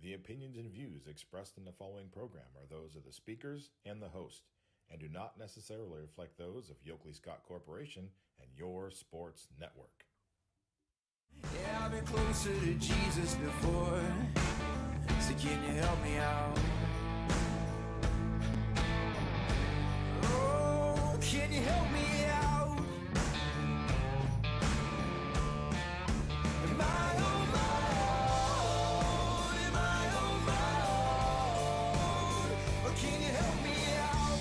The opinions and views expressed in the following program are those of the speakers and the host, and do not necessarily reflect those of Yoakley Scott Corporation and your sports network. Yeah, I've been closer to Jesus before, so can you help me out? Oh, can you help me out? Am I on my own? Am I on my own? Or can you help me out?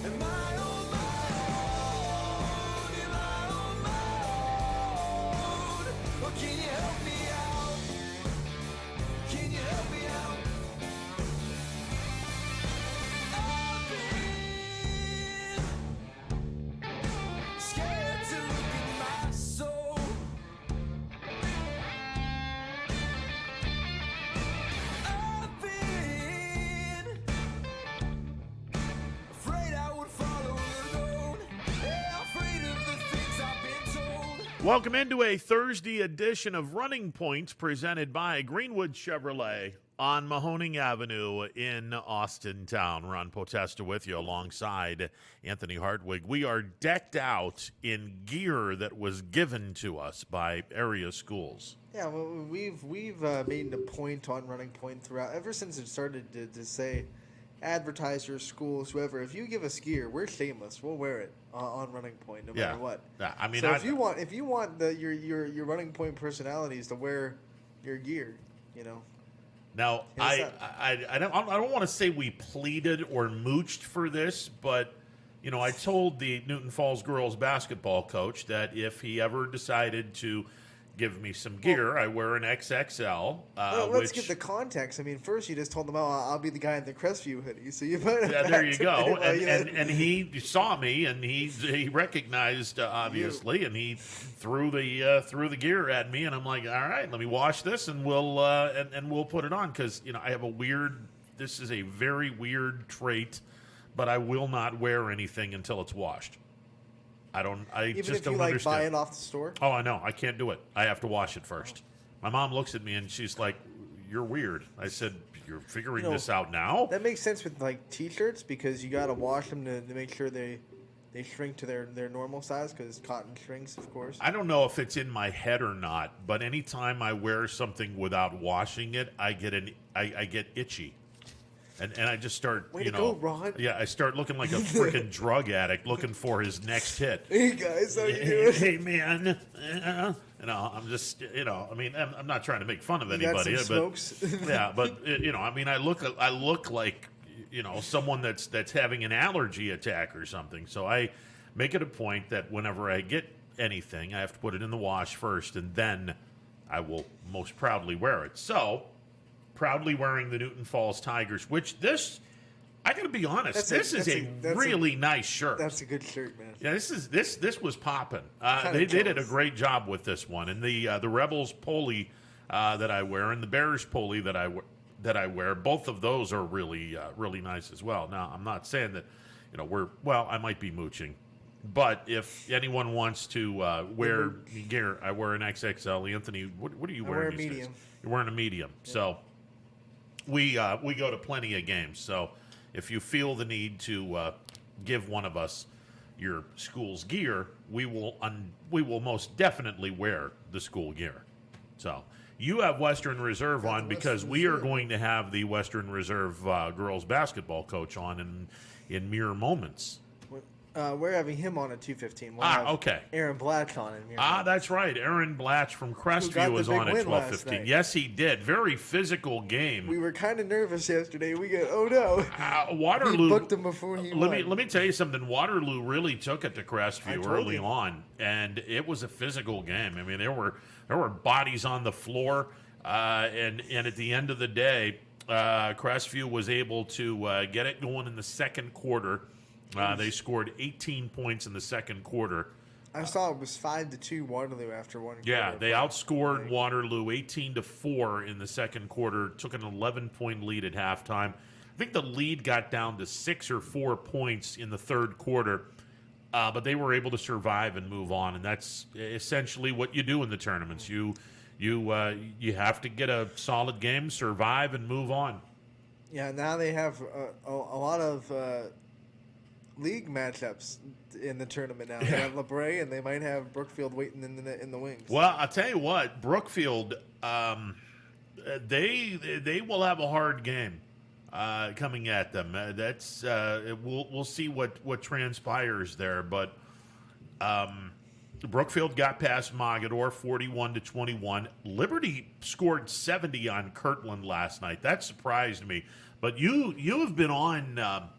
Am I on my own? Am I on my own? Or can you help me out? Can you help me out? I've been scared to look in my soul. I've been afraid I would follow alone. Yeah, afraid of the things I've been told. Welcome into a Thursday edition of Running Points presented by Greenwood Chevrolet on Mahoning Avenue in Austintown. Ron Potesta with you alongside Anthony Hartwig. We are decked out in gear that was given to us by area schools. Yeah, well, we've made a point on Running Point throughout, ever since it started to say, advertise your schools, whoever. If you give us gear, we're shameless. We'll wear it on Running Point, no matter what. Yeah, I mean, So if you want your Running Point personalities to wear your gear, you know. Now, Yes, I don't want to say we pleaded or mooched for this, but, you know, I told the Newton Falls girls basketball coach that if he ever decided to give me some gear, I wear an XXL. Well, let's give the context. I mean, first you just told them, "Oh, I'll be the guy in the Crestview hoodie." So you put yeah, there you go. And he saw me and he recognized obviously, and he threw the gear at me, and I'm like, all right, let me wash this, and we'll and we'll put it on, because you know I have a weird. This is a very weird trait, but I will not wear anything until it's washed. I Even just if don't you like understand. buy it off the store. Oh, I know. I can't do it. I have to wash it first. My mom looks at me and she's like, "You're weird." I said, "You're figuring this out now?" That makes sense with like T-shirts, because you gotta wash them to make sure they shrink to their normal size, because cotton shrinks, of course. I don't know if it's in my head or not, but anytime I wear something without washing it, I get itchy. And I just start, Way to go, Ron. Yeah, I start looking like a freaking drug addict looking for his next hit. Hey guys, how you doing? Hey man, I'm just, I mean, I'm not trying to make fun of anybody, got some smokes? yeah, but I mean, I look like, someone that's having an allergy attack or something. So I make it a point that whenever I get anything, I have to put it in the wash first, and then I will most proudly wear it. So, proudly wearing the Newton Falls Tigers, which I got to be honest, this is a really nice shirt. That's a good shirt, man. Yeah, this was popping. They did a great job with this one, and the Rebels pulley that I wear and the Bears pulley that I wear, both of those are really really nice as well. Now, I'm not saying that I might be mooching, but if anyone wants to wear gear, I wear an XXL. Anthony, what are you wearing? I wear a medium. You're wearing a medium, yeah. So we go to plenty of games. So if you feel the need to give one of us your school's gear, we will most definitely wear the school gear. So you have Western Reserve on, because we are going to have the Western Reserve girls basketball coach on in mere moments. We're having him on at 2:15. Okay. Aaron Blatch on in here. That's right. Aaron Blatch from Crestview was on at 12:15. Yes, he did. Very physical game. We were kind of nervous yesterday. We go, oh no. Waterloo. We booked him before he won. Let me tell you something. Waterloo really took it to Crestview early on, and it was a physical game. I mean, there were bodies on the floor, and at the end of the day, Crestview was able to get it going in the second quarter. They scored 18 points in the second quarter. I saw it was 5-2 Waterloo after one quarter. Yeah, they outscored Waterloo 18-4 in the second quarter, took an 11-point lead at halftime. I think the lead got down to 6 or 4 points in the third quarter. but they were able to survive and move on, and that's essentially what you do in the tournaments. You have to get a solid game, survive, and move on. Yeah, now they have a lot of league matchups in the tournament now. They have LeBray, and they might have Brookfield waiting in the wings. Well, I'll tell you what, Brookfield, they will have a hard game coming at them. We'll see what transpires there, but Brookfield got past Mogador 41-21. Liberty scored 70 on Kirtland last night. That surprised me. But you have been on.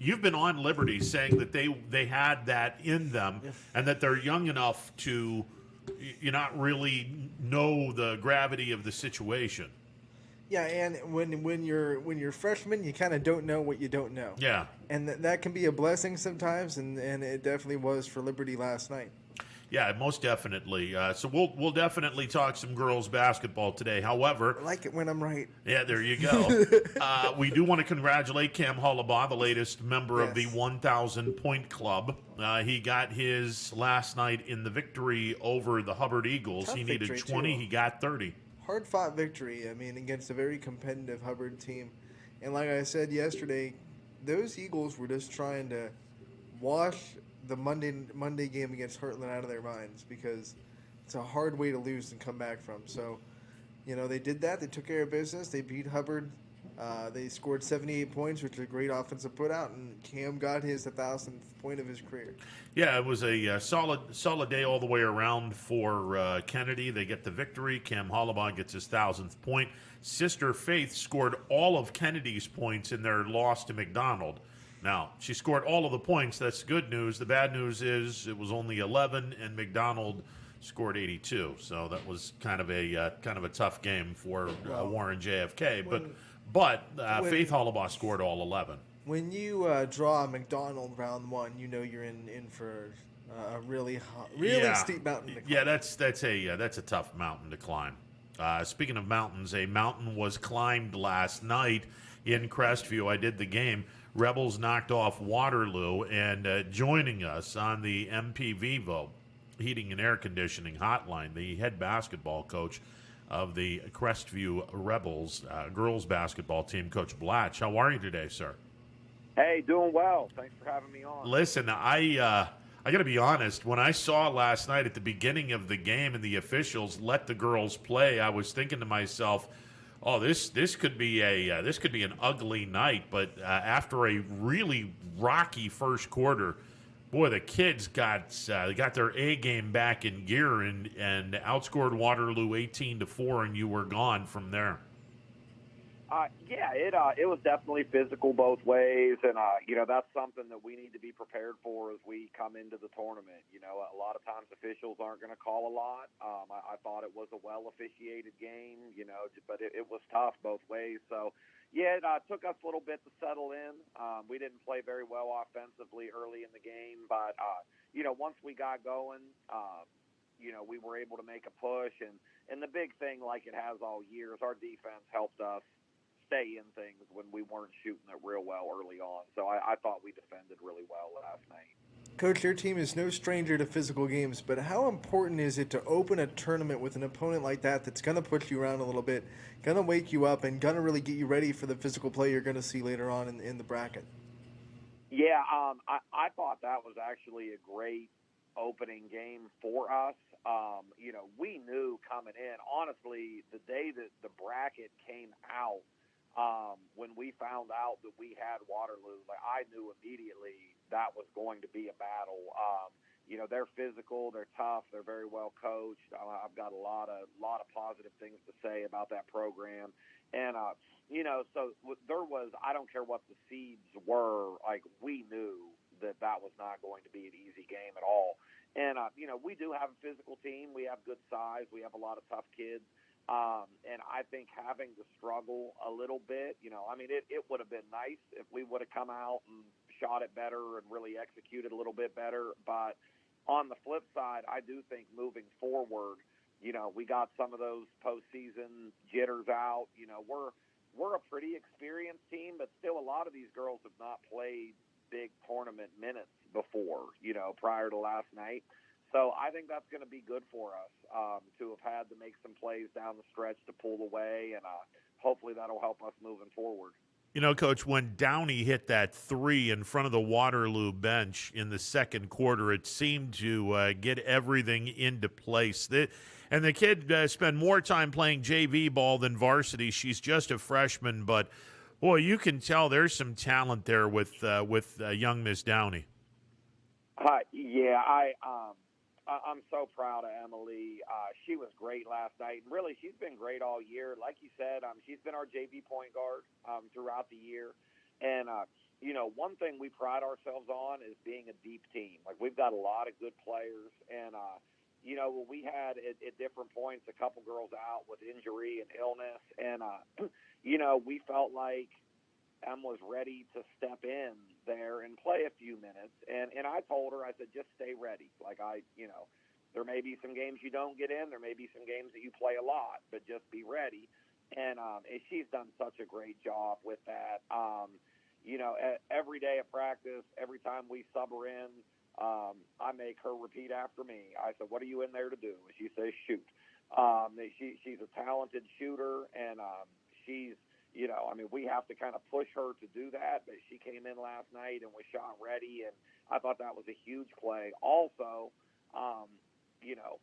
You've been on Liberty saying that they had that in them and that they're young enough to not really know the gravity of the situation. Yeah, and when you're freshmen, you kind of don't know what you don't know. Yeah, and that can be a blessing sometimes, and it definitely was for Liberty last night. Yeah, most definitely. So we'll definitely talk some girls basketball today. However, I like it when I'm right. Yeah, there you go. We do want to congratulate Cam Hollabaugh, the latest member of the 1,000 point club. He got his last night in the victory over the Hubbard Eagles. Tough he needed 20. too. He got 30. Hard-fought victory. I mean, against a very competitive Hubbard team, and like I said yesterday, those Eagles were just trying to wash the Monday game against Heartland out of their minds, because it's a hard way to lose and come back from. So, they did that. They took care of business. They beat Hubbard. They scored 78 points, which is a great offensive put out, and Cam got his 1,000th point of his career. Yeah, it was a solid day all the way around for Kennedy. They get the victory. Cam Hollabaugh gets his 1,000th point. Sister Faith scored all of Kennedy's points in their loss to McDonald. Now, she scored all of the points. That's good news. The bad news is it was only 11, and McDonald scored 82. So that was kind of a tough game for Warren JFK. But Faith Hollabaugh scored all 11. When you draw McDonald round one, you're in for a really steep mountain to climb. Yeah, that's a tough mountain to climb. Speaking of mountains, a mountain was climbed last night in Crestview. I did the game. Rebels knocked off Waterloo, and joining us on the MP Vivo Heating and Air Conditioning Hotline, the head basketball coach of the Crestview Rebels girls basketball team, Coach Blatch. How are you today, sir? Hey, doing well. Thanks for having me on. Listen, I got to be honest. When I saw last night at the beginning of the game and the officials let the girls play, I was thinking to myself, "Oh, this could be an ugly night." But after a really rocky first quarter, boy, the kids got their A game back in gear and outscored Waterloo 18-4, and you were gone from there. It was definitely physical both ways, and that's something that we need to be prepared for as we come into the tournament. A lot of times officials aren't going to call a lot. I thought it was a well officiated game, but it was tough both ways. So it took us a little bit to settle in. We didn't play very well offensively early in the game, but once we got going, we were able to make a push, and the big thing, like it has all year, is our defense helped us stay in things when we weren't shooting it real well early on. So I thought we defended really well last night. Coach, your team is no stranger to physical games, but how important is it to open a tournament with an opponent like that that's going to push you around a little bit, going to wake you up, and going to really get you ready for the physical play you're going to see later on in the bracket? Yeah, I thought that was actually a great opening game for us. We knew coming in, honestly, the day that the bracket came out, when we found out that we had Waterloo, I knew immediately that was going to be a battle. They're physical, they're tough, they're very well coached. I've got a lot of positive things to say about that program. And, so there was, I don't care what the seeds were, we knew that was not going to be an easy game at all. And, we do have a physical team. We have good size. We have a lot of tough kids. And I think having to struggle a little bit, it would have been nice if we would have come out and shot it better and really executed a little bit better. But on the flip side, I do think moving forward, we got some of those postseason jitters out. We're a pretty experienced team, but still a lot of these girls have not played big tournament minutes before, prior to last night. So I think that's going to be good for us to have had to make some plays down the stretch to pull away, and hopefully that'll help us moving forward. Coach, when Downey hit that three in front of the Waterloo bench in the second quarter, it seemed to get everything into place. And the kid spent more time playing JV ball than varsity. She's just a freshman, but boy, you can tell there's some talent there with young Miss Downey. Yeah, I'm so proud of Emily. She was great last night. And really, she's been great all year. Like you said, she's been our JV point guard throughout the year. And, one thing we pride ourselves on is being a deep team. Like, we've got a lot of good players. And, we had at different points a couple girls out with injury and illness. And, we felt like Em was ready to step in there and play a few minutes. And I told her, I said, just stay ready. Like, there may be some games you don't get in. There may be some games that you play a lot, but just be ready. And she's done such a great job with that. Every day at practice, every time we sub her in, I make her repeat after me. I said, what are you in there to do? And she says, shoot. She's a talented shooter, and she's, we have to kind of push her to do that, but she came in last night and was shot ready, and I thought that was a huge play. Also,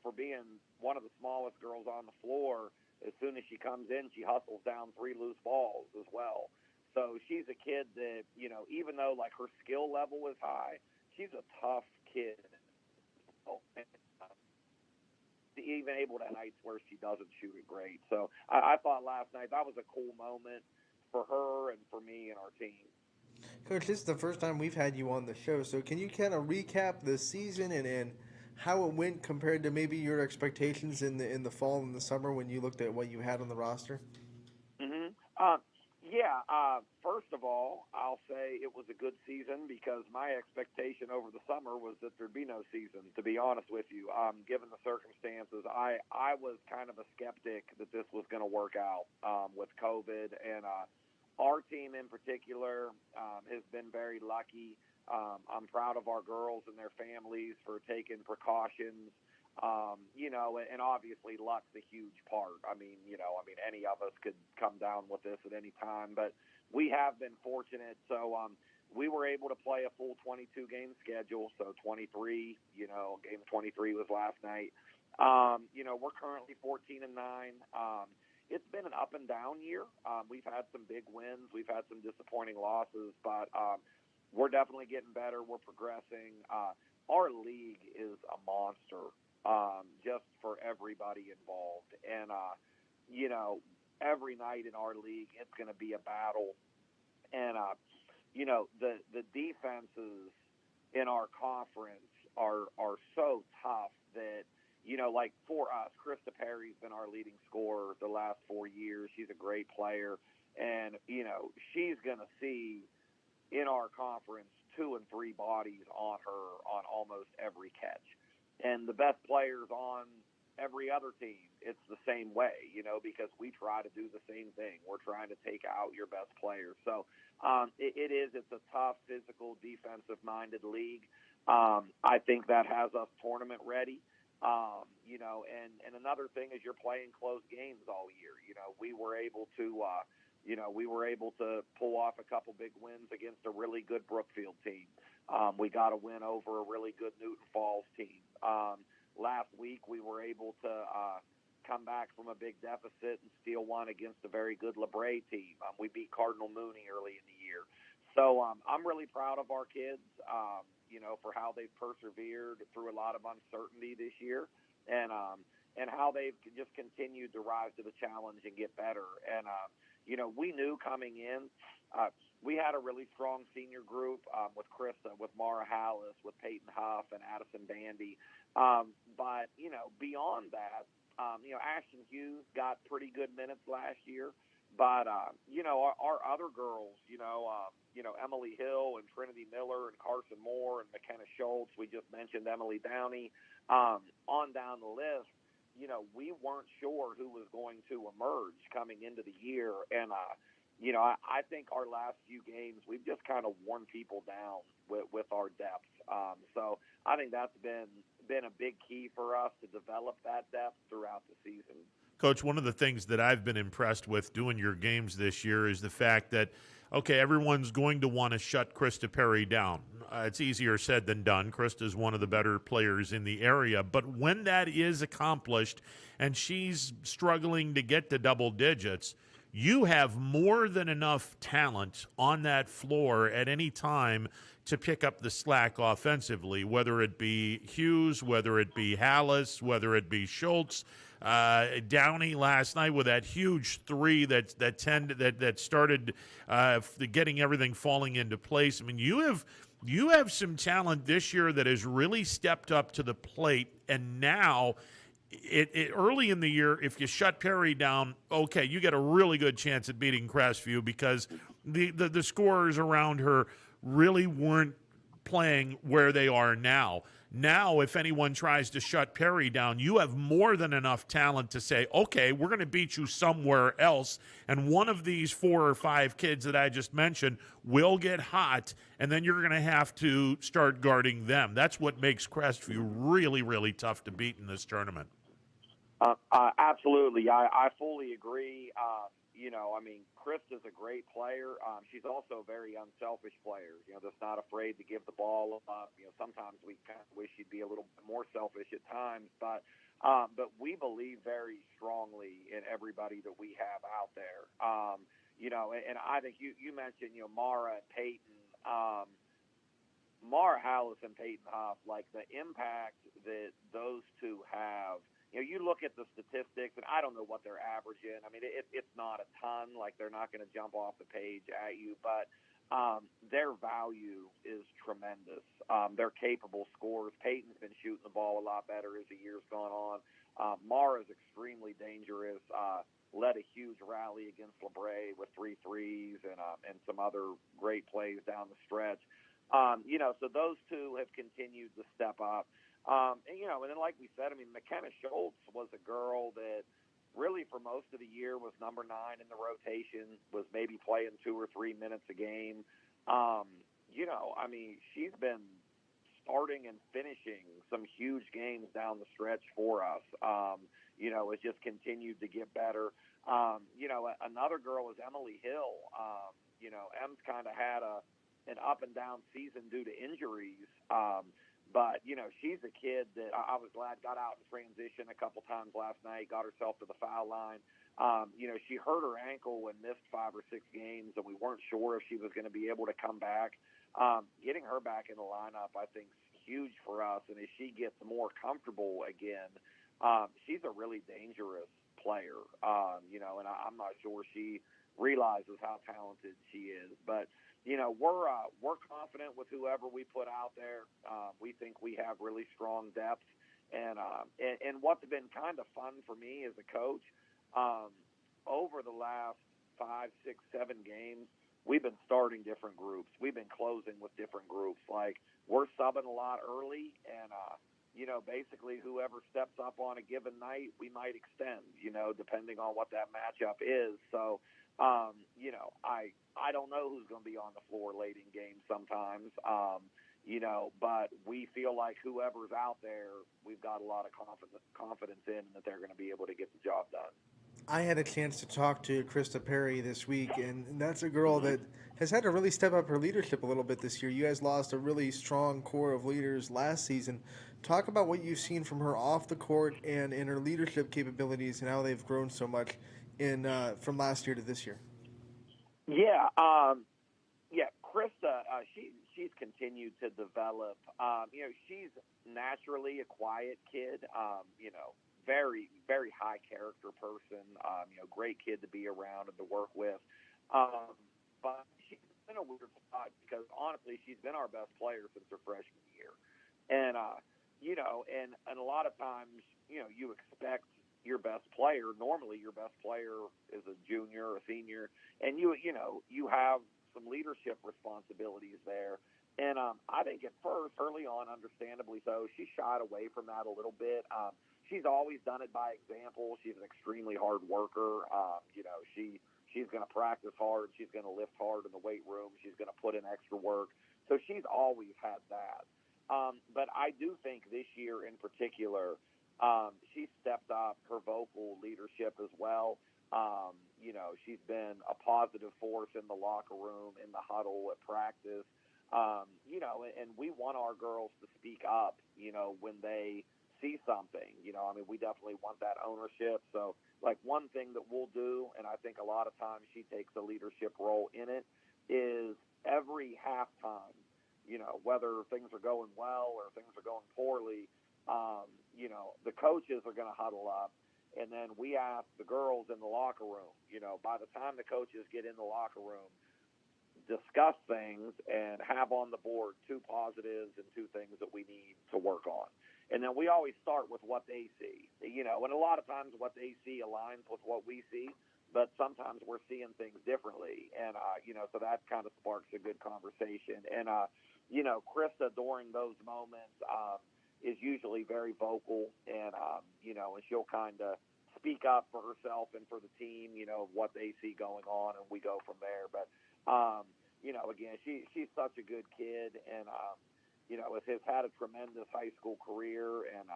for being one of the smallest girls on the floor, as soon as she comes in, she hustles down 3 loose balls as well. So she's a kid that, even though, like, her skill level is high, she's a tough kid. Even able to nights where she doesn't shoot it great. So I thought last night that was a cool moment for her and for me and our team. Coach, this is the first time we've had you on the show, so can you kind of recap the season and how it went compared to maybe your expectations in the fall and the summer when you looked at what you had on the roster? Mm-hmm. First of all, I'll say it was a good season because my expectation over the summer was that there'd be no season, to be honest with you. Given the circumstances, I was kind of a skeptic that this was going to work out with COVID. And our team in particular has been very lucky. I'm proud of our girls and their families for taking precautions. And obviously luck's a huge part. Any of us could come down with this at any time, but we have been fortunate. So we were able to play a full 22 game schedule. So 23, game 23 was last night. We're currently 14-9. It's been an up and down year. We've had some big wins. We've had some disappointing losses, but we're definitely getting better. We're progressing. Our league is a monster. Just for everybody involved. And, every night in our league, it's going to be a battle. And, the defenses in our conference are so tough that, like for us, Krista Perry's been our leading scorer the last 4 years. She's a great player. And, she's going to see in our conference 2 and 3 bodies on her on almost every catch. And the best players on every other team, it's the same way, because we try to do the same thing. We're trying to take out your best players. So it's a tough, physical, defensive-minded league. I think that has us tournament ready. And another thing is you're playing close games all year. We were able to pull off a couple big wins against a really good Brookfield team. We got a win over a really good Newton Falls team. Last week we were able to come back from a big deficit and steal one against a very good LeBray team. We beat Cardinal Mooney early in the year. So I'm really proud of our kids, for how they've persevered through a lot of uncertainty this year and how they've just continued to rise to the challenge and get better. And, we knew coming in, we had a really strong senior group with Krista, with Mara Hallis, with Peyton Huff, and Addison Bandy. But, beyond that, Ashton Hughes got pretty good minutes last year. But, our other girls, Emily Hill and Trinity Miller and Carson Moore and McKenna Schultz, we just mentioned Emily Downey, on down the list. We weren't sure who was going to emerge coming into the year. And, I think our last few games, we've just kind of worn people down with our depth. So I think that's been a big key for us to develop that depth throughout the season. Coach, one of the things that I've been impressed with doing your games this year is the fact that, okay, everyone's going to want to shut Krista Perry down. It's easier said than done. Krista's one of the better players in the area. But when that is accomplished and she's struggling to get to double digits, you have more than enough talent on that floor at any time to pick up the slack offensively, whether it be Hughes, whether it be Hallis, whether it be Schultz. Downey last night with that huge three that started getting everything falling into place. I mean, you have some talent this year that has really stepped up to the plate, and now early in the year, if you shut Perry down, okay, you get a really good chance at beating Crestview because the scorers around her really weren't playing where they are now. Now, if anyone tries to shut Perry down, you have more than enough talent to say, okay, we're going to beat you somewhere else, and one of these 4 or 5 kids that I just mentioned will get hot, and then you're going to have to start guarding them. That's what makes Crestview really, really tough to beat in this tournament. Absolutely. I fully agree. Krista's a great player. She's also a very unselfish player, that's not afraid to give the ball up. Sometimes we kind of wish she'd be a little bit more selfish at times, but we believe very strongly in everybody that we have out there. And I think you mentioned, Mara and Peyton, Mara Hallis and Peyton Huff, like the impact that those two have. You look at the statistics, and I don't know what they're averaging. I mean, it's not a ton. Like, they're not going to jump off the page at you, but their value is tremendous. They're capable scorers. Peyton's been shooting the ball a lot better as the year's gone on. Mara's extremely dangerous. Led a huge rally against LeBray with 3 threes and some other great plays down the stretch. So those two have continued to step up. And then like we said, McKenna Schultz was a girl that really for most of the year was number 9 in the rotation, was maybe playing 2 or 3 minutes a game. She's been starting and finishing some huge games down the stretch for us. It's just continued to get better. Another girl is Emily Hill. Em's kind of had an up and down season due to injuries. But, she's a kid that I was glad got out in transition a couple times last night, got herself to the foul line. She hurt her ankle and missed 5 or 6 games, and we weren't sure if she was going to be able to come back. Getting her back in the lineup, I think, is huge for us. And as she gets more comfortable again, she's a really dangerous player, and I'm not sure she realizes how talented she is. But, we're confident with whoever we put out there. We think we have really strong depth. And what's been kind of fun for me as a coach, over the last 5, 6, 7 games, we've been starting different groups. We've been closing with different groups. Like, we're subbing a lot early, and basically whoever steps up on a given night, we might extend, depending on what that matchup is. So, I don't know who's going to be on the floor late in games sometimes, but we feel like whoever's out there, we've got a lot of confidence in that they're going to be able to get the job done. I had a chance to talk to Krista Perry this week, and that's a girl that has had to really step up her leadership a little bit this year. You guys lost a really strong core of leaders last season. Talk about what you've seen from her off the court and in her leadership capabilities and how they've grown so much from last year to this year. Yeah, Krista, she's continued to develop. She's naturally a quiet kid. Very, very high character person. Great kid to be around and to work with. But she's been a weird spot because honestly, she's been our best player since her freshman year. And and a lot of times, you expect your best player. Normally, your best player is a junior or a senior, and you have some leadership responsibilities there. And I think at first, early on, understandably so, she shied away from that a little bit. She's always done it by example. She's an extremely hard worker. She she's going to practice hard. She's going to lift hard in the weight room. She's going to put in extra work. So she's always had that. But I do think this year in particular, she stepped up her vocal leadership as well. She's been a positive force in the locker room, in the huddle, at practice. And we want our girls to speak up, when they see something. We definitely want that ownership. So, like, one thing that we'll do, and I think a lot of times she takes a leadership role in it, is every halftime, whether things are going well or things are going poorly, the coaches are going to huddle up. And then we ask the girls in the locker room, by the time the coaches get in the locker room, discuss things and have on the board 2 positives and 2 things that we need to work on. And then we always start with what they see, and a lot of times what they see aligns with what we see, but sometimes we're seeing things differently. And, so that kind of sparks a good conversation. And, Krista during those moments is usually very vocal, and, and she'll kind of speak up for herself and for the team, what they see going on, and we go from there. But, again, she's such a good kid, and, has had a tremendous high school career. And,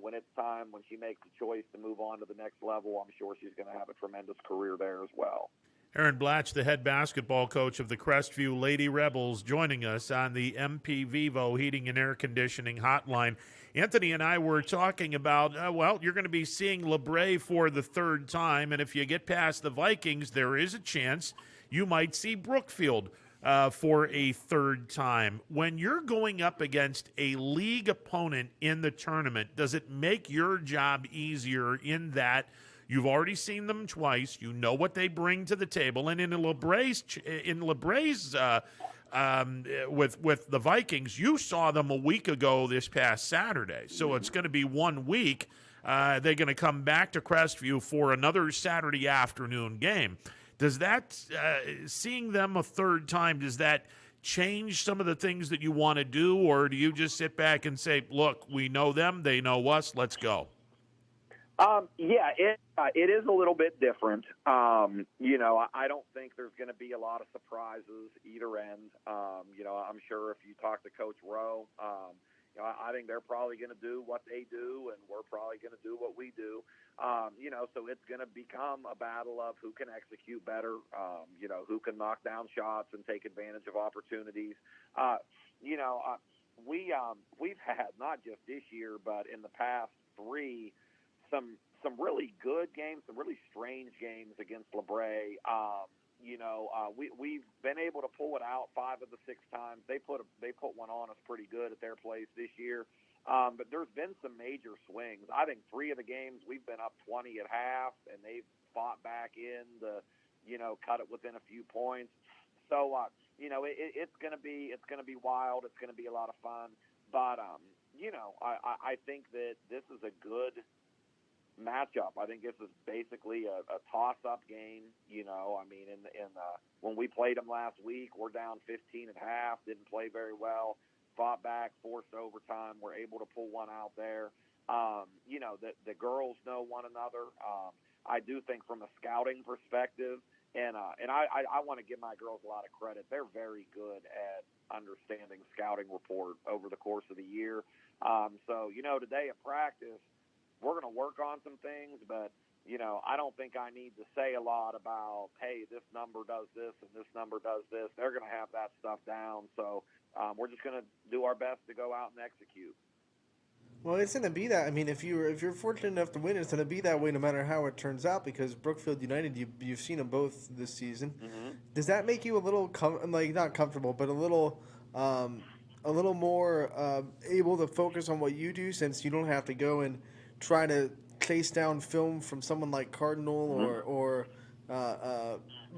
when it's time, when she makes the choice to move on to the next level, I'm sure she's going to have a tremendous career there as well. Aaron Blatch, the head basketball coach of the Crestview Lady Rebels, joining us on the MP Vivo Heating and Air Conditioning Hotline. Anthony and I were talking about, you're going to be seeing LeBray for the 3rd time, and if you get past the Vikings, there is a chance you might see Brookfield for a 3rd time. When you're going up against a league opponent in the tournament, does it make your job easier in that you've already seen them twice, you know what they bring to the table, and in LeBray's with the Vikings, you saw them a week ago this past Saturday, so it's going to be 1 week. They're going to come back to Crestview for another Saturday afternoon game. Does that, seeing them a 3rd time, does that change some of the things that you want to do, or do you just sit back and say, look, we know them, they know us, let's go? It is a little bit different. I don't think there's going to be a lot of surprises either end. I'm sure if you talk to Coach Rowe, I think they're probably going to do what they do, and we're probably going to do what we do. So it's going to become a battle of who can execute better, who can knock down shots and take advantage of opportunities. We've had, not just this year, but in the past 3, some really good games, some really strange games against LeBray. We've been able to pull it out 5 of the 6 times. They put one on us pretty good at their place this year. But there's been some major swings. I think 3 of the games we've been up 20 at half, and they've fought back in to, cut it within a few points. So, it's going to be wild. It's going to be a lot of fun. But, I think that this is a good matchup. I think this is basically a toss-up game. When we played them last week, we're down 15 at half, didn't play very well, fought back, forced overtime, were able to pull one out there. The girls know one another. I do think from a scouting perspective, and I want to give my girls a lot of credit. They're very good at understanding scouting report over the course of the year. So today at practice, we're going to work on some things, but, I don't think I need to say a lot about, hey, this number does this and this number does this. They're going to have that stuff down. So we're just going to do our best to go out and execute. Well, it's going to be that. I mean, if you're fortunate enough to win, it's going to be that way no matter how it turns out, because Brookfield United, you've seen them both this season. Mm-hmm. Does that make you a little, not comfortable, but a little more able to focus on what you do, since you don't have to go and try to chase down film from someone like Cardinal or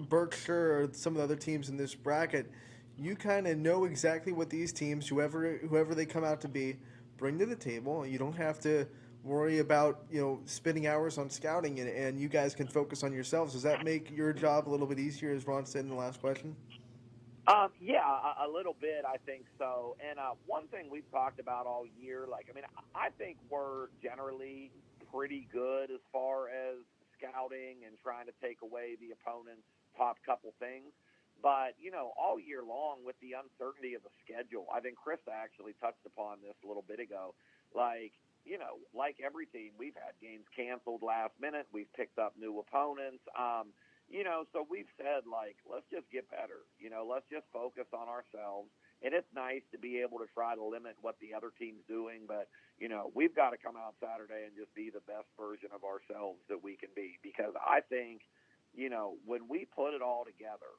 Berkshire or some of the other teams in this bracket? You kind of know exactly what these teams, whoever they come out to be, bring to the table. You don't have to worry about spending hours on scouting, and you guys can focus on yourselves. Does that make your job a little bit easier, as Ron said in the last question? A little bit, I think so. And one thing we've talked about all year, I think we're generally pretty good as far as scouting and trying to take away the opponent's top couple things. But, all year long with the uncertainty of the schedule, I think Krista actually touched upon this a little bit ago. Like every team, we've had games canceled last minute. We've picked up new opponents. So we've said, let's just get better. Let's just focus on ourselves. And it's nice to be able to try to limit what the other team's doing. But, we've got to come out Saturday and just be the best version of ourselves that we can be. Because I think, when we put it all together,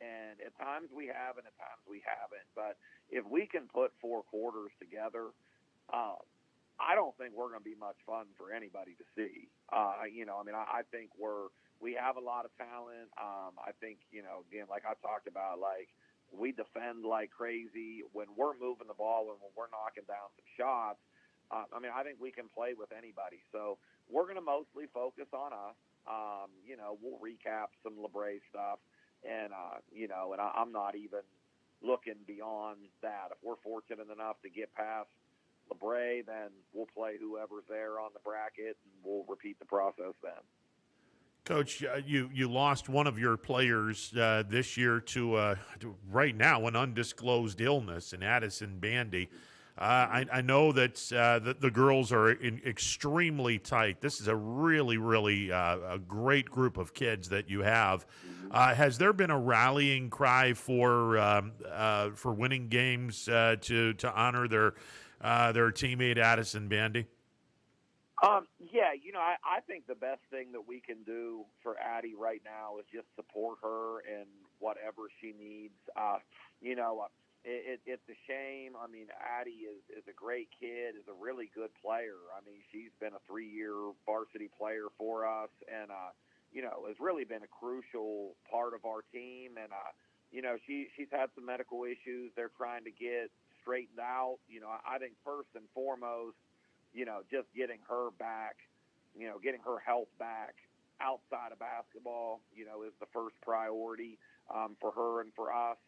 and at times we have and at times we haven't, but if we can put 4 quarters together, I don't think we're going to be much fun for anybody to see. I think we have a lot of talent. I think, again, like I talked about, we defend like crazy. When we're moving the ball and when we're knocking down some shots, I think we can play with anybody. So we're going to mostly focus on us. We'll recap some LeBray stuff. And I'm not even looking beyond that. If we're fortunate enough to get past LeBray, then we'll play whoever's there on the bracket, and we'll repeat the process then. Coach, you lost one of your players this year to right now an undisclosed illness in Addison Bandy. I know that the girls are extremely tight. This is a really, really a great group of kids that you have. Has there been a rallying cry for winning games to honor their teammate Addison Bandy? I think the best thing that we can do for Addie right now is just support her in whatever she needs. It's a shame. Addie is a great kid, is a really good player. She's been a 3-year varsity player for us and, has really been a crucial part of our team. And, she's had some medical issues they're trying to get straightened out. I think first and foremost, just getting her back, getting her health back outside of basketball, is the first priority for her and for us.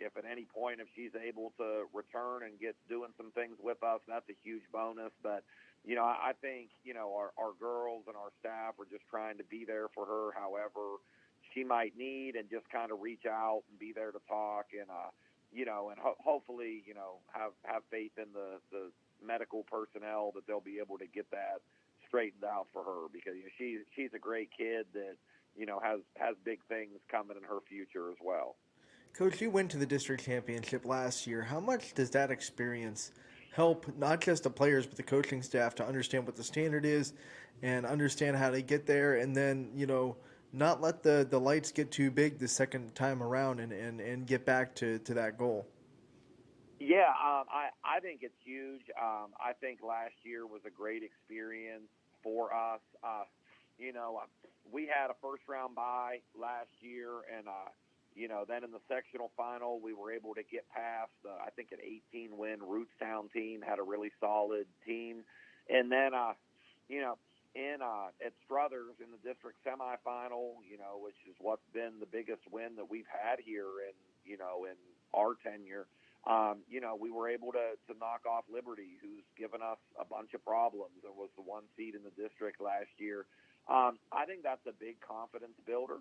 If at any point if she's able to return and get doing some things with us, that's a huge bonus. But, I think, our girls and our staff are just trying to be there for her however she might need and just kind of reach out and be there to talk and, hopefully, have faith in the medical personnel that they'll be able to get that straightened out for her because she's a great kid that, has big things coming in her future as well. Coach, you went to the district championship last year. How much does that experience help not just the players but the coaching staff to understand what the standard is and understand how to get there and then, not let the lights get too big the second time around and get back to that goal? Yeah, I think it's huge. I think last year was a great experience for us. We had a first-round bye last year, and, then in the sectional final, we were able to get past, I think, an 18-win Rootstown team, had a really solid team. And then, at Struthers in the district semifinal, which is what's been the biggest win that we've had here in our tenure, we were able to knock off Liberty, who's given us a bunch of problems and was the 1 seed in the district last year. I think that's a big confidence builder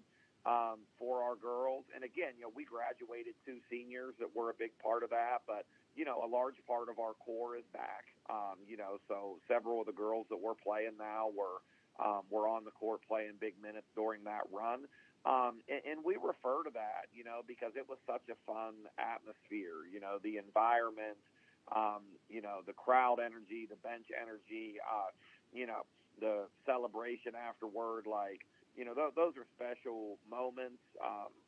for our girls. And again, we graduated 2 seniors that were a big part of that, but, a large part of our core is back. So several of the girls that we're playing now were on the court playing big minutes during that run. And we refer to that, because it was such a fun atmosphere, the environment, the crowd energy, the bench energy, the celebration afterward, those are special moments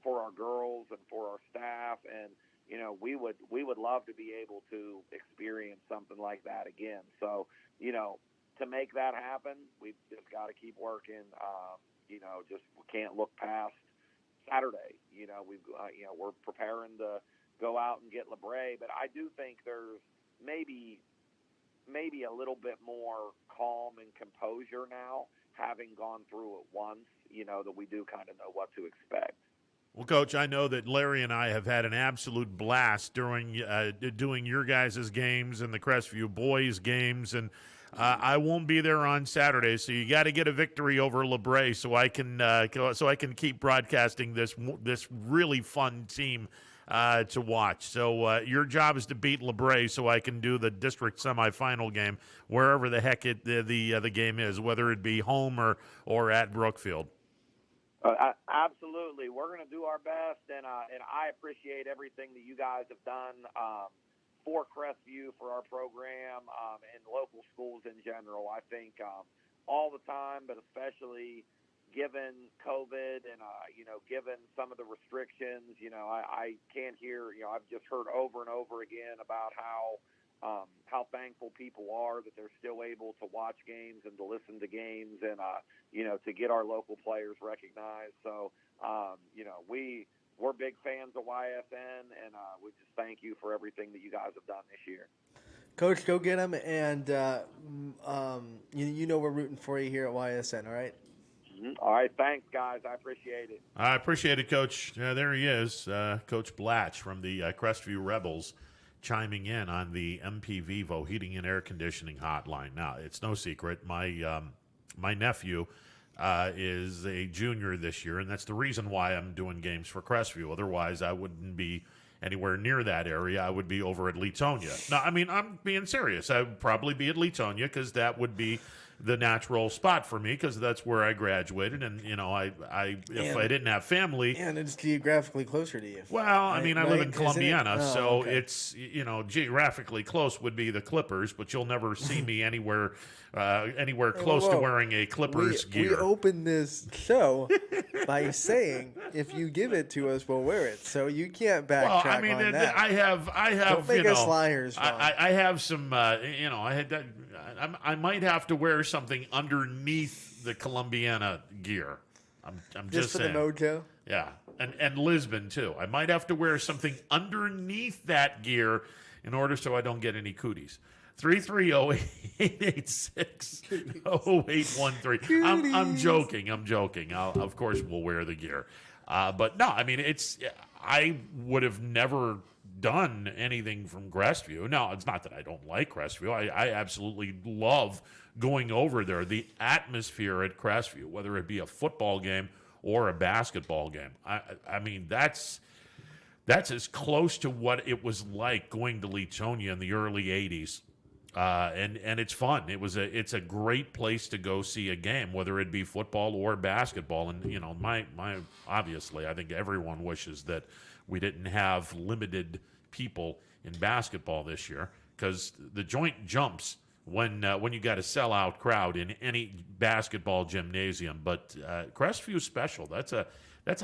for our girls and for our staff. And, we would love to be able to experience something like that again. So, to make that happen, we've just got to keep working. We can't look past Saturday. We're preparing to go out and get LeBray, but I do think there's maybe a little bit more calm and composure now, having gone through it once, that we do kind of know what to expect. Well, Coach, I know that Larry and I have had an absolute blast during doing your guys' games and the Crestview boys' games, and I won't be there on Saturday, so you got to get a victory over LeBray so I can keep broadcasting this really fun team to watch. So your job is to beat LeBray so I can do the district semifinal game wherever the heck the game is, whether it be home or at Brookfield. Absolutely, we're going to do our best, and I appreciate everything that you guys have done for Crestview, for our program, and local schools in general. I think all the time, but especially given COVID and given some of the restrictions, I can't hear. I've just heard over and over again about how thankful people are that they're still able to watch games and to listen to games and to get our local players recognized. So we're big fans of YSN, and we just thank you for everything that you guys have done this year. Coach, go get them, and we're rooting for you here at YSN. All right. All right, thanks, guys. I appreciate it. I appreciate it, Coach. There he is, Coach Blatch from the Crestview Rebels, chiming in on the MP Vivo Heating and Air Conditioning Hotline. Now, it's no secret, my nephew is a junior this year, and that's the reason why I'm doing games for Crestview. Otherwise, I wouldn't be anywhere near that area. I would be over at Leetonia. No, I mean, I'm being serious. I would probably be at Leetonia because that would be the natural spot for me because that's where I graduated, and if I didn't have family, and it's geographically closer to you. Well, I mean, I live in Columbiana, so okay. It's geographically close would be the Clippers, but you'll never see me anywhere close to wearing a Clippers gear. We opened this show by saying if you give it to us, we'll wear it. So you can't backtrack Well, I mean, on that. I have. Don't make us liars. I have some. I might have to wear something underneath the Columbiana gear. I'm just for saying. The mojo. Yeah, and Lisbon too. I might have to wear something underneath that gear in order so I don't get any cooties. 330-886-0813. I'm joking. Of course, we'll wear the gear. But no, I mean, I would have never done anything from Crestview. No, it's not that I don't like Crestview. I absolutely love going over there. The atmosphere at Crestview, whether it be a football game or a basketball game. I mean, that's as close to what it was like going to Leetonia in the early 80s. And it's fun. It's a great place to go see a game, whether it be football or basketball. And my obviously, I think everyone wishes that we didn't have limited people in basketball this year because the joint jumps when you got a sellout crowd in any basketball gymnasium. But Crestview's special. That's a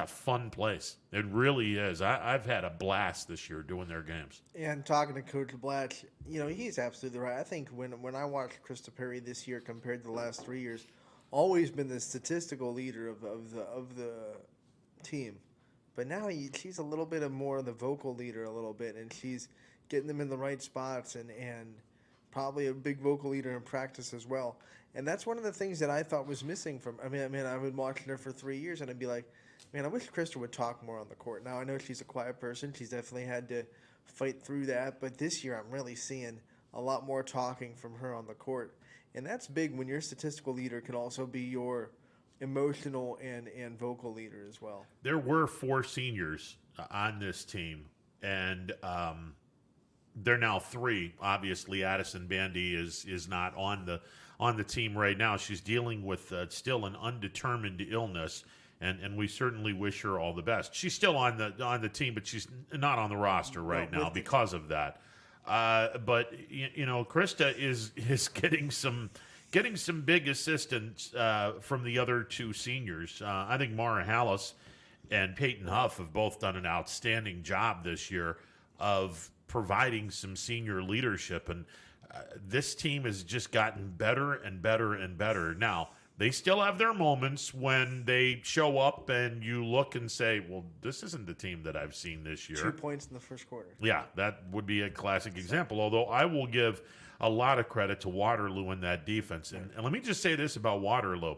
fun place. It really is. I've had a blast this year doing their games. And talking to Coach Blatch, he's absolutely right. I think when I watched Krista Perry this year compared to the last 3 years, always been the statistical leader of the team. But now she's a little bit more of the vocal leader a little bit, and she's getting them in the right spots and probably a big vocal leader in practice as well. And that's one of the things that I thought was missing from – I've been watching her for 3 years, and I'd be like, man, I wish Krista would talk more on the court. Now, I know she's a quiet person. She's definitely had to fight through that. But this year I'm really seeing a lot more talking from her on the court. And that's big when your statistical leader can also be your emotional and vocal leader as well. There were 4 seniors on this team, and they're now 3. Obviously, Addison Bandy is not on the team right now. She's dealing with still an undetermined illness. And we certainly wish her all the best. She's still on the team, but she's not on the roster right now because of that. But Krista is getting some big assistance from the other 2 seniors. I think Mara Hallis and Peyton Huff have both done an outstanding job this year of providing some senior leadership, and this team has just gotten better and better and better. Now, they still have their moments when they show up and you look and say, well, this isn't the team that I've seen this year. 2 points in the first quarter. Yeah, that would be a classic example, although I will give a lot of credit to Waterloo in that defense. And let me just say this about Waterloo.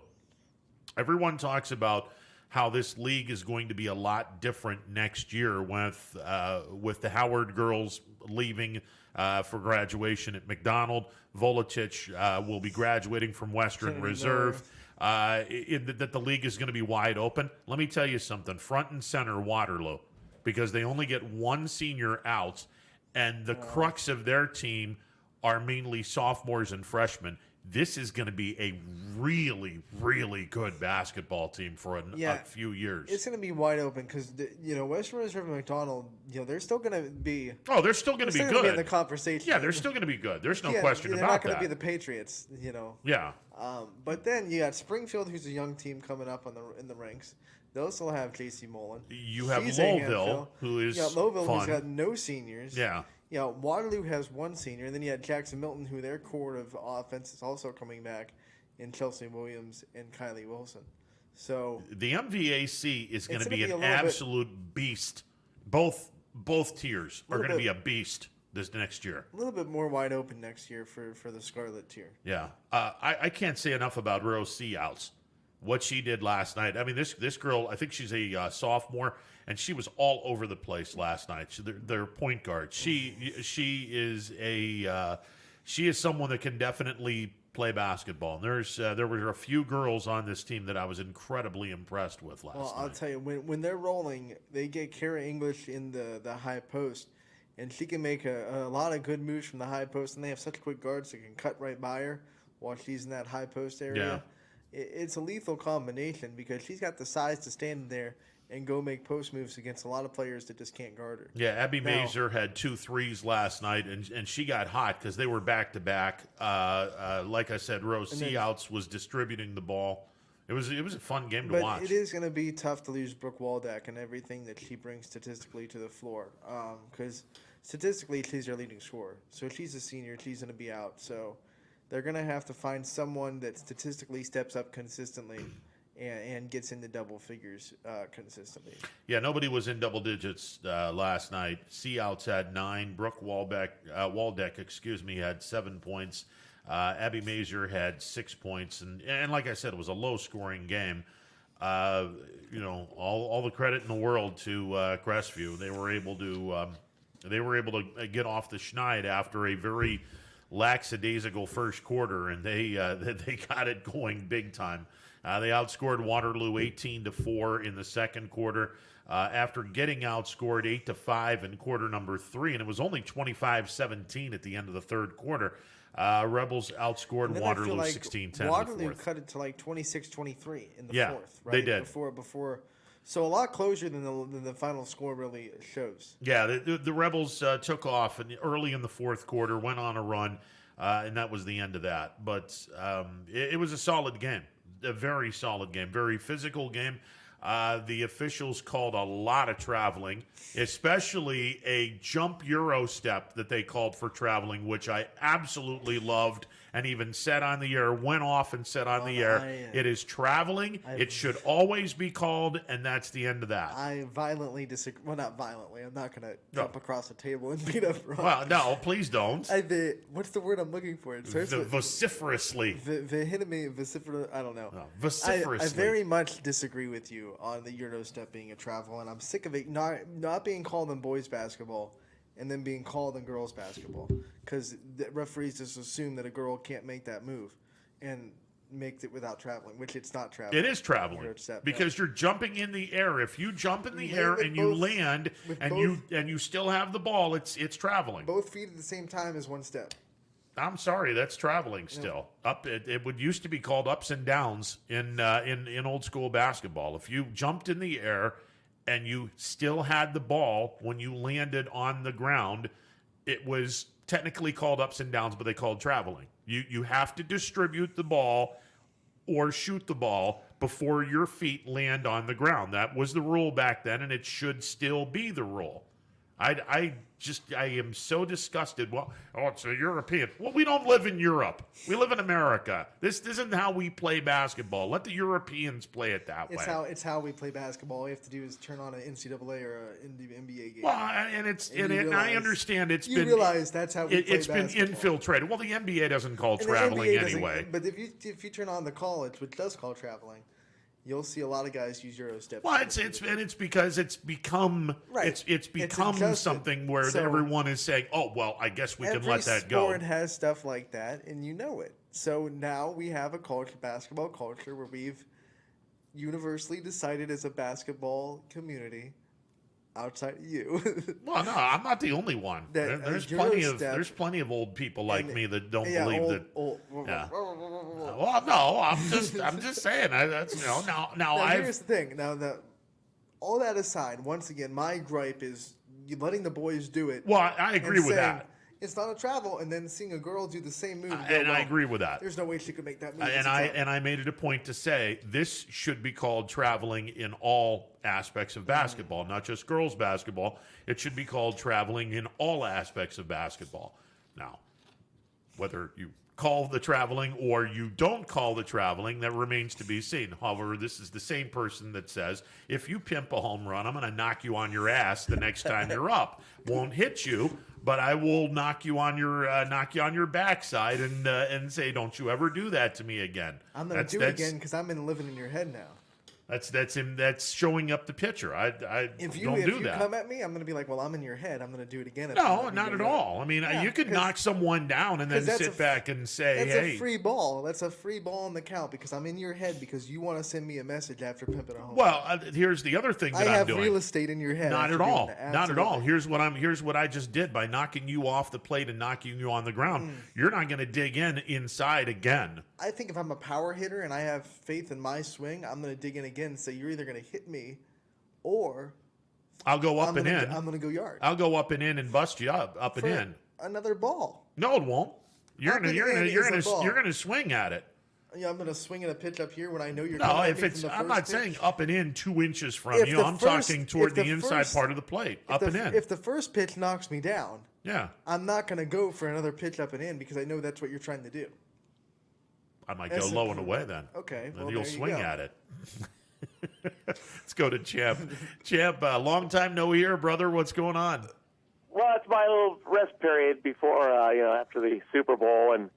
Everyone talks about how this league is going to be a lot different next year with the Howard girls leaving for graduation at McDonald. Volicic will be graduating from Western Reserve. That the league is going to be wide open. Let me tell you something. Front and center, Waterloo, because they only get one senior out, and the crux of their team are mainly sophomores and freshmen. This is going to be a really, really good basketball team for a few years. It's going to be wide open because Western Reserve and McDonald, they're still going to be. Oh, they're still going to be good in the conversation. Yeah, they're still going to be good. There's no question about that. They're not going to be the Patriots, Yeah. But then you got Springfield, who's a young team coming up in the ranks. They'll still have J.C. Mullen. You have She's Lowville, who is Lowville, fun. who's got no seniors. Yeah. Waterloo has one senior, and then you had Jackson Milton, who their core of offense is also coming back, in Chelsea Williams and Kylie Wilson. So the MVAC is going to be an absolute beast. Both tiers are going to be a beast this next year. A little bit more wide open next year for the Scarlet tier. Yeah. I can't say enough about Rose Seouts. What she did last night. I mean, this girl, I think she's a sophomore, and she was all over the place last night. Their point guard. She is someone that can definitely play basketball. And there were a few girls on this team that I was incredibly impressed with last night. Well, I'll tell you, when they're rolling, they get Kara English in the high post, and she can make a lot of good moves from the high post, and they have such quick guards that can cut right by her while she's in that high post area. Yeah. It's a lethal combination because she's got the size to stand there and go make post moves against a lot of players that just can't guard her. Yeah, Abby Mazur had 2 threes last night, and she got hot because they were back-to-back. Like I said, Rose Seouts was distributing the ball. It was a fun game to watch. But it is going to be tough to lose Brooke Waldeck and everything that she brings statistically to the floor because statistically she's their leading scorer. So if she's a senior, she's going to be out. So they're going to have to find someone that statistically steps up consistently and gets into double figures consistently. Yeah, nobody was in double digits last night. Seouts had 9. Brooke Waldeck, had 7 points. Abby Mazur had 6 points. And like I said, it was a low-scoring game. All the credit in the world to Crestview. They were able to get off the schneid after a very lackadaisical first quarter, and they got it going big time. They outscored Waterloo 18-4 in the second quarter after getting outscored 8-5 in quarter number 3, and it was only 25-17 at the end of the third quarter. Rebels outscored Waterloo 16-10. Waterloo cut it to like 26-23 in the fourth. Right? They did before. So a lot closer than the final score really shows. Yeah, the Rebels took off early in the fourth quarter, went on a run, and that was the end of that. But it was a solid game, a very solid game, very physical game. The officials called a lot of traveling, especially a jump Euro step that they called for traveling, which I absolutely loved. And even said on the air, went off and said on the air, it is traveling. It should always be called, and that's the end of that. I violently disagree. Well, not violently. I'm not going to jump across the table and beat up Ron. Well, no, please don't. What's the word I'm looking for? Vociferously. Vociferously. I don't know. No, vociferously. I very much disagree with you on the Euro step being a travel, and I'm sick of it not being called in boys basketball and then being called in girls basketball because the referees just assume that a girl can't make that move and makes it without traveling, which it's not traveling. It is traveling because you're jumping in the air. If you jump in the air and you land and you still have the ball, it's traveling. Both feet at the same time is one step. I'm sorry, that's traveling still. It would used to be called ups and downs in old school basketball. If you jumped in the air and you still had the ball when you landed on the ground, it was technically called ups and downs, but they called traveling. You have to distribute the ball or shoot the ball before your feet land on the ground. That was the rule back then, and it should still be the rule. I am so disgusted. Well, it's a European. Well, we don't live in Europe. We live in America. This isn't how we play basketball. Let the Europeans play it that way. It's how we play basketball. All you have to do is turn on an NCAA or an NBA game. Well, and I understand it's been. You realize that's how we play basketball. It's been infiltrated. Well, the NBA doesn't call traveling anyway. But if you turn on the college, which does call traveling, you'll see a lot of guys use Euro steps. Well, it's because it's become it's become something where everyone is saying, "Oh, well, I guess we can let that go." Every sport has stuff like that, and you know it. So now we have a basketball culture, where we've universally decided as a basketball community, outside of you. Well, no, I'm not the only one. There's plenty of old people like me that don't believe that. Well, no, I'm just saying. Here's the thing. Now, all that aside, once again, my gripe is you letting the boys do it. Well, I agree with that. It's not a travel, and then seeing a girl do the same move. I agree with that. There's no way she could make that move. And I made it a point to say this should be called traveling in all aspects of basketball, not just girls basketball. It should be called traveling in all aspects of basketball. Now, whether you call the traveling or you don't call the traveling, that remains to be seen. However, this is the same person that says, if you pimp a home run, I'm going to knock you on your ass the next time you're up. Won't hit you, but I will knock you on your backside and say, don't you ever do that to me again. I'm going to do it again because I'm living in your head now. That's him. That's showing up the picture. If you come at me, I'm going to be like, well, I'm in your head. I'm going to do it again. No, not at all. I mean, you could knock someone down and then sit back and say, that's hey. a free ball. That's a free ball on the count because I'm in your head because you want to send me a message after pimping a home. Well, here's the other thing that I'm doing. I have real estate in your head. Not at all. Not at all. Here's what I just did by knocking you off the plate and knocking you on the ground. You're not going to dig inside again. I think if I'm a power hitter and I have faith in my swing, I'm going to dig in again and say, you're either going to hit me or I'll go up and in. I'm going to go yard. I'll go up and in and bust you up and in. Another ball. No, it won't. You're gonna swing at it. Yeah, I'm gonna swing at a pitch up here when I know you're. No, I'm not saying up and in 2 inches from you. I'm talking toward the inside part of the plate, up and in. If the first pitch knocks me down, yeah, I'm not gonna go for another pitch up and in because I know that's what you're trying to do. I might go low and away then. Okay, then you'll swing at it. Let's go to Champ. Champ, long time no hear, brother. What's going on? Well, it's my little rest period before, after the Super Bowl and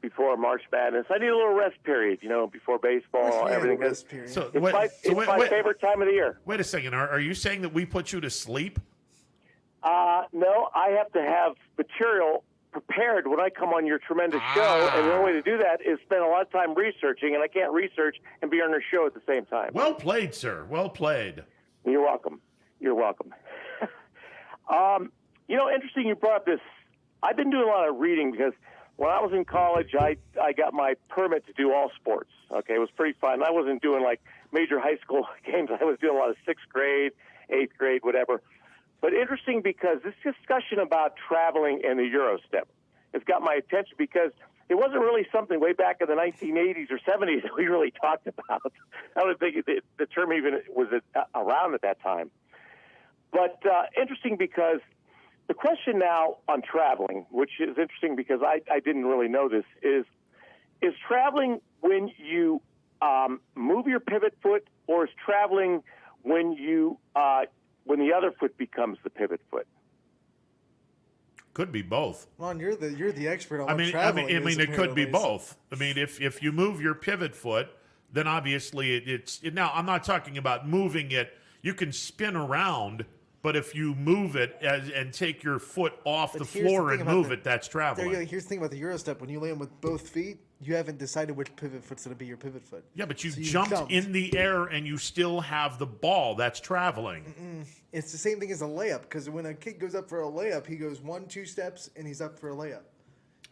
before March Madness. I need a little rest period, before baseball, everything. Rest period. It's my favorite time of the year. Wait a second. Are you saying that we put you to sleep? No, I have to have material prepared when I come on your tremendous show, and the only way to do that is spend a lot of time researching, and I can't research and be on your show at the same time. Well played, sir. Well played. You're welcome. You're welcome. Interesting you brought up this. I've been doing a lot of reading because when I was in college, I got my permit to do all sports. Okay, it was pretty fun. I wasn't doing like major high school games. I was doing a lot of 6th grade, 8th grade, whatever. But interesting because this discussion about traveling and the Eurostep has got my attention because it wasn't really something way back in the 1980s or 70s that we really talked about. I don't think the term even was around at that time. But interesting because the question now on traveling, which is interesting because I didn't really know this, is traveling when you move your pivot foot, or is traveling when you when the other foot becomes the pivot foot? Could be both. Ron, you're the expert on traveling. It could be both. I mean, if you move your pivot foot, then obviously it's now. I'm not talking about moving it. You can spin around. But if you move it and take your foot off the floor and move it, that's traveling. Here's the thing about the Eurostep. When you land with both feet, you haven't decided which pivot foot's going to be your pivot foot. Yeah, but you jumped in the air and you still have the ball. That's traveling. It's the same thing as a layup, because when a kid goes up for a layup, he goes 1-2 steps and he's up for a layup.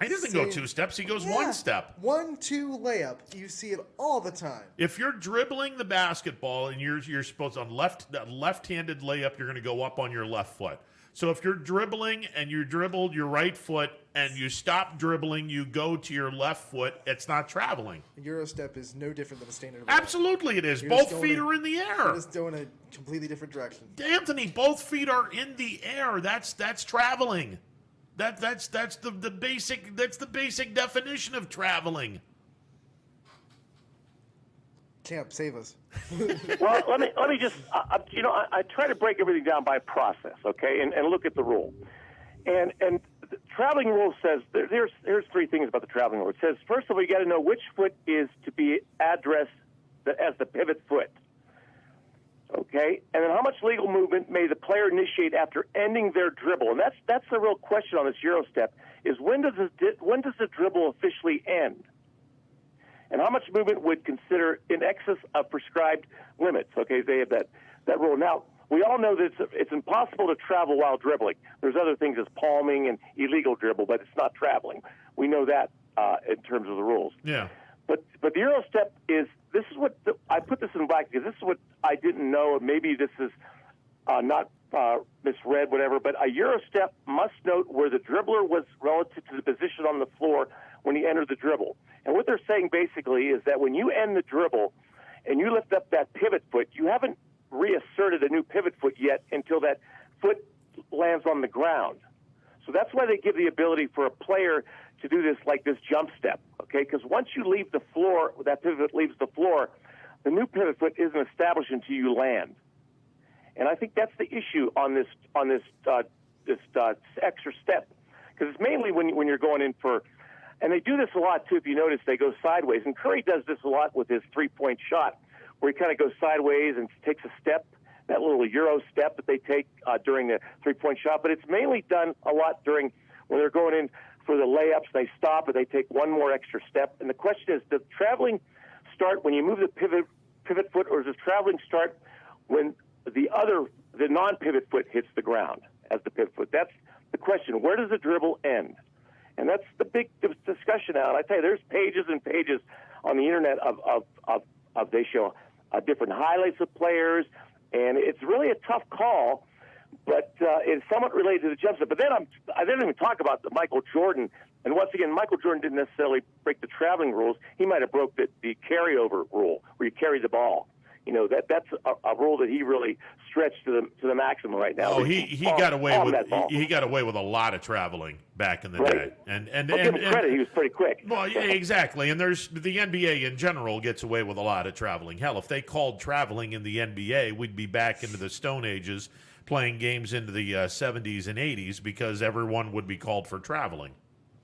He doesn't go 2 steps. He goes 1 step. 1-2 layup. You see it all the time. If you're dribbling the basketball and you're supposed on left-handed layup, you're going to go up on your left foot. So if you're dribbling and you dribbled your right foot and you stop dribbling, you go to your left foot, it's not traveling. A Eurostep is no different than a standard layup. Absolutely it is. Both feet are in the air. You're just going a completely different direction. Anthony, both feet are in the air. That's traveling. That's the basic definition of traveling. Champ, save us. Well, let me just I try to break everything down by process, okay, and look at the rule. And the traveling rule says here's 3 things about the traveling rule. It says first of all you got to know which foot is to be addressed as the pivot foot. Okay, and then how much legal movement may the player initiate after ending their dribble? And that's the real question on this Euro step: is when does the dribble officially end? And how much movement would consider in excess of prescribed limits? Okay, they have that rule. Now, we all know that it's impossible to travel while dribbling. There's other things as palming and illegal dribble, but it's not traveling. We know that in terms of the rules. Yeah. But the Euro step is, this is what, I put this in black because this is what I didn't know. Maybe this is not misread, whatever, but a Euro step must note where the dribbler was relative to the position on the floor when he entered the dribble. And what they're saying basically is that when you end the dribble and you lift up that pivot foot, you haven't reasserted a new pivot foot yet until that foot lands on the ground. So that's why they give the ability for a player to do this, like this jump step, okay? Because once you leave the floor, that pivot leaves the floor, the new pivot foot isn't established until you land. And I think that's the issue on this extra step, because it's mainly when you're going in for, and they do this a lot too. If you notice, they go sideways, and Curry does this a lot with his three-point shot, where he kind of goes sideways and takes a step, that little Euro step that they take during the three-point shot. But it's mainly done a lot during when they're going in for the layups. They stop or they take one more extra step. And the question is, does traveling start when you move the pivot foot, or does traveling start when the non-pivot foot hits the ground as the pivot foot? That's the question. Where does the dribble end? And that's the big discussion now. And I tell you, there's pages and pages on the internet of they show different highlights of players, and it's really a tough call, but it's somewhat related to the jump step. But then I didn't even talk about the Michael Jordan. And once again, Michael Jordan didn't necessarily break the traveling rules. He might have broke the carryover rule, where you carry the ball. You know, that's a rule that he really stretched to the maximum right now. Oh, he got away with a lot of traveling back in the day. And give him credit, he was pretty quick. Well, yeah, exactly. And there's the NBA in general gets away with a lot of traveling. Hell, if they called traveling in the NBA, we'd be back into the Stone Ages playing games into the 70s and 80s, because everyone would be called for traveling.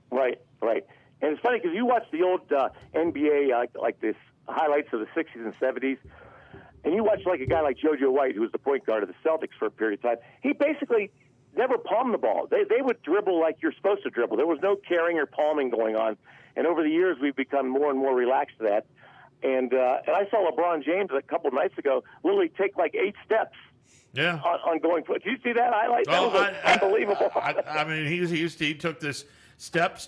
Right. And it's funny because you watch the old NBA like this highlights of the 60s and 70s. And you watch like a guy like JoJo White, who was the point guard of the Celtics for a period of time. He basically never palmed the ball. They would dribble like you're supposed to dribble. There was no carrying or palming going on. And over the years, we've become more and more relaxed to that. And I saw LeBron James a couple of nights ago literally take like 8 steps. Yeah. On going foot. Did you see that highlight? That was unbelievable. I mean, he took this step,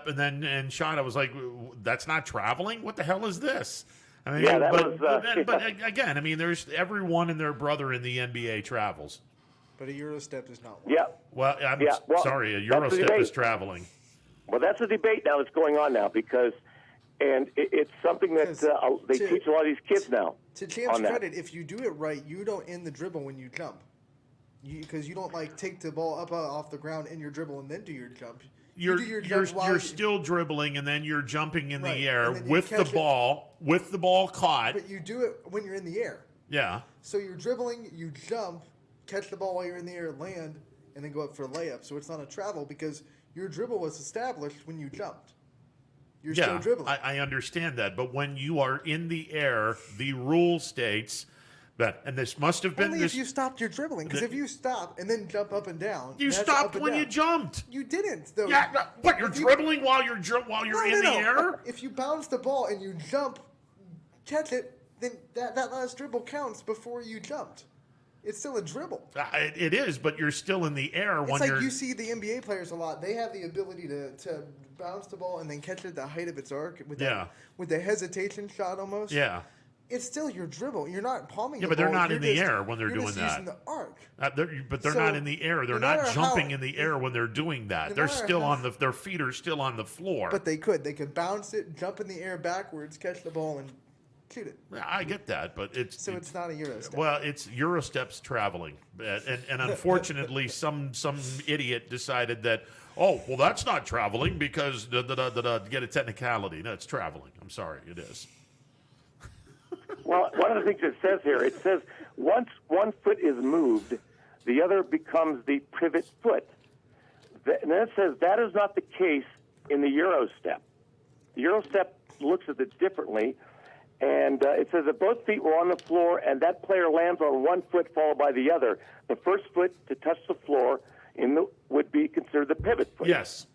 and then shot. I was like, that's not traveling? What the hell is this? I mean, yeah, but again, I mean, there's everyone and their brother in the NBA travels. But a Euro step is not one. Yeah. Well, sorry, a Euro step is traveling. Well, that's a debate now that's going on now, because, and it's something that they teach a lot of these kids now. To Champ's credit, if you do it right, you don't end the dribble when you jump. Because you don't like take the ball up off the ground in your dribble and then do your jump. You're still dribbling, and then you're jumping in the air with the ball caught. But you do it when you're in the air. Yeah. So you're dribbling, you jump, catch the ball while you're in the air, land, and then go up for a layup. So it's not a travel because your dribble was established when you jumped. You're still dribbling. I understand that, but when you are in the air, the rule states that, and this must have been only if you stopped your dribbling. Because if you stop and then jump up and down, you stopped when you jumped. You didn't, though. Yeah, but you're dribbling while you're in the air. If you bounce the ball and you jump, catch it, then that last dribble counts before you jumped. It's still a dribble. It is, but you're still in the air when you're... It's like you see the NBA players a lot. They have the ability to bounce the ball and then catch it at the height of its arc with the hesitation shot almost. Yeah. It's still your dribble. You're not palming the ball. Yeah, but they're not in the air when they're doing that. You're just using the arc. But they're not in the air. They're not jumping in the air when they're doing that. They're still their feet are still on the floor. But they could bounce it, jump in the air backwards, catch the ball, and shoot it. I get that, but it's not a Euro step. Well, it's Euro steps traveling, and unfortunately, some idiot decided that that's not traveling because to get a technicality. No, it's traveling. I'm sorry, it is. Well, one of the things it says here, it says once one foot is moved, the other becomes the pivot foot. And then it says that is not the case in the Euro step. The Euro step looks at it differently. And it says that both feet were on the floor, and that player lands on one foot followed by the other. The first foot to touch the floor would be considered the pivot foot. Yes.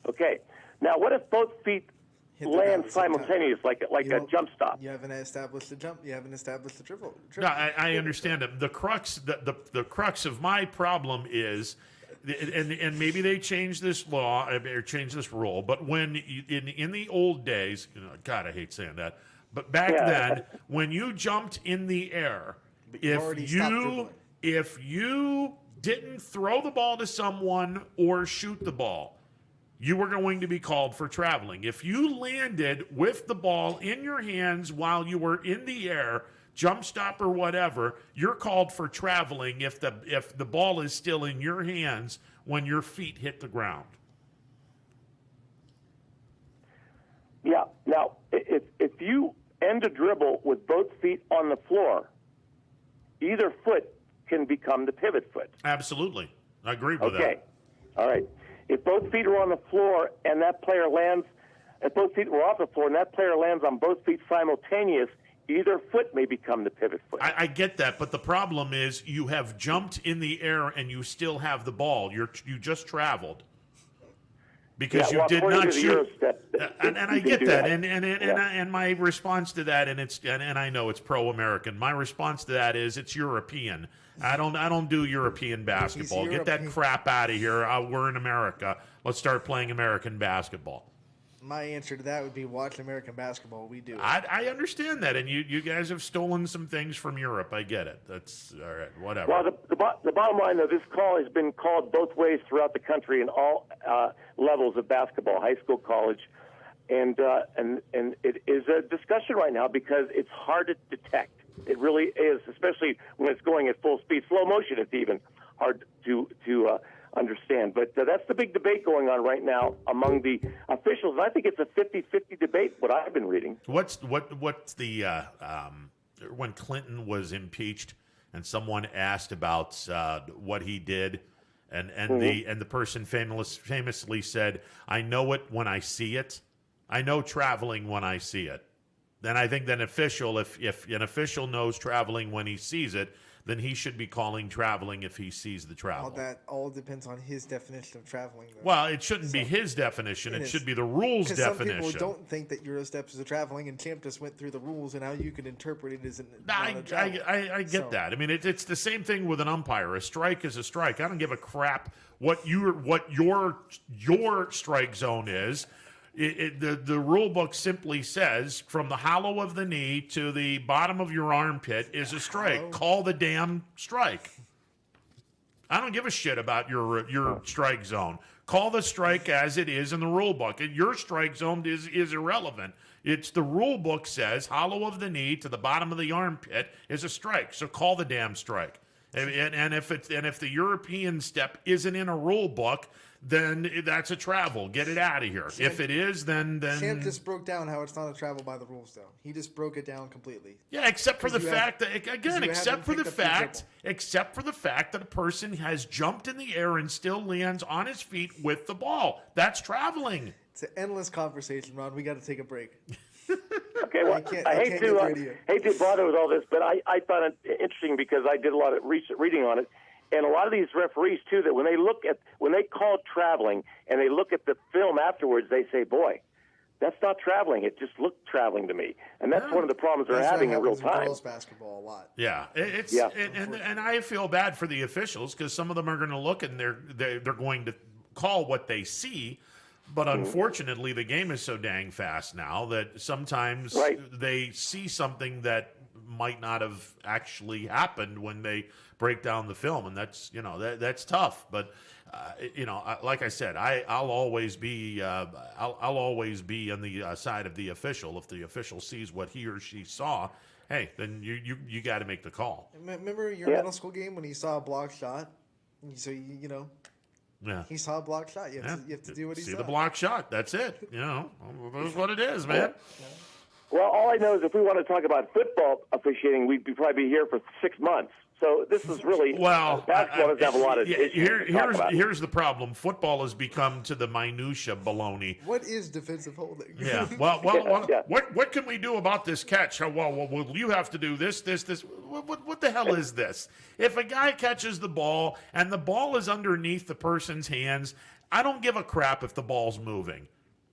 Okay. Now, what if both feet land simultaneous, like a jump stop? You haven't established the jump. You haven't established the triple. No, I understand it. The crux of my problem is, and maybe they changed this law or changed this rule, but when in the old days, God, I hate saying that, but back then, when you jumped in the air, if you didn't throw the ball to someone or shoot the ball, you were going to be called for traveling. If you landed with the ball in your hands while you were in the air, jump stop or whatever, you're called for traveling if the ball is still in your hands when your feet hit the ground. Yeah. Now, if you end a dribble with both feet on the floor, either foot can become the pivot foot. Absolutely. I agree with that. Okay. All right. If both feet are on the floor and that player lands, if both feet were off the floor and that player lands on both feet simultaneous, either foot may become the pivot foot. I get that, but the problem is you have jumped in the air and you still have the ball. You just traveled. Because you did not shoot, and I get that, and my response to that, and I know it's pro-American. My response to that is it's European. I don't do European basketball. Get that crap out of here. We're in America. Let's start playing American basketball. My answer to that would be watch American basketball. We do. I understand that, and you guys have stolen some things from Europe. I get it. That's all right. Whatever. Well, the bottom line, though, this call has been called both ways throughout the country in all levels of basketball, high school, college, and it is a discussion right now because it's hard to detect. It really is, especially when it's going at full speed. Slow motion, it's even hard to understand. But that's the big debate going on right now among the officials. And I think it's a 50-50 debate, what I've been reading. What's the when Clinton was impeached and someone asked about what he did, and the person famously said, "I know it when I see it. I know traveling when I see it." Then I think that if an official knows traveling when he sees it, then he should be calling traveling if he sees the travel. That all depends on his definition of traveling, though. Well, it shouldn't be his definition. It should be the rules definition. Some people don't think that Eurosteps is a traveling, and Champ just went through the rules, and now you can interpret it as I get that. I mean, it's the same thing with an umpire. A strike is a strike. I don't give a crap what your strike zone is. The rule book simply says from the hollow of the knee to the bottom of your armpit is a strike. Call the damn strike. I don't give a shit about your strike zone. Call the strike as it is in the rule book. Your strike zone is irrelevant. It's the rule book says hollow of the knee to the bottom of the armpit is a strike. So call the damn strike. And if the European step isn't in a rule book, then that's a travel. Get it out of here. If it is, then Champ just broke down how it's not a travel by the rules, though. He just broke it down completely. Yeah, except for the fact that a person has jumped in the air and still lands on his feet with the ball. That's traveling. It's an endless conversation, Ron. We got to take a break. Okay, well, I hate to bother with all this, but I found it interesting because I did a lot of reading on it. And a lot of these referees, too, that when they call traveling and they look at the film afterwards, they say, boy, that's not traveling. It just looked traveling to me. And that's one of the problems they're having in real time. Girls basketball a lot. Yeah. And I feel bad for the officials because some of them are going to look and they're going to call what they see. But unfortunately, the game is so dang fast now that sometimes they see something that might not have actually happened when they break down the film, and that's that's tough. But like I said, I'll always be on the side of the official. If the official sees what he or she saw, hey, then you got to make the call. Remember your middle school game when you saw a block shot? So yeah, he saw a block shot. You have to do what he saw. See the block shot. That's it. That's what it is, man. Well, all I know is if we want to talk about football officiating, we'd probably be here for 6 months. So this is really basketball doesn't have a lot of issues to talk about. Here's the problem. Football has become to the minutia baloney. What is defensive holding? Yeah. Well, what can we do about this catch? Well, you have to do this. What the hell is this? If a guy catches the ball and the ball is underneath the person's hands, I don't give a crap if the ball's moving.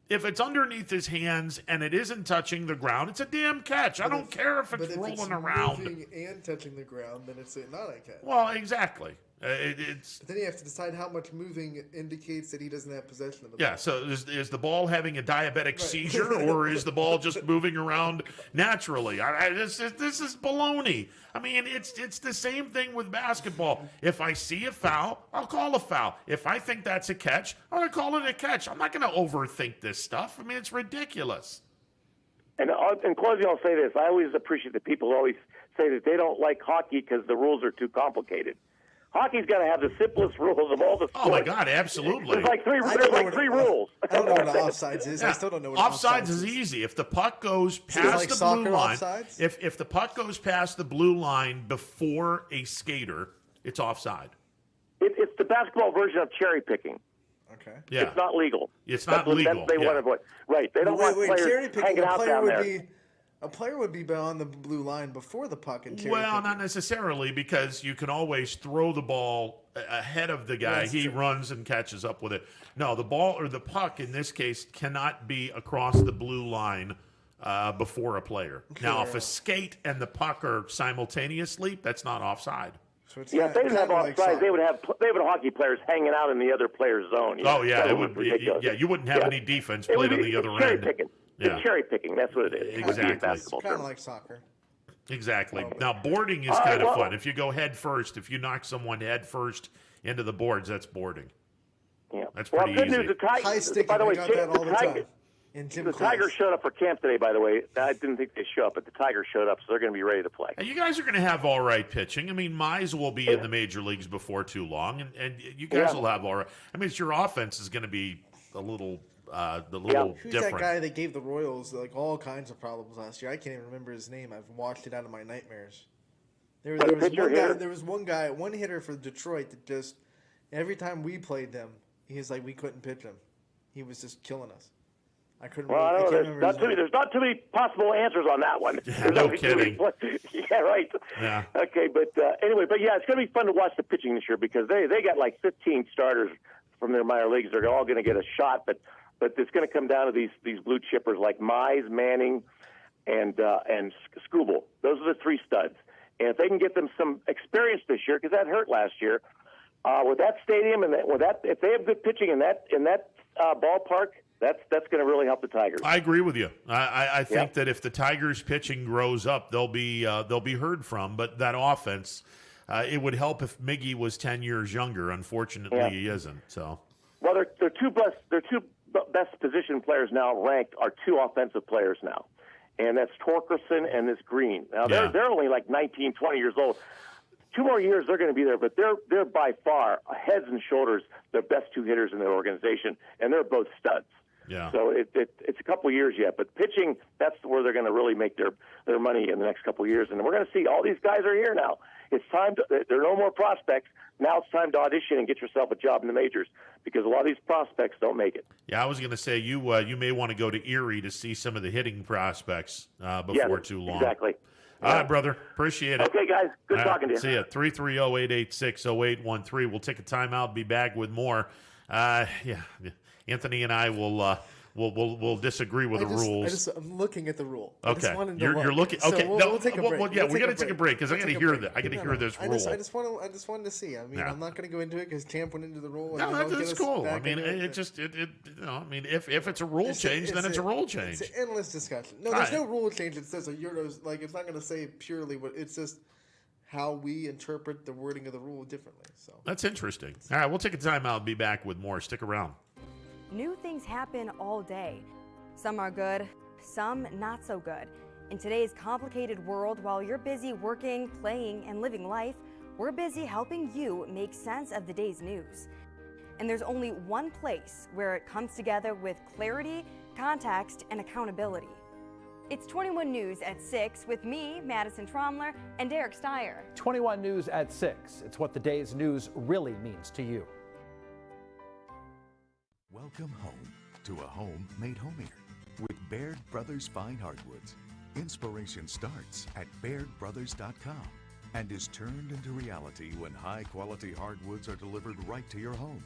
If it's underneath his hands and it isn't touching the ground, it's a damn catch. I don't care if it's rolling around. Moving and touching the ground, then it's not a catch. Well, exactly. But then you have to decide how much moving indicates that he doesn't have possession of the ball. Yeah, so is the ball having a diabetic seizure, or is the ball just moving around naturally? This is baloney. I mean, it's the same thing with basketball. If I see a foul, I'll call a foul. If I think that's a catch, I'm going to call it a catch. I'm not going to overthink this stuff. I mean, it's ridiculous. And in closing, I'll say this. I always appreciate that people always say that they don't like hockey because the rules are too complicated. Hockey's got to have the simplest rules of all the sports. Oh, my God, absolutely. There's like three rules. I don't know what offsides is. I still don't know what offsides is easy. If the puck goes past the blue line, if the puck goes past the blue line before a skater, it's offside. It's the basketball version of cherry picking. Okay. Yeah. It's not legal. It's not legal. That's they want to avoid. Right. They don't want players hanging out down there. A player would be on the blue line before the puck and cherry Well, picking. not necessarily, because you can always throw the ball ahead of the guy. He runs and catches up with it. No, the ball or the puck in this case cannot be across the blue line before a player. Now, if a skate and the puck are simultaneously, that's not offside. So if they didn't have offsides, they would have hockey players hanging out in the other player's zone. It would be ridiculous. Yeah, you wouldn't have any defense played on the other cherry end. Picking. Yeah. It's cherry picking. That's what it is. Exactly. It's kind of like soccer. Exactly. Now, boarding is kind of fun. If you go head first, if you knock someone head first into the boards, that's boarding. Yeah. That's pretty easy. News, by the way, the Tigers showed up for camp today, by the way. I didn't think they'd show up, but the Tigers showed up, so they're going to be ready to play. And you guys are going to have all right pitching. I mean, Mize will be in the major leagues before too long, and you guys will have all right. I mean, your offense is going to be a little different. Who's that guy that gave the Royals all kinds of problems last year? I can't even remember his name. I've watched it out of my nightmares. There was one hitter for Detroit that just every time we played them, he was like we couldn't pitch him. He was just killing us. I couldn't. Well, I can't remember. There's not too many possible answers on that one. No kidding. Yeah, right. Yeah. Okay, but anyway, it's going to be fun to watch the pitching this year because they got like 15 starters from their minor leagues. They're all going to get a shot, but it's going to come down to these blue chippers like Mize, Manning, and Skubal. Those are the three studs. And if they can get them some experience this year, because that hurt last year, with that stadium and if they have good pitching in that ballpark, that's going to really help the Tigers. I agree with you. I think that if the Tigers' pitching grows up, they'll be heard from. But that offense, it would help if Miggy was 10 years younger. Unfortunately, he isn't. So. Well, their two best position players now ranked are two offensive players now, and that's Torkelson and this Green. Now they're only like 19, 20 years old. 2 more years they're going to be there, but they're by far heads and shoulders the best two hitters in their organization, and they're both studs. Yeah. So it's a couple of years yet, but pitching, that's where they're going to really make their money in the next couple of years, and we're going to see all these guys are here now. It's time there are no more prospects. Now it's time to audition and get yourself a job in the majors because a lot of these prospects don't make it. Yeah, I was going to say you may want to go to Erie to see some of the hitting prospects before too long. Exactly. All right, brother. Appreciate it. Okay, guys. Good talking to you. See ya. 330-886-0813. We'll take a timeout. Be back with more. Anthony and I will we'll disagree with the rules. I'm looking at the rule. Okay, you're looking. Okay, so we'll take a break. Well, we got to take a break because I got to hear that. I got to hear this rule. I just wanted to see. I mean, I'm not going to go into it because Champ went into the rule. No, that's cool. I mean, if it's a rule change, then it's a rule change. It's an endless discussion. No, there's no rule change that says a Euros. Like it's not going to say purely what it's just how we interpret the wording of the rule differently. So that's interesting. All right, we'll take a timeout. Be back with more. Stick around. New things happen all day. Some are good, some not so good. In today's complicated world, while you're busy working, playing, and living life, we're busy helping you make sense of the day's news. And there's only one place where it comes together with clarity, context, and accountability. It's 21 News at 6 with me, Madison Tromler, and Derek Steyer. 21 News at 6. It's what the day's news really means to you. Welcome home to a home made homier with Baird Brothers Fine Hardwoods. Inspiration starts at BairdBrothers.com and is turned into reality when high-quality hardwoods are delivered right to your home.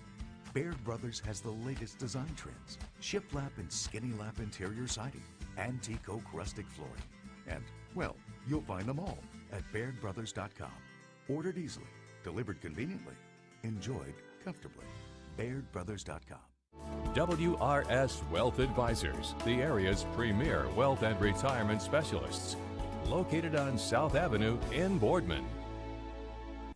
Baird Brothers has the latest design trends, shiplap and skinny lap interior siding, antique oak rustic flooring, and, well, you'll find them all at BairdBrothers.com. Ordered easily, delivered conveniently, enjoyed comfortably. BairdBrothers.com. WRS Wealth Advisors, the area's premier wealth and retirement specialists. Located on South Avenue in Boardman.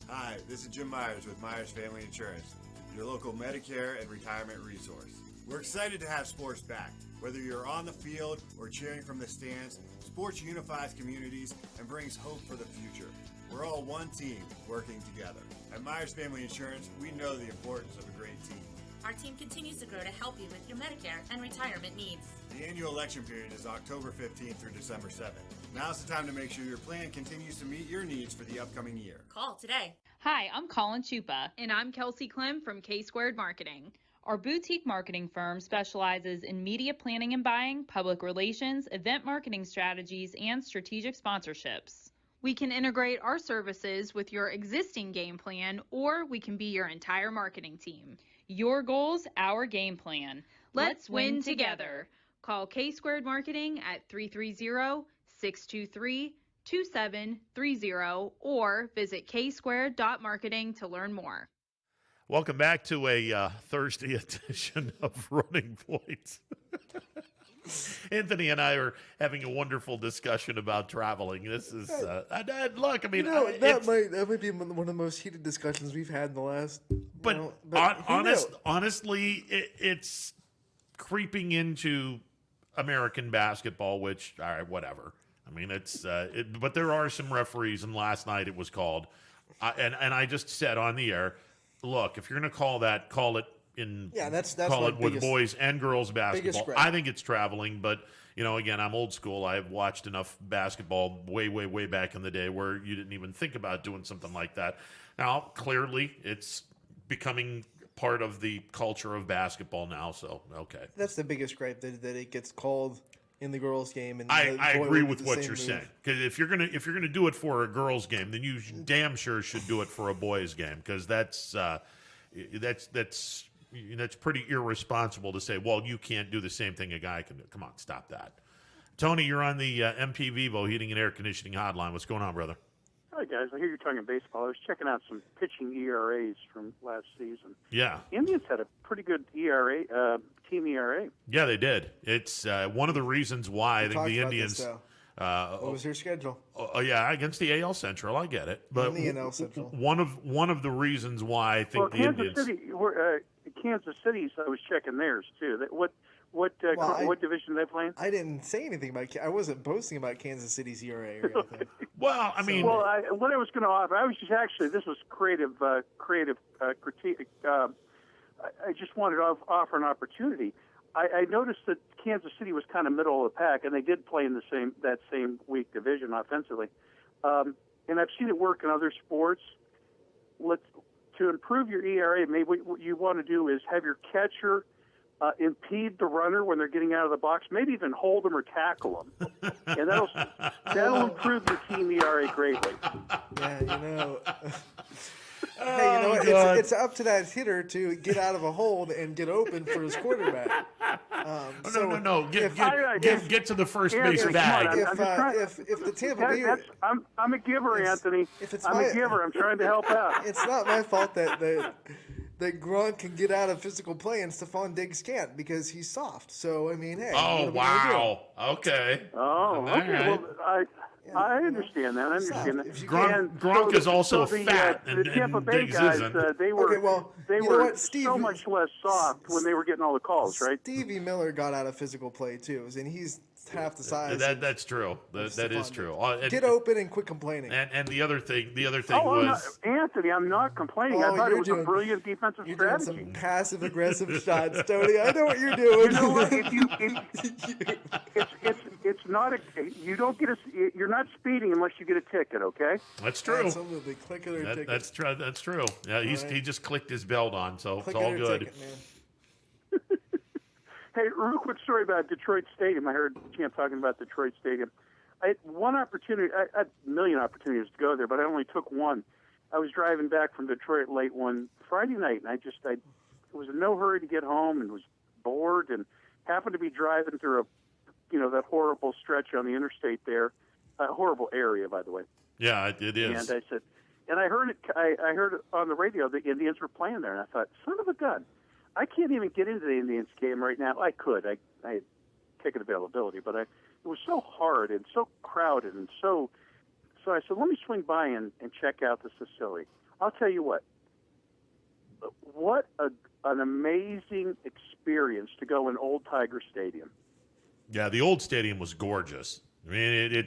Hi, this is Jim Myers with Myers Family Insurance, your local Medicare and retirement resource. We're excited to have sports back. Whether you're on the field or cheering from the stands, sports unifies communities and brings hope for the future. We're all one team working together. At Myers Family Insurance, we know the importance of a great team. Our team continues to grow to help you with your Medicare and retirement needs. The annual election period is October 15th through December 7th. Now's the time to make sure your plan continues to meet your needs for the upcoming year. Call today. Hi, I'm Colin Chupa. And I'm Kelsey Clem from K-Squared Marketing. Our boutique marketing firm specializes in media planning and buying, public relations, event marketing strategies, and strategic sponsorships. We can integrate our services with your existing game plan, or we can be your entire marketing team. Your goals, our game plan. Let's win together. Call K-Squared Marketing at 330-623-2730 or visit ksquared.marketing to learn more. Welcome back to a Thursday edition of Running Point. Anthony and I are having a wonderful discussion about traveling. This is look. I mean, that might be one of the most heated discussions we've had in the last. Honestly, it's creeping into American basketball, which, all right, whatever. I mean, but there are some referees, and last night it was called, and I just said on the air, look, if you're going to call that, call it with boys and girls basketball. I think it's traveling, but again, I'm old school. I've watched enough basketball way back in the day where you didn't even think about doing something like that. Now, clearly, it's becoming part of the culture of basketball now. So, okay, that's the biggest gripe that it gets called in the girls' game. And I agree with what you're saying, because if you're gonna do it for a girls' game, then you damn sure should do it for a boys' game, because that's pretty irresponsible to say, well, you can't do the same thing a guy can do. Come on, stop that. Tony, you're on the MP Vivo Heating and Air Conditioning Hotline. What's going on, brother? Hi, guys. I hear you're talking baseball. I was checking out some pitching ERAs from last season. Yeah. Indians had a pretty good ERA, team ERA. Yeah, they did. It's one of the reasons why I think the Indians... what was your schedule? Oh, yeah, against the AL Central. I get it. But the NL Central. One of the reasons why I think the Indians... Kansas City, I was checking theirs, too. What division are they playing? I didn't say anything about. I wasn't boasting about Kansas City's ERA or anything. Well, I mean, what I was going to offer, I was just actually, this was creative critique. I just wanted to offer an opportunity. I noticed that Kansas City was kind of middle of the pack, and they did play in that same weak division offensively. And I've seen it work in other sports. To improve your ERA, maybe what you want to do is have your catcher impede the runner when they're getting out of the box, maybe even hold them or tackle them, and that'll improve your team ERA greatly. Yeah, Hey, you know what? It's up to that hitter to get out of a hole and get open for his quarterback. No. Get to the first base bag. If the Tampa Bay, I'm a giver, Anthony. I'm a giver. I'm trying to help out. It's not my fault that Gronk can get out of physical play and Stephon Diggs can't because he's soft. So I mean, hey. Oh wow. Okay. Oh, okay. Right. Well, I understand that. Gronk is also fat, and the Tampa Bay Diggs guys, isn't. they were so much less soft when they were getting all the calls, right? Stevie Miller got out of physical play too, and he's half the size. That's true. That is true. Get open and quit complaining. And the other thing was Anthony. I'm not complaining. I thought it was a brilliant defensive strategy. Doing some passive aggressive shots, Tony. I know what you're doing. You know what? It's not you don't get you're not speeding unless you get a ticket, okay? That's true. Absolutely. Click it or ticket. That's true. That's true. Yeah, he just clicked his belt on, so Click it's all it or good. ticket, man. Hey, real quick story about Detroit Stadium. I heard Champ talking about Detroit Stadium. I had one opportunity. I had a million opportunities to go there, but I only took one. I was driving back from Detroit late one Friday night, and I was in no hurry to get home and was bored and happened to be driving through that horrible stretch on the interstate there, a horrible area, by the way. Yeah, it is. And I said, and I heard it. I heard it on the radio. The Indians were playing there, and I thought, son of a gun, I can't even get into the Indians game right now. I could. I had ticket availability, but it was so hard and so crowded and so. So I said, let me swing by and check out this facility. I'll tell you what. What an amazing experience to go in Old Tiger Stadium. Yeah, the old stadium was gorgeous. I mean,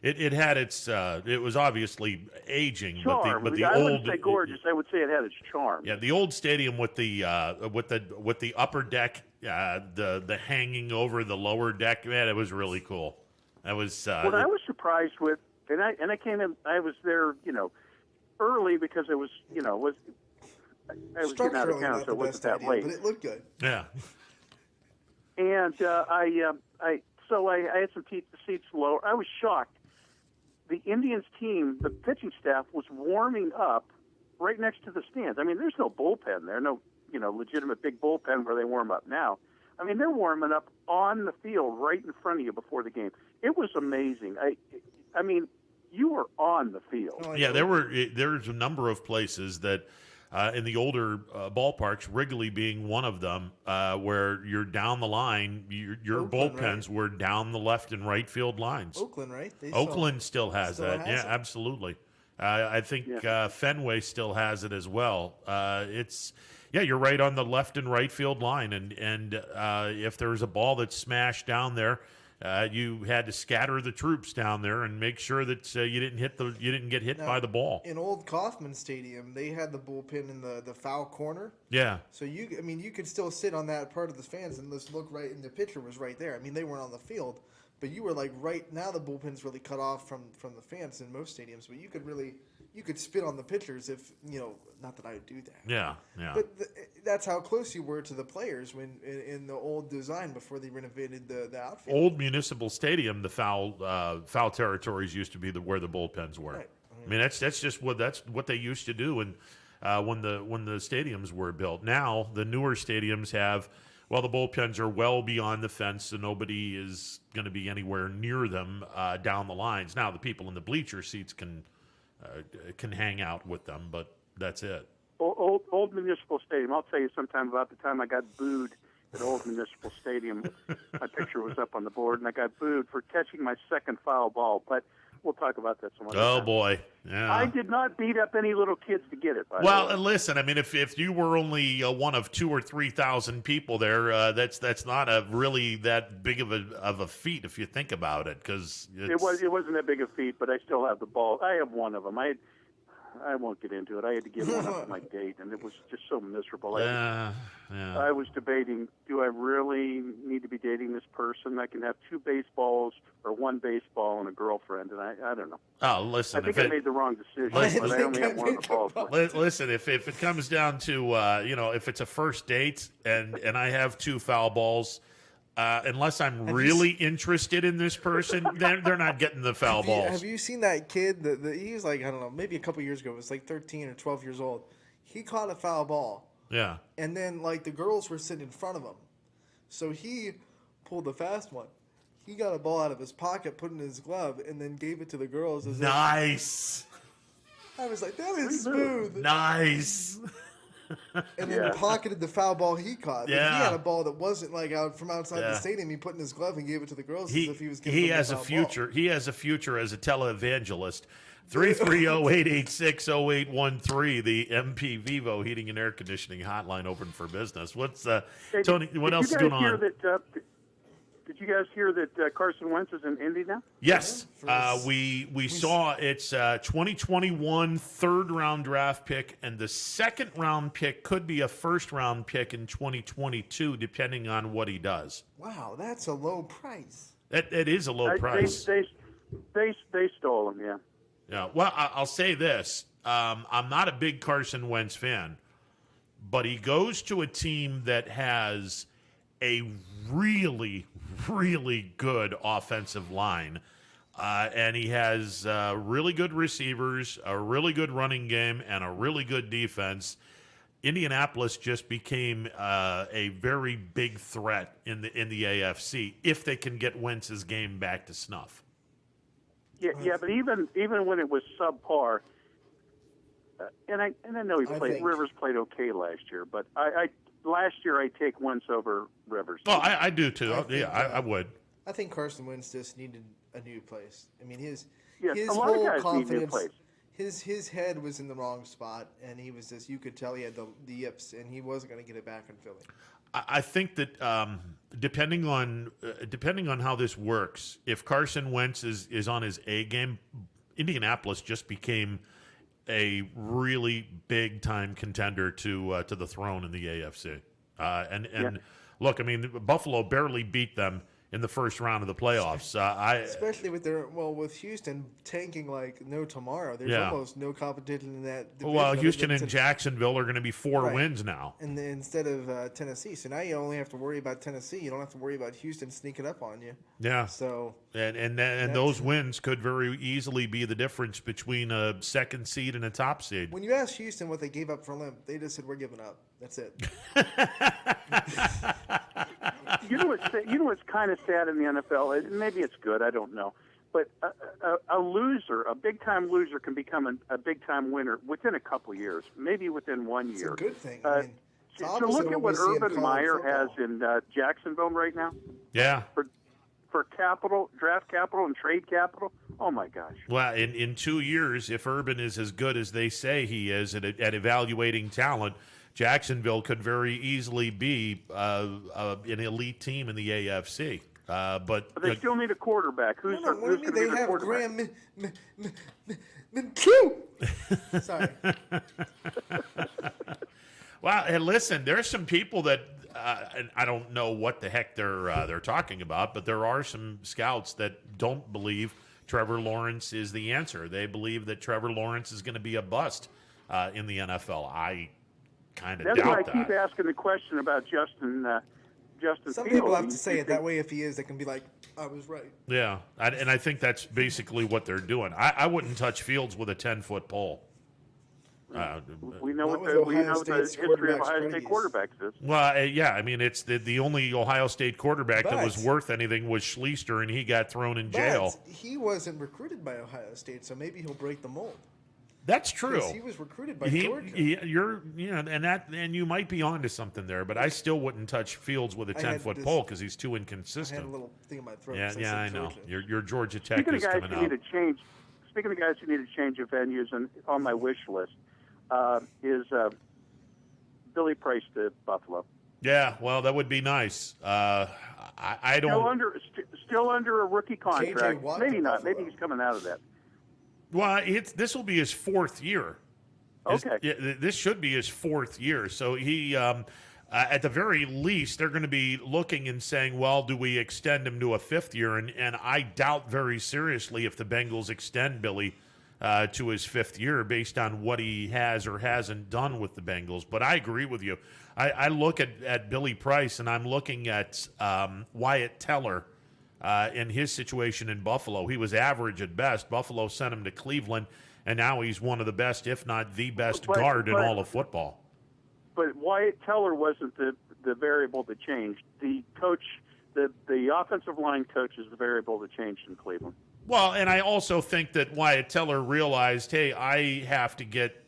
it had its it was obviously aging, charm. but the I old wouldn't say gorgeous. I would say it had its charm. Yeah, the old stadium with the upper deck, the hanging over the lower deck, man, it was really cool. That was what I was surprised with, and I came in. I was there, early because it was, I was getting out of town, so it wasn't that late. But it looked good. Yeah. And I had some seats lower. I was shocked. The Indians team, the pitching staff, was warming up right next to the stands. I mean, there's no bullpen there, no legitimate big bullpen where they warm up now. I mean, they're warming up on the field right in front of you before the game. It was amazing. I mean, you were on the field. Yeah, there's a number of places that. In the older ballparks, Wrigley being one of them, where you're down the line, your Oakland, bullpens were down the left and right field lines. Oakland, right? Oakland still has that. Yeah, it. absolutely. I think Fenway still has it as well. You're right on the left and right field line, and if there's a ball that's smashed down there, you had to scatter the troops down there and make sure that you didn't get hit by the ball. In old Kauffman Stadium, they had the bullpen in the foul corner. Yeah. So you could still sit on that part of the fans and just look right, and the pitcher was right there. I mean, they weren't on the field, but you were like right now. The bullpen's really cut off from the fans in most stadiums, but you could spit on the pitchers if not that I would do that. Yeah. But that's how close you were to the players when in the old design before they renovated the outfield. Old Municipal Stadium, the foul territories used to be where the bullpens were. Right. I mean, that's what they used to do when the stadiums were built. Now the newer stadiums have. Well, the bullpens are well beyond the fence, so nobody is going to be anywhere near them down the lines. Now the people in the bleacher seats can hang out with them, but that's it. Old Municipal Stadium. I'll tell you sometime about the time I got booed at Old Municipal Stadium. My picture was up on the board, and I got booed for catching my second foul ball. But we'll talk about that some other time. Oh, boy. Yeah. I did not beat up any little kids to get it. Well, listen, I mean, if you were only one of 2,000 or 3,000 people there, that's not really that big of a feat if you think about it. Because it wasn't that big a feat, but I still have the ball. I have one of them. I won't get into it. I had to give one up to my date, and it was just so miserable. I was debating, do I really need to be dating this person? I can have 2 baseballs or 1 baseball and a girlfriend, and I don't know. Oh, listen. I think I made the wrong decision, but I only have one of the balls. Listen, if it comes down to, if it's a first date and I have 2 foul balls, unless I'm really interested in this person, they're not getting the foul balls. Have you seen that kid? He was like, I don't know, maybe a couple years ago. It was like 13 or 12 years old. He caught a foul ball. Yeah. And then, the girls were sitting in front of him. So he pulled the fast one. He got a ball out of his pocket, put it in his glove, and then gave it to the girls. Nice. I was like, that is smooth. Nice. And then pocketed the foul ball he caught. Yeah. He had a ball that wasn't out from outside the stadium. He put in his glove and gave it to the girls as if he was giving them has a a foul future. ball. He has a future as a televangelist. 330-886-0813, the MP Vivo Heating and Air Conditioning Hotline open for business. What's Tony? What else is going on? Did you guys hear that Carson Wentz is in Indy now? Yes, we saw it's 2021 third-round draft pick, and the second-round pick could be a first-round pick in 2022, depending on what he does. Wow, that's a low price. It is a low price. They stole him, yeah. Yeah. Well, I'll say this: I'm not a big Carson Wentz fan, but he goes to a team that has a really, really good offensive line. And he has really good receivers, a really good running game, and a really good defense. Indianapolis just became a very big threat in the AFC if they can get Wentz's game back to snuff. Yeah, but even when it was subpar, and I know Rivers played okay last year, but last year I take Wentz over Rivers. Oh, I do too. I would. I think Carson Wentz just needed a new place. I mean, his a lot whole of guys confidence, need new place. His head was in the wrong spot, and he was just, you could tell he had the yips, and he wasn't going to get it back in Philly. I think that depending on how this works, if Carson Wentz is on his A game, Indianapolis just became a really big time contender to the throne in the AFC. Look, I mean, Buffalo barely beat them in the first round of the playoffs. Especially with Houston tanking like no tomorrow. There's almost no competition in that division. Well, Houston and Jacksonville are going to be 4 wins now. And instead of Tennessee. So now you only have to worry about Tennessee. You don't have to worry about Houston sneaking up on you. Yeah. So and those wins could very easily be the difference between a second seed and a top seed. When you ask Houston what they gave up for Limp, they just said, we're giving up. That's it. You know what's kind of sad in the NFL? And maybe it's good. I don't know. But a loser, a big-time loser, can become a big-time winner within a couple of years, maybe within 1 year. It's a good thing. So look at what Urban Meyer has in Jacksonville right now. Yeah. For capital, draft capital, and trade capital. Oh my gosh. Well, in 2 years, if Urban is as good as they say he is at evaluating talent, Jacksonville could very easily be an elite team in the AFC. But they still need a quarterback. Who's going to be the quarterback? Sorry. Well, and listen, there's some people that and I don't know what the heck they're talking about, but there are some scouts that don't believe Trevor Lawrence is the answer. They believe that Trevor Lawrence is going to be a bust in the NFL. I kind of doubt that. That's why I keep asking the question about Justin Some Fields. people have to say it that way. If he is, they can be like, I was right. Yeah, and I think that's basically what they're doing. I wouldn't touch Fields with a 10-foot pole. We know what the history of Ohio State quarterbacks is. Well, yeah, I mean, it's the only Ohio State quarterback that was worth anything was Schleister, and he got thrown in jail. He wasn't recruited by Ohio State, so maybe he'll break the mold. That's true. He was recruited by Georgia. And you might be onto something there, but I still wouldn't touch Fields with a 10-foot pole because he's too inconsistent. I had a little thing in my throat. Yeah, I know. Your Georgia Tech is coming up. Speaking of guys who need to change of venues, and on my wish list is Billy Price to Buffalo. Yeah, well, that would be nice. I don't. Still under a rookie contract. Maybe not. Maybe he's coming out of that. Well, this will be his 4th year. Okay. This should be his 4th year. So he, at the very least, they're going to be looking and saying, well, do we extend him to a 5th year? And I doubt very seriously if the Bengals extend Billy to his 5th year based on what he has or hasn't done with the Bengals. But I agree with you. I look at Billy Price, and I'm looking at Wyatt Teller. In his situation in Buffalo. He was average at best. Buffalo sent him to Cleveland, and now he's one of the best, if not the best, guard in all of football. But Wyatt Teller wasn't the variable that changed. The coach, the offensive line coach is the variable that changed in Cleveland. Well, and I also think that Wyatt Teller realized, hey, I have to get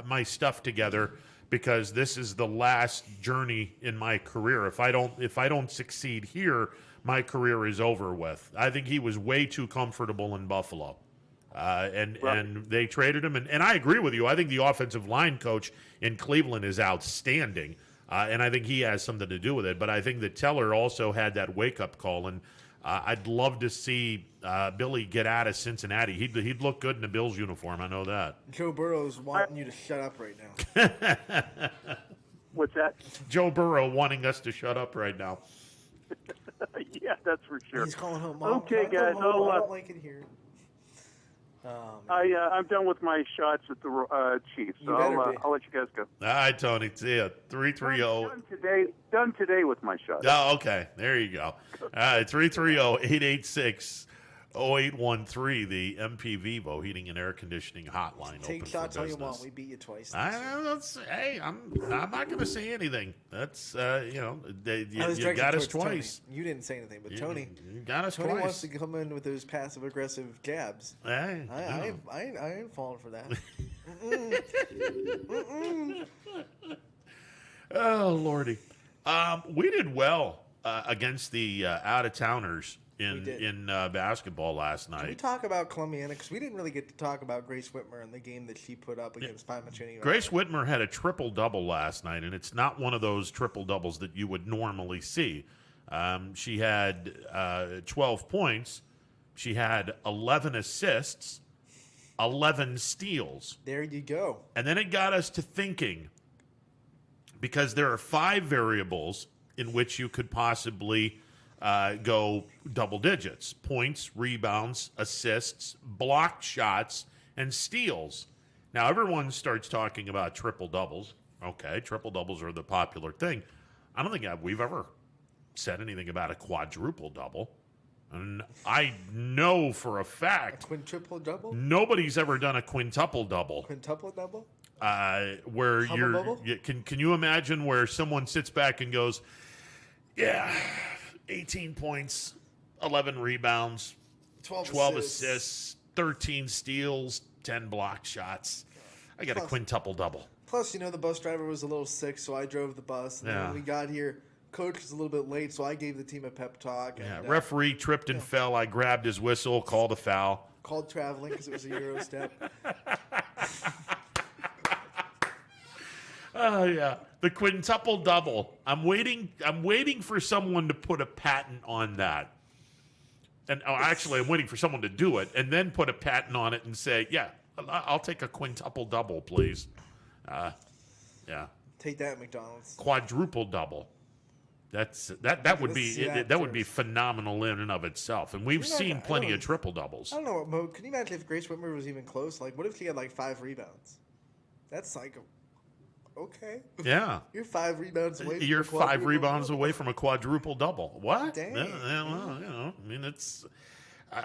my stuff together because this is the last journey in my career. If I don't succeed here, my career is over with. I think he was way too comfortable in Buffalo. And they traded him. And I agree with you. I think the offensive line coach in Cleveland is outstanding. And I think he has something to do with it. But I think that Teller also had that wake-up call. And I'd love to see Billy get out of Cincinnati. He'd look good in a Bills uniform. I know that. Joe Burrow's wanting you to shut up right now. What's that? Joe Burrow wanting us to shut up right now. Yeah, that's for sure. He's calling home, Mom. Okay, can I guys. come home? I don't like it here. I'm done with my shots at the Chiefs, so I'll let you guys go. All right, Tony. See ya. 330. Done today with my shots. Oh, okay. There you go. All right, 330-886-0813, the MP Vivo Heating and Air Conditioning Hotline. Take open shots for all you business. want. We beat you twice. Hey, I'm not going to say anything. That's you you got us towards twice. Tony. You didn't say anything, but Tony, you got us Tony twice. wants to come in with those passive aggressive jabs. Hey, I ain't falling for that. Oh Lordy, we did well against the out of towners in basketball last night. Can we talk about Columbiana? Because we didn't really get to talk about Grace Whitmer and the game that she put up against Pymachuny. Grace Whitmer had a triple-double last night, and it's not one of those triple-doubles that you would normally see. She had 12 points. She had 11 assists, 11 steals. There you go. And then it got us to thinking, because there are 5 variables in which you could possibly go double digits: points, rebounds, assists, blocked shots, and steals. Now, everyone starts talking about triple-doubles. Okay, triple-doubles are the popular thing. I don't think we've ever said anything about a quadruple-double. And I know for a fact... A quintuple-double? Nobody's ever done a quintuple-double. Quintuple-double? Where can you imagine where someone sits back and goes, yeah, 18 points, 11 rebounds, 12 assists, 13 steals, 10 blocked shots. I got a quintuple-double. Plus, the bus driver was a little sick, so I drove the bus. And then when we got here, coach was a little bit late, so I gave the team a pep talk. And, referee tripped and fell. I grabbed his whistle, called a foul. Called traveling because it was a Euro step. Oh yeah, the quintuple double. I'm waiting for someone to put a patent on that. And actually, I'm waiting for someone to do it and then put a patent on it and say, "Yeah, I'll take a quintuple double, please." Yeah. Take that, McDonald's. Quadruple double. That would be phenomenal in and of itself. And we've seen plenty of triple doubles. I don't know, Mo. Can you imagine if Grace Whitmer was even close? Like, what if she had 5 rebounds? That's okay. Yeah. You're 5 rebounds away. You're 5 rebounds away from a quadruple double. What? Dang. Well, I mean, it's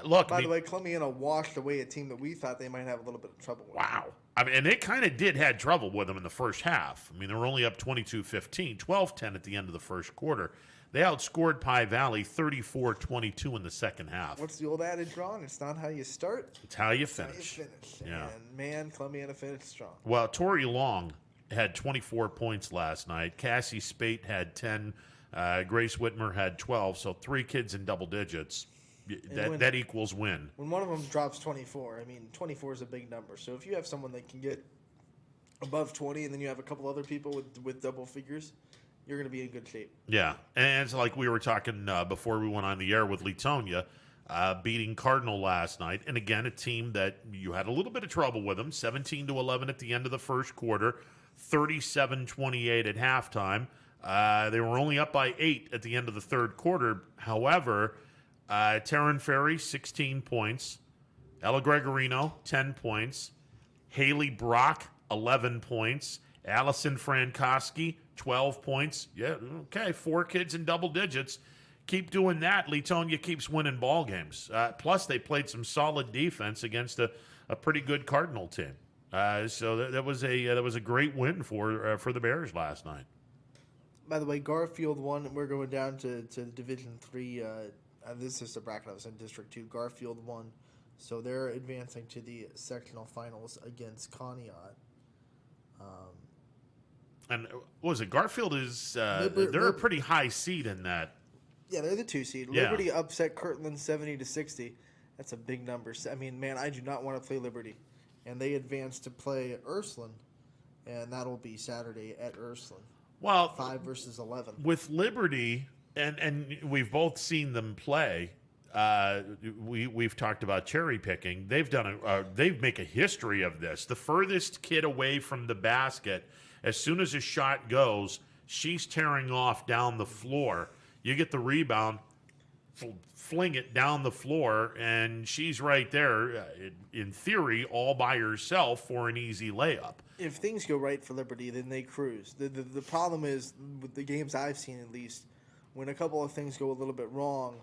look. By the way, Columbiana washed away a team that we thought they might have a little bit of trouble with. Wow. I mean, and they kind of had trouble with them in the first half. I mean, they were only up 22-15, 12-10 at the end of the first quarter. They outscored Pie Valley 34-22 in the second half. What's the old adage, Ron? It's not how you start. It's how you finish. Yeah. And, man, Columbiana finished strong. Well, Tori Long had 24 points last night. Cassie Spate had 10. Grace Whitmer had 12. So 3 kids in double digits. That equals win. When one of them drops 24, I mean, 24 is a big number. So if you have someone that can get above 20 and then you have a couple other people with double figures, you're going to be in good shape. Yeah. And it's like we were talking before we went on the air with Latonia, beating Cardinal last night. And again, a team that you had a little bit of trouble with them, 17-11 at the end of the first quarter, 37-28 at halftime. They were only up by 8 at the end of the third quarter. However, Taryn Ferry, 16 points. Ella Gregorino, 10 points. Haley Brock, 11 points. Allison Frankowski, 12 points. Yeah, okay, 4 kids in double digits. Keep doing that. Latonia keeps winning ball games. Plus, they played some solid defense against a pretty good Cardinal team. So that was a great win for the Bears last night. By the way, Garfield won. We're going down to Division 3. This is the bracket I was in, District 2. Garfield won. So they're advancing to the sectional finals against Conneaut. And what was it? Garfield is they're a pretty high seed in that. Yeah, they're the 2 seed. Yeah. Liberty upset Kirtland 70-60. That's a big number. I mean, man, I do not want to play Liberty. And they advance to play Ursuline, and that'll be Saturday at Ursuline. Well, 5 versus 11. With Liberty, and we've both seen them play. We've talked about cherry picking. They've done they make a history of this. The furthest kid away from the basket, as soon as a shot goes, she's tearing off down the floor. You get the rebound, fling it down the floor, and she's right there, in theory, all by herself for an easy layup. If things go right for Liberty, then they cruise. The problem is, with the games I've seen at least, when a couple of things go a little bit wrong,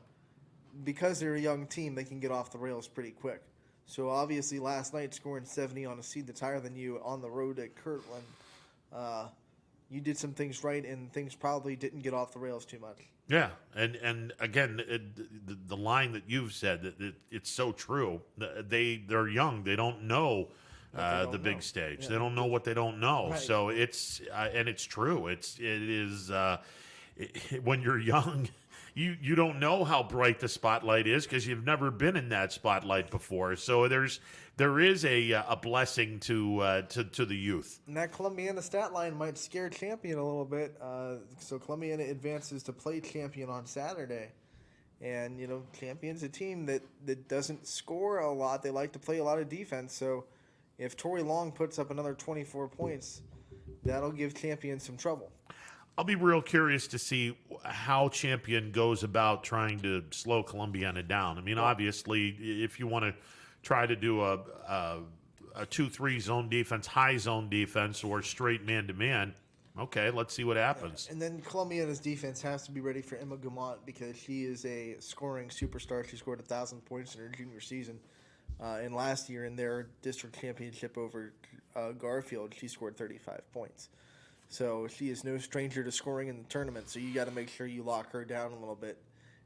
because they're a young team, they can get off the rails pretty quick. So obviously last night, scoring 70 on a seed that's higher than you on the road at Kirtland, you did some things right, and things probably didn't get off the rails too much. Yeah, and again, the line that you've said, that it's so true. They're young. They don't know the big stage. Yeah. They don't know what they don't know. Right. So it's and it's true. It is when you're young, you don't know how bright the spotlight is because you've never been in that spotlight before. So there is a blessing to the youth. And that Columbiana stat line might scare Champion a little bit. So Columbiana advances to play Champion on Saturday. And, Champion's a team that doesn't score a lot. They like to play a lot of defense. So if Tori Long puts up another 24 points, that'll give Champion some trouble. I'll be real curious to see how Champion goes about trying to slow Columbiana down. I mean, obviously, if you want to try to do a 2-3 zone defense, high zone defense, or straight man-to-man, okay, let's see what happens. And then Columbiana's defense has to be ready for Emma Gumont because she is a scoring superstar. She scored 1,000 points in her junior season. And last year in their district championship over Garfield, she scored 35 points. So she is no stranger to scoring in the tournament, so you got to make sure you lock her down a little bit.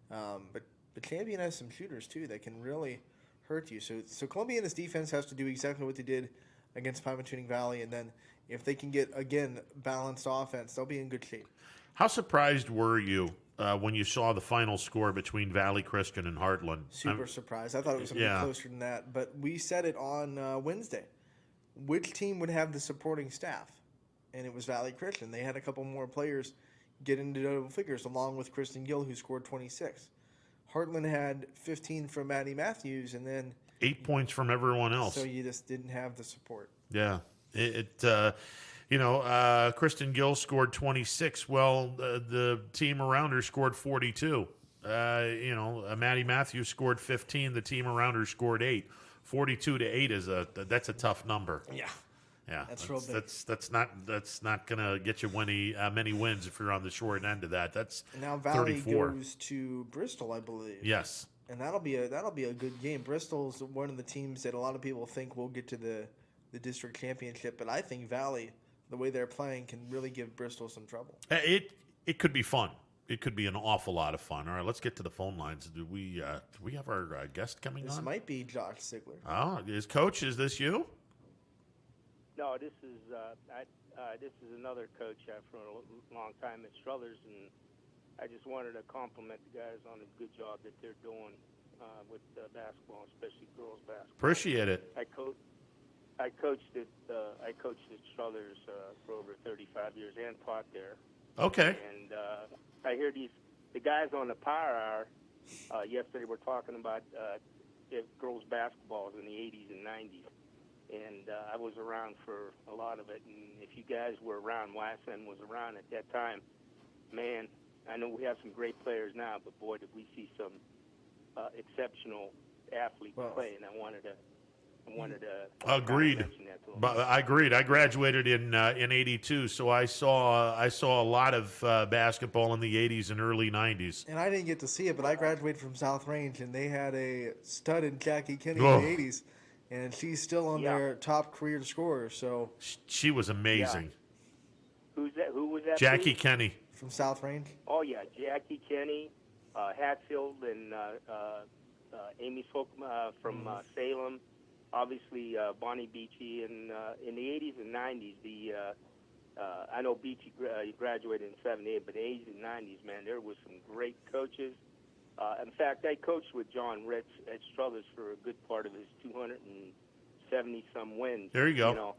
But Champion has some shooters, too, that can really hurt you. So Columbiana's defense has to do exactly what they did against Pymatuning Valley, and then if they can get, again, balanced offense, they'll be in good shape. How surprised were you when you saw the final score between Valley Christian and Heartland? Super surprised. I thought it was going to be closer than that, but we said it on Wednesday. Which team would have the supporting staff? And it was Valley Christian. They had a couple more players get into double figures, along with Kristen Gill, who scored 26. Heartland had 15 from Maddie Matthews, and then 8 points from everyone else. So you just didn't have the support. Yeah, Kristen Gill scored 26. Well, the team around her scored 42. Maddie Matthews scored 15. The team around her scored 8. 42 to 8 that's a tough number. Yeah. Yeah, that's real big. That's not gonna get you many wins if you're on the short end of that. That's and now Valley 34. goes to Bristol, I believe. Yes, and that'll be a good game. Bristol's one of the teams that a lot of people think will get to the district championship, but I think Valley, the way they're playing, can really give Bristol some trouble. It could be fun. It could be an awful lot of fun. All right, let's get to the phone lines. Do we have our guest coming on? This might be Josh Sigler. Oh, Coach, is this you? No, this is another coach for a long time at Struthers, and I just wanted to compliment the guys on the good job that they're doing with basketball, especially girls basketball. Appreciate it. I coached at Struthers for over 35 years and taught there. Okay. And I hear the guys on the Power Hour yesterday were talking about girls basketballs in the 80s and 90s. And I was around for a lot of it. And if you guys were around, YSN was around at that time, man, I know we have some great players now, but boy, did we see some exceptional athletes play. And I wanted to agreed. Mention that to them. But I agreed. I graduated in '82, so I saw a lot of basketball in the '80s and early '90s. And I didn't get to see it, but I graduated from South Range, and they had a stud in Jackie Kenny in the '80s. And she's still on their top career scorer. So she was amazing. Yeah. Who's that? Who was that? Jackie Kenny from South Range. Oh yeah, Jackie Kenny, Hatfield, and Amy Folk from Salem. Obviously Bonnie Beachy, and in the 80s and 90s, I know Beachy graduated in '78, but the 80s and 90s, man, there was some great coaches. In fact, I coached with John Ritz at Struthers for a good part of his 270-some wins. There you go. You know,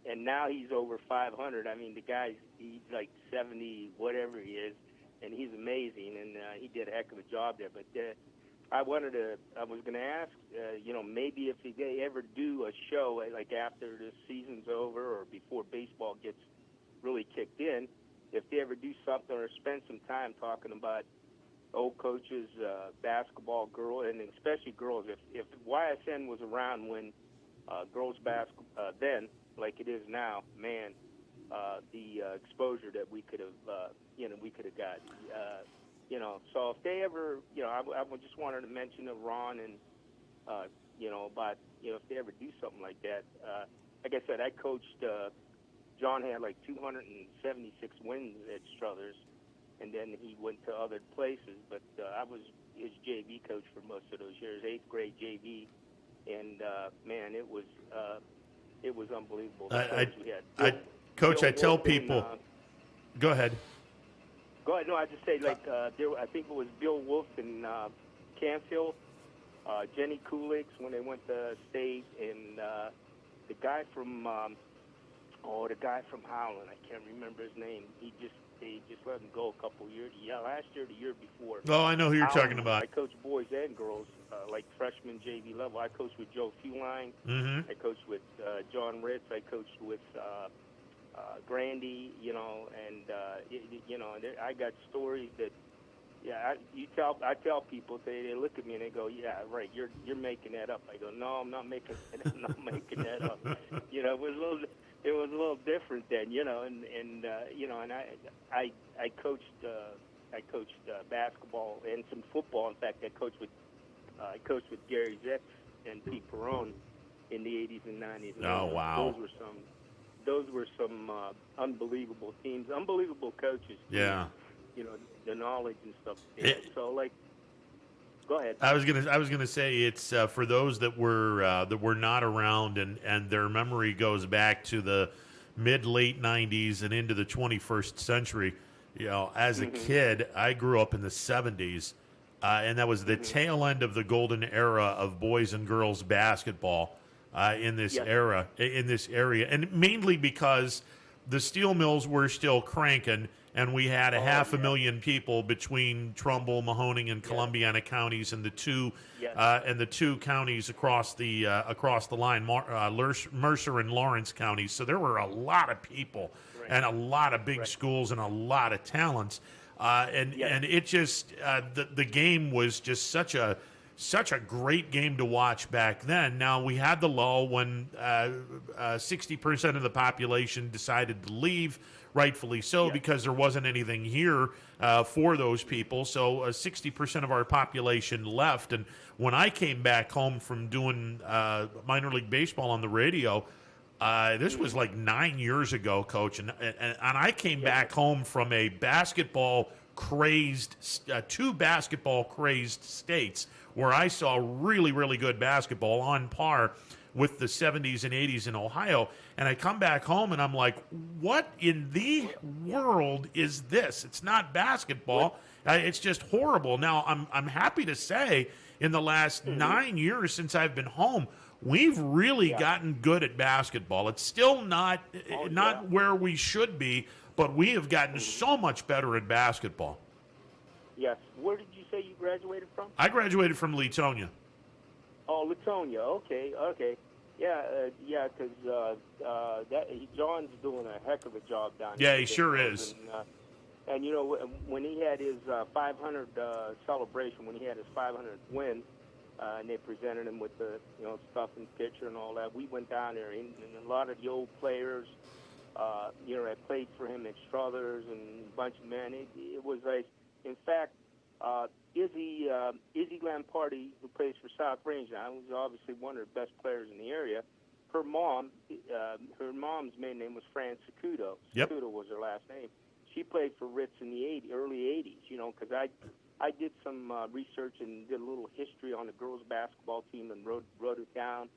and now he's over 500. I mean, the guy's he's like 70, whatever he is, and he's amazing. And he did a heck of a job there. But I was going to ask, maybe if they ever do a show like after the season's over or before baseball gets really kicked in, if they ever do something or spend some time talking about old coaches, basketball, and especially girls. If YSN was around when girls basketball then, like it is now, man, the exposure that we could have, we could have got. So if they ever, I just wanted to mention to Ron and, about, if they ever do something like that. Like I said, I coached, John had like 276 wins at Struthers, and then he went to other places. But I was his JV coach for most of those years, 8th grade JV, and man, it was unbelievable. Coach, I tell people. Go ahead. Go ahead. No, I just say I think it was Bill Wolf and Canfield, Jenny Coolix when they went to state, and the guy from Howland. I can't remember his name. They just let him go a couple years. Yeah, last year, the year before. Oh, I know who you're Howland, talking about. I coached boys and girls, like freshman JV level. I coached with Joe Feuline. Mm-hmm. I coached with John Ritz. I coached with Grandy. I got stories that. Yeah, I tell people, they look at me and they go, yeah, right, you're making that up. I go, no, I'm not making that up. It was a little different then, and I coached basketball and some football. In fact, I coached with Gary Zetz and Pete Perrone in the 80s and 90s. Oh, wow. Those were some unbelievable teams, unbelievable coaches. Yeah. The knowledge and stuff. Go ahead. I was gonna say it's for those that were not around and their memory goes back to the mid-late 90s and into the 21st century. As a kid, I grew up in the 70s, and that was the tail end of the golden era of boys and girls basketball in this area, and mainly because the steel mills were still cranking. And we had 500,000 people between Trumbull, Mahoning, and Columbiana counties, and the two counties across the line, Mercer and Lawrence counties. So there were a lot of people and a lot of big schools and a lot of talents. And it just the game was just such a great game to watch back then. Now we had the lull when 60% of the population decided to leave. Rightfully so, because there wasn't anything here for those people. So 60% of our population left. And when I came back home from doing minor league baseball on the radio, this was like 9 years ago, Coach. And I came back home from a two basketball crazed states where I saw really, really good basketball on par with the 70s and 80s in Ohio. And I come back home and I'm like, what in the world is this? It's not basketball. It's just horrible. Now, I'm happy to say in the last 9 years since I've been home, we've really gotten good at basketball. It's still not where we should be, but we have gotten so much better at basketball. Yes. Where did you say you graduated from? I graduated from Latonia. Oh, Latonia. Okay. Yeah, because John's doing a heck of a job down there. Yeah, he sure is. And when he had his 500 celebration, when he had his 500th win, and they presented him with the stuff and picture and all that, we went down there, and a lot of the old players, that played for him at Struthers and a bunch of men. It was like, in fact, Izzy Lamparty, who plays for South Range now, was obviously one of the best players in the area. Her mom's maiden name was Fran Secudo. Secudo was her last name. She played for Ritz in the early 80s, because I did some research and did a little history on the girls' basketball team and wrote it down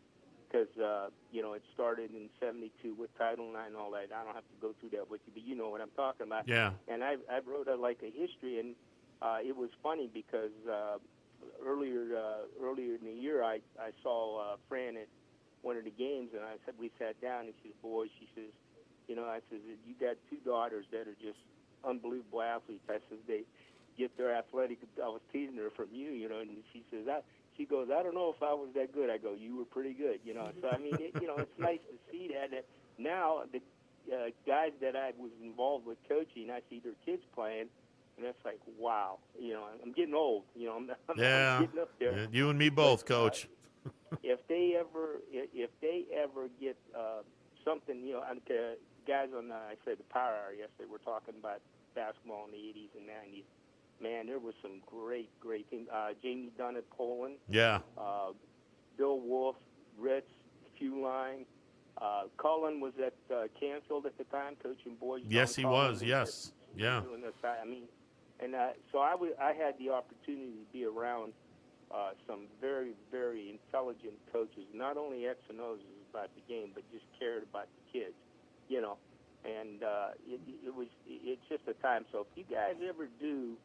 because, it started in 72 with Title IX and all that. I don't have to go through that with you, but you know what I'm talking about. Yeah. And I wrote a history, and it was funny because earlier in the year I saw Fran at one of the games, and we sat down, and she says, boys, she says, I said, you got two daughters that are just unbelievable athletes. I said, they get their athletic. I was teasing her from you, and she says, she goes, I don't know if I was that good. I go, you were pretty good, So, I mean, it's nice to see that now the guys that I was involved with coaching, I see their kids playing, And it's like, wow, you know, I'm getting old. You know, I'm Yeah, getting up there. you and me both, But, Coach. if they ever get something, you know, guys on I said the Power Hour yesterday, we're talking about basketball in the 80s and 90s. Man, there was some great teams. Jamie Dunn at Poland. Yeah. Bill Wolf, Ritz, Fewline. Cullen was at Canfield at the time, coaching boys. Yes, John he Cullen was. Yes. Yeah. doing this. I mean, and so I had the opportunity to be around some very, very intelligent coaches, not only X and O's about the game, but just cared about the kids, you know. And it's just a time. So if you guys ever do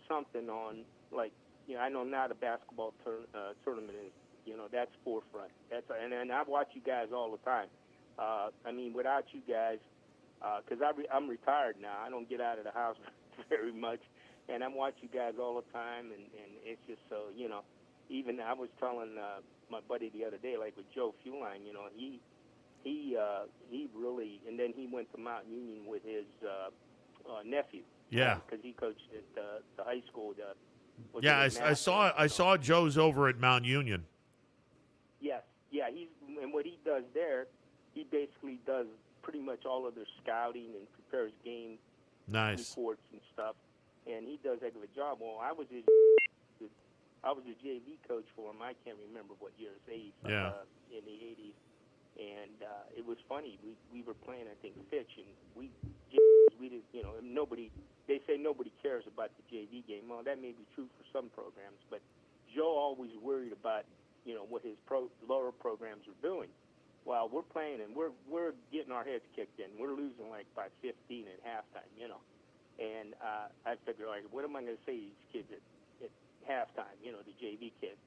something on, like, you know, I know now the basketball tournament is, you know, that's forefront. And I watch you guys all the time. I mean, without you guys, because I'm retired now, I don't get out of the house very much. And I watch you guys all the time, and it's just so, you know, even I was telling my buddy the other day, like with Joe Fewline, you know, he really, and then he went to Mount Union with his nephew. Yeah. Because he coached at the high school. Yeah, I saw Joe's over at Mount Union. Yes, yeah, and what he does there, he basically does pretty much all of their scouting and prepares game reports and stuff. And he does a heck of a job. Well, I was a JV coach for him. I can't remember what year it's in the 80s. And it was funny. We were playing, I think, pitch, and we did, you know, nobody. They say nobody cares about the JV game. Well, that may be true for some programs, but Joe always worried about, you know, what his lower programs are doing. While we're playing and we're getting our heads kicked in. We're losing like by 15 at halftime, you know. And I figured, like, what am I going to say to these kids at halftime, you know, the JV kids?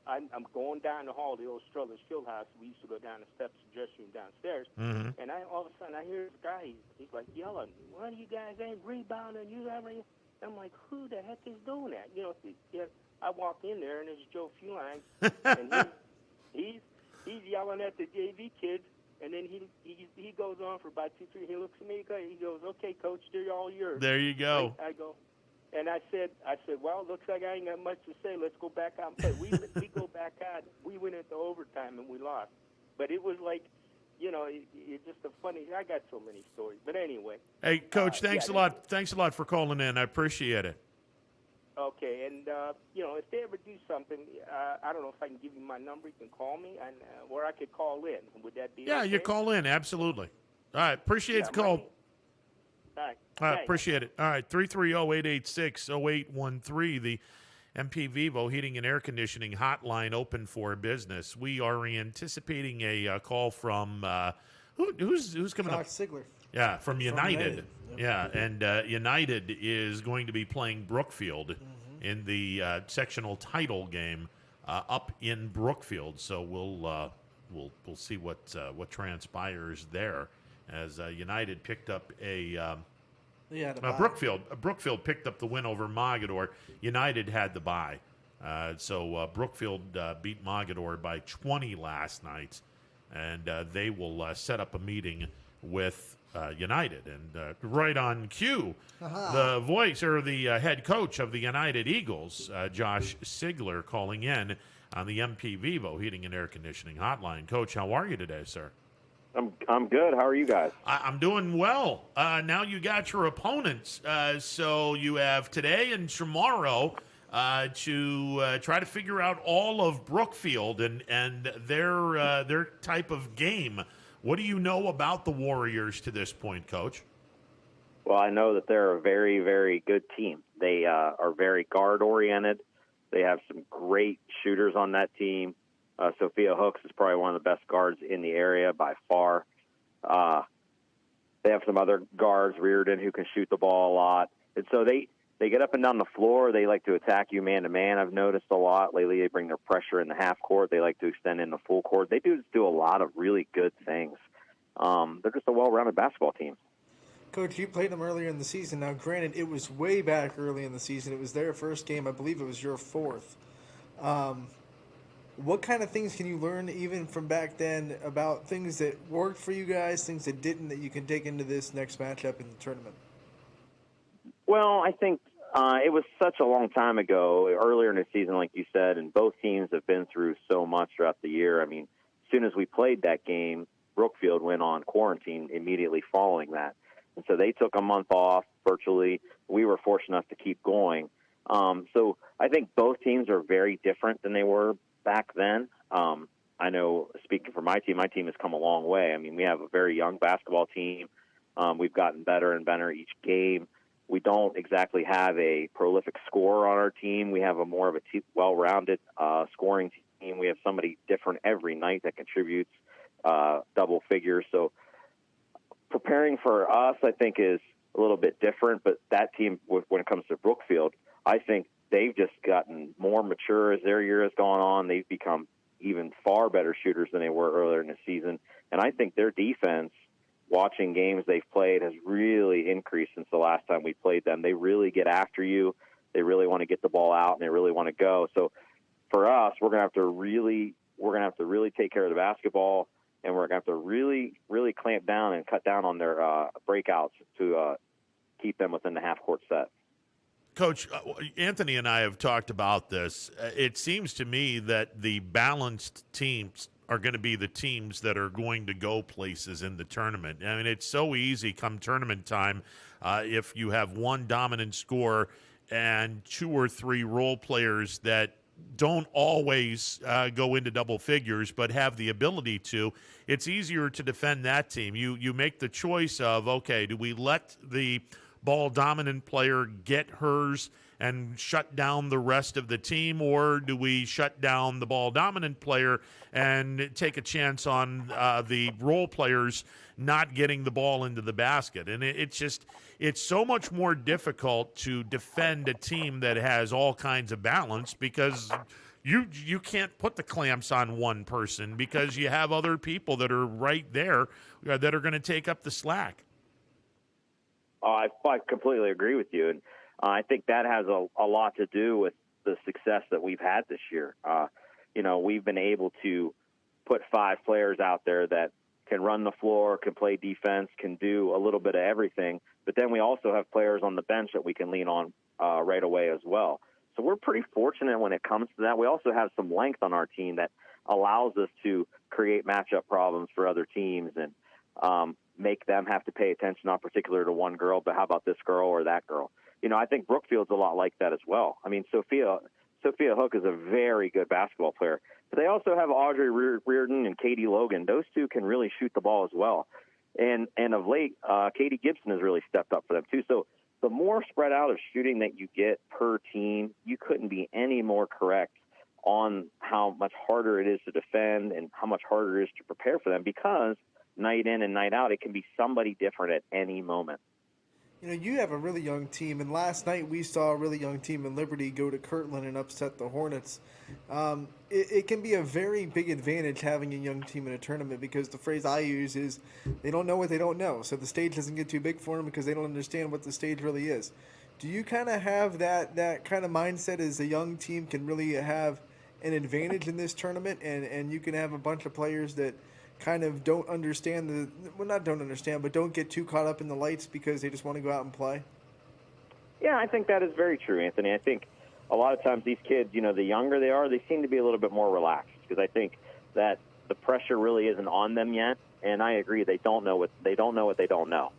I'm going down the hall, the old Struthers Fieldhouse. We used to go down the steps, the dressing room downstairs. Mm-hmm. And all of a sudden I hear this guy, he's like yelling, "Why you guys ain't rebounding? You haven't." I'm like, who the heck is doing that? You know, I walk in there, and it's Joe Fewline, and he's yelling at the JV kids. And then he goes on for about 2-3. He looks at me. He goes, "Okay, coach, they're all yours." There you go. I go, and I said, "Well, looks like I ain't got much to say. Let's go back out and play." We go back out. We went into overtime and we lost. But it was like, you know, it's just a funny. I got so many stories. But anyway. Hey, Coach, thanks a lot. Thanks a lot for calling in. I appreciate it. Okay, and you know, if they ever do something, I don't know if I can give you my number. You can call me, and or I could call in. Would that be? Yeah, okay? you call in. Absolutely. All right, appreciate the call. All right. All right, appreciate it. All right, 330-886-0813, the MP Vivo Heating and Air Conditioning hotline open for business. We are anticipating a call from who's coming up? Sigler. Yeah, from United. Yeah, and United is going to be playing Brookfield in the sectional title game up in Brookfield. So we'll see what transpires there, as United picked up Brookfield picked up the win over Mogador. United had the bye, so Brookfield beat Mogador by 20 last night, and they will set up a meeting with United. And right on cue, the voice or the head coach of the United Eagles, Josh Sigler, calling in on the MP Vivo Heating and Air Conditioning hotline. Coach, how are you today, sir? I'm good. How are you guys? I'm doing well. Now you got your opponents, so you have today and tomorrow to try to figure out all of Brookfield and their type of game. What do you know about the Warriors to this point, Coach? Well, I know that they're a very, very good team. They are very guard-oriented. They have some great shooters on that team. Sophia Hooks is probably one of the best guards in the area by far. They have some other guards, Reardon, who can shoot the ball a lot. And so they get up and down the floor. They like to attack you man-to-man, I've noticed a lot. Lately, they bring their pressure in the half court. They like to extend in the full court. They do a lot of really good things. They're just a well-rounded basketball team. Coach, you played them earlier in the season. Now, granted, it was way back early in the season. It was their first game. I believe it was your fourth. What kind of things can you learn even from back then about things that worked for you guys, things that didn't, that you can take into this next matchup in the tournament? Well, I think It was such a long time ago, earlier in the season, like you said, and both teams have been through so much throughout the year. I mean, as soon as we played that game, Brookfield went on quarantine immediately following that. And so they took a month off virtually. We were fortunate enough to keep going. So I think both teams are very different than they were back then. I know, speaking for my team has come a long way. I mean, we have a very young basketball team. We've gotten better and better each game. We don't exactly have a prolific scorer on our team. We have a more of a well-rounded scoring team. We have somebody different every night that contributes double figures. So preparing for us, I think, is a little bit different. But that team, when it comes to Brookfield, I think they've just gotten more mature as their year has gone on. They've become even far better shooters than they were earlier in the season. And I think their defense, watching games they've played, has really increased since the last time we played them. They really get after you. They really want to get the ball out, and they really want to go. So for us, we're going to have to really take care of the basketball, and we're going to have to really, really clamp down and cut down on their breakouts to keep them within the half-court set. Coach, Anthony and I have talked about this. It seems to me that the balanced teams are going to be the teams that are going to go places in the tournament. I mean, it's so easy come tournament time if you have one dominant scorer and two or three role players that don't always go into double figures but have the ability to. It's easier to defend that team. You make the choice of, okay, do we let the ball dominant player get hers and shut down the rest of the team, or do we shut down the ball dominant player and take a chance on the role players not getting the ball into the basket? And it's so much more difficult to defend a team that has all kinds of balance, because you can't put the clamps on one person because you have other people that are right there that are going to take up the slack. I completely agree with you, and I think that has a lot to do with the success that we've had this year. We've been able to put 5 players out there that can run the floor, can play defense, can do a little bit of everything, but then we also have players on the bench that we can lean on right away as well. So we're pretty fortunate when it comes to that. We also have some length on our team that allows us to create matchup problems for other teams and make them have to pay attention, not particular to one girl, but how about this girl or that girl? I think Brookfield's a lot like that as well. I mean, Sophia Hook is a very good basketball player, but they also have Audrey Reardon and Katie Logan. Those two can really shoot the ball as well. And of late, Katie Gibson has really stepped up for them too. So the more spread out of shooting that you get per team, you couldn't be any more correct on how much harder it is to defend and how much harder it is to prepare for them, because night in and night out, it can be somebody different at any moment. You have a really young team, and last night we saw a really young team in Liberty go to Kirtland and upset the Hornets. It can be a very big advantage having a young team in a tournament, because the phrase I use is they don't know what they don't know. So the stage doesn't get too big for them because they don't understand what the stage really is. Do you kind of have that kind of mindset as a young team can really have an advantage in this tournament, and you can have a bunch of players that kind of don't understand but don't get too caught up in the lights because they just want to go out and play? Yeah, I think that is very true, Anthony. I think a lot of times these kids, the younger they are, they seem to be a little bit more relaxed, because I think that the pressure really isn't on them yet. And I agree, they don't know what they don't know.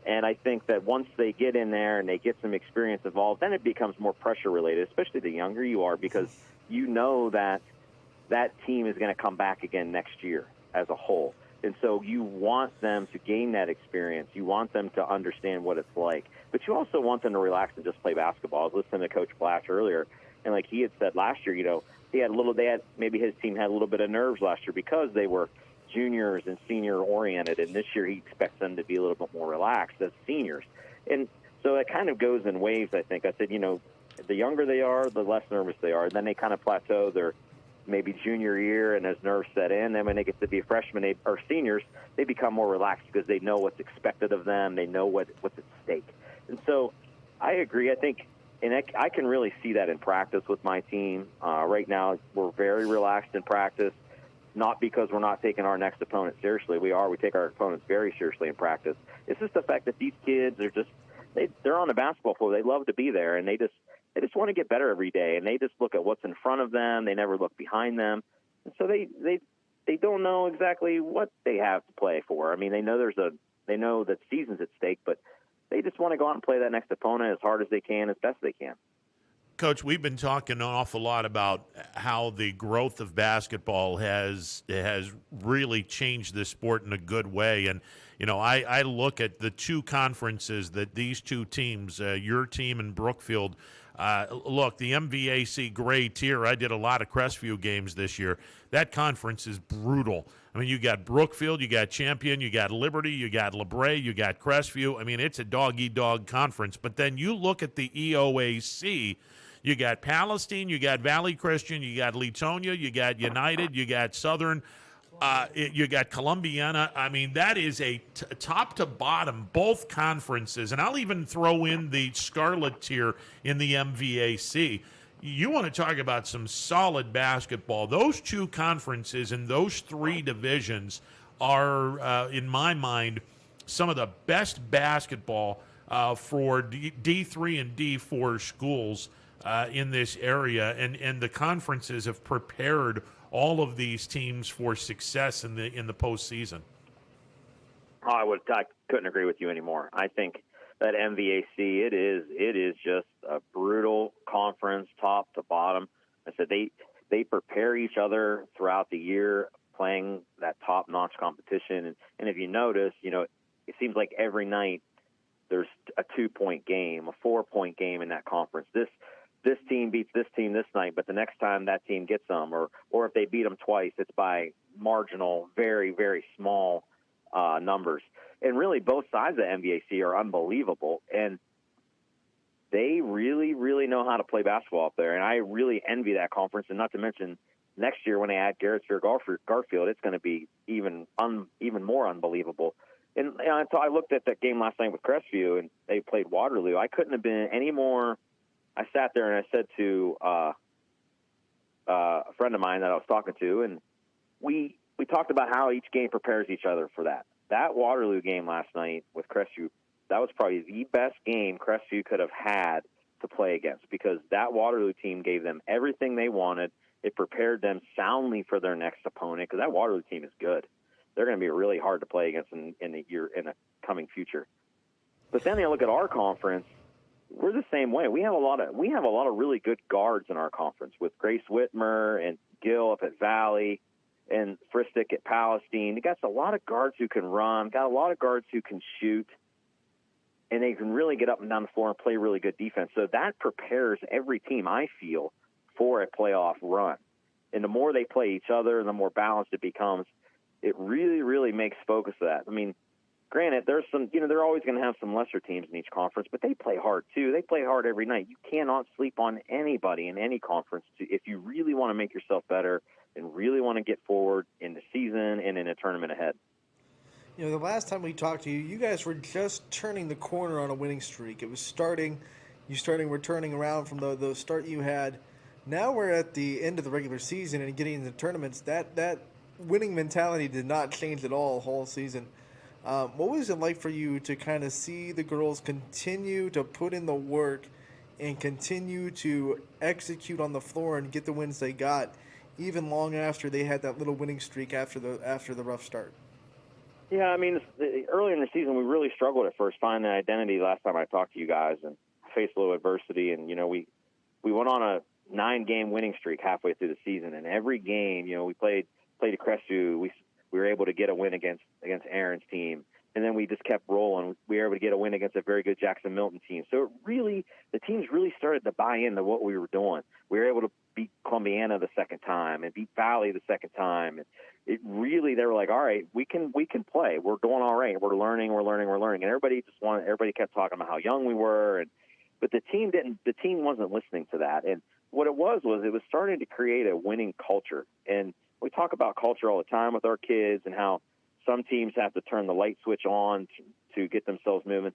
And I think that once they get in there and they get some experience involved, then it becomes more pressure related, especially the younger you are, because you know that team is going to come back again next year as a whole. And so you want them to gain that experience. You want them to understand what it's like. But you also want them to relax and just play basketball. I was listening to Coach Blash earlier, and like he had said last year, maybe his team had a little bit of nerves last year because they were juniors and senior-oriented, and this year he expects them to be a little bit more relaxed as seniors. And so it kind of goes in waves, I think. I said, the younger they are, the less nervous they are. And then they kind of plateau their maybe junior year, and as nerves set in, then when they get to be freshmen or seniors, they become more relaxed because they know what's expected of them. They know what's at stake. And so I agree. I think, and I can really see that in practice with my team. Right now, we're very relaxed in practice, not because we're not taking our next opponent seriously. We take our opponents very seriously in practice. It's just the fact that these kids are just, they're on the basketball floor. They love to be there, and they just want to get better every day. And they just look at what's in front of them. They never look behind them. And so they don't know exactly what they have to play for. I mean, they know they know that season's at stake, but they just want to go out and play that next opponent as hard as they can, as best they can. Coach, we've been talking an awful lot about how the growth of basketball has really changed this sport in a good way. And, you know, I look at the two conferences that these two teams, your team and Brookfield, look, the MVAC gray tier, I did a lot of Crestview games this year. That conference is brutal. I mean, you got Brookfield, you got Champion, you got Liberty, you got LeBray, you got Crestview. I mean, it's a dog-eat-dog conference. But then you look at the EOAC, you got Palestine, you got Valley Christian, you got Leetonia, you got United, you got Southern, you got Columbiana. I mean, that is a top to bottom, both conferences. And I'll even throw in the Scarlet tier in the MVAC. You want to talk about some solid basketball. Those two conferences and those three divisions are, in my mind, some of the best basketball for D3 and D4 schools in this area, and the conferences have prepared all of these teams for success in the postseason. I couldn't agree with you anymore. I think that MVAC, it is just a brutal conference, top to bottom. I said they prepare each other throughout the year, playing that top-notch competition. And if you notice, you know, it seems like every night there's a 2-point game, a 4-point game in that conference. This team beats this team this night, but the next time that team gets them, or if they beat them twice, it's by marginal, very, very small numbers. And really, both sides of the MVAC are unbelievable, and they really, really know how to play basketball up there. And I really envy that conference, and not to mention next year when they add Garrettsville, Garfield, it's going to be even more unbelievable. And so I looked at that game last night with Crestview, and they played Waterloo. I couldn't have been any more. I sat there and I said to a friend of mine that I was talking to, and we talked about how each game prepares each other for that. That Waterloo game last night with Crestview, that was probably the best game Crestview could have had to play against, because that Waterloo team gave them everything they wanted. It prepared them soundly for their next opponent, because that Waterloo team is good. They're going to be really hard to play against in the coming future. But then you look at our conference. We're the same way. We have a lot of really good guards in our conference, with Grace Whitmer and Gill up at Valley and Fristic at Palestine. They got a lot of guards who can run, got a lot of guards who can shoot, and they can really get up and down the floor and play really good defense. So that prepares every team, I feel, for a playoff run. And the more they play each other and the more balanced it becomes, it really, really makes focus of that. I mean, granted, there's some, they're always going to have some lesser teams in each conference, but they play hard too. They play hard every night. You cannot sleep on anybody in any conference if you really want to make yourself better and really want to get forward in the season and in a tournament ahead. You know, the last time we talked to you, you guys were just turning the corner on a winning streak. It was starting, were turning around from the start you had. Now we're at the end of the regular season and getting into tournaments. That winning mentality did not change at all whole season. What was it like for you to kind of see the girls continue to put in the work and continue to execute on the floor and get the wins they got, even long after they had that little winning streak after the rough start? Yeah, I mean, early in the season we really struggled at first finding an identity. Last time I talked to you guys, and faced a little adversity, and we went on a 9-game winning streak halfway through the season, and every game, we played a Crestview. We were able to get a win against Aaron's team, and then we just kept rolling. We were able to get a win against a very good Jackson Milton team. So the teams really started to buy into what we were doing. We were able to beat Columbiana the second time and beat Valley the second time. And they were like, all right, we can play. We're doing all right. We're learning. And everybody kept talking about how young we were, but the team wasn't listening to that. And what it was starting to create a winning culture. And we talk about culture all the time with our kids and how some teams have to turn the light switch on to get themselves moving.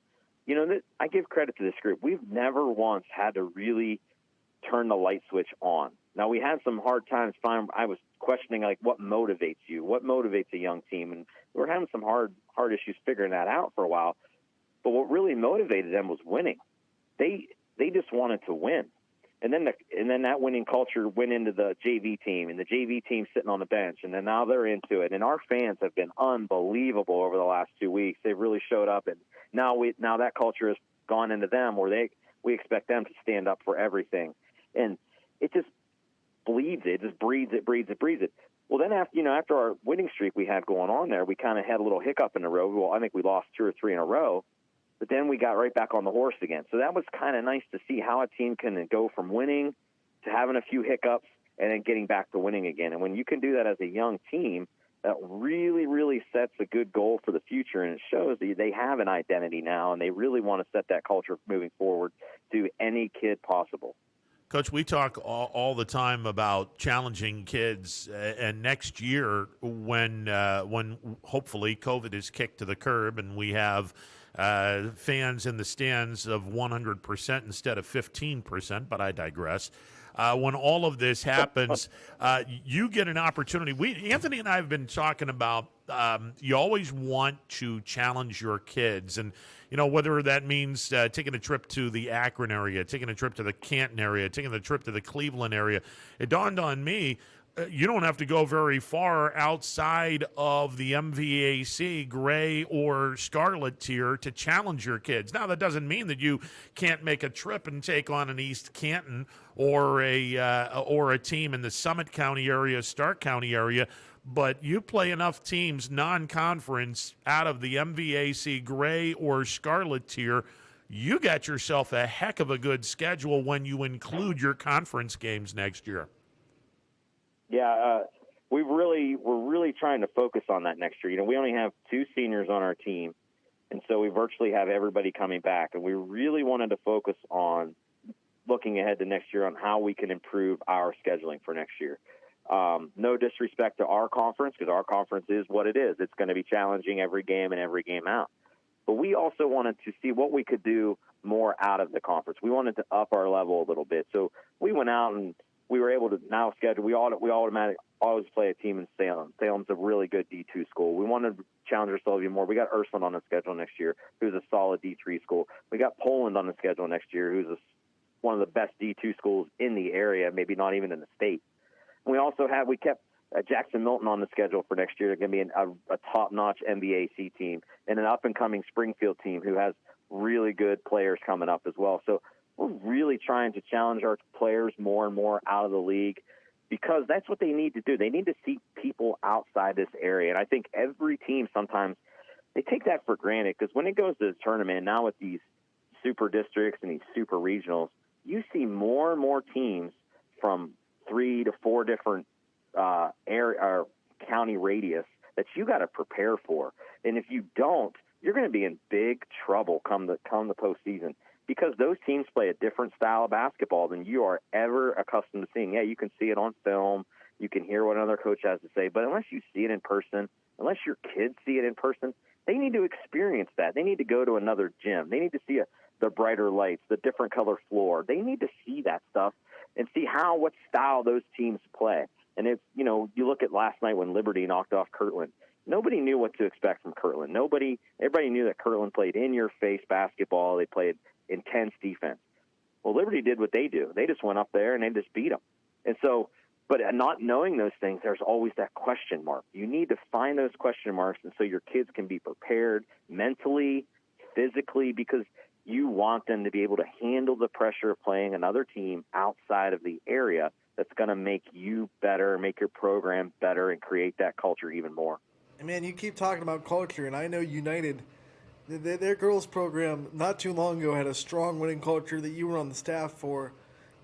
I give credit to this group. We've never once had to really turn the light switch on. Now, we had some hard times. I was questioning, what motivates you? What motivates a young team? And we were having some hard issues figuring that out for a while. But what really motivated them was winning. They just wanted to win. And then that winning culture went into the JV team, and the JV team sitting on the bench, and then now they're into it. And our fans have been unbelievable over the last 2 weeks. They've really showed up, and now that culture has gone into them, where we expect them to stand up for everything, and it just bleeds it, just breeds it. Well, then after our winning streak we had going on there, we kind of had a little hiccup in the road. Well, I think we lost 2 or 3 in a row. But then we got right back on the horse again. So that was kind of nice to see how a team can go from winning to having a few hiccups and then getting back to winning again. And when you can do that as a young team, that really, really sets a good goal for the future. And it shows that they have an identity now, and they really want to set that culture moving forward to any kid possible. Coach, we talk all the time about challenging kids, and next year when hopefully COVID is kicked to the curb and we have fans in the stands of 100% instead of 15%, but I digress. When all of this happens, you get an opportunity. Anthony and I have been talking about you always want to challenge your kids, and whether that means taking a trip to the Akron area, taking a trip to the Canton area, taking a trip to the Cleveland area. It dawned on me, you don't have to go very far outside of the MVAC gray or scarlet tier to challenge your kids. Now, that doesn't mean that you can't make a trip and take on an East Canton or a team in the Summit County area, Stark County area, but you play enough teams non-conference out of the MVAC gray or scarlet tier, you got yourself a heck of a good schedule when you include your conference games next year. Yeah, we're really trying to focus on that next year. We only have 2 seniors on our team, and so we virtually have everybody coming back. And we really wanted to focus on looking ahead to next year on how we can improve our scheduling for next year. No disrespect to our conference, because our conference is what it is. It's going to be challenging every game and every game out. But we also wanted to see what we could do more out of the conference. We wanted to up our level a little bit. So we went out and we were able to now schedule. We automatically always play a team in Salem. Salem's a really good D2 school. We wanted to challenge ourselves even more. We got Ursuline on the schedule next year, who's a solid D3 school. We got Poland on the schedule next year, who's one of the best D2 schools in the area, maybe not even in the state. And we kept Jackson Milton on the schedule for next year. They're going to be a top-notch MBAC team and an up-and-coming Springfield team who has really good players coming up as well. So we're really trying to challenge our players more and more out of the league, because that's what they need to do. They need to see people outside this area. And I think every team sometimes they take that for granted, because when it goes to the tournament, now with these super districts and these super regionals, you see more and more teams from 3 to 4 different area or county radius that you got to prepare for. And if you don't, you're going to be in big trouble come the postseason, because those teams play a different style of basketball than you are ever accustomed to seeing. Yeah, you can see it on film, you can hear what another coach has to say, but unless you see it in person, unless your kids see it in person, they need to experience that. They need to go to another gym. They need to see the brighter lights, the different color floor. They need to see that stuff and see what style those teams play. And if you look at last night when Liberty knocked off Kirtland, nobody knew what to expect from Kirtland. Everybody knew that Kirtland played in-your-face basketball. They played intense defense. Well, Liberty did what they do. They just went up there and they just beat them. And so, but not knowing those things, there's always that question mark. You need to find those question marks, and so your kids can be prepared mentally, physically, because you want them to be able to handle the pressure of playing another team outside of the area that's going to make you better, make your program better, and create that culture even more. And man, you keep talking about culture, and I know United, their girls program not too long ago had a strong winning culture that you were on the staff for.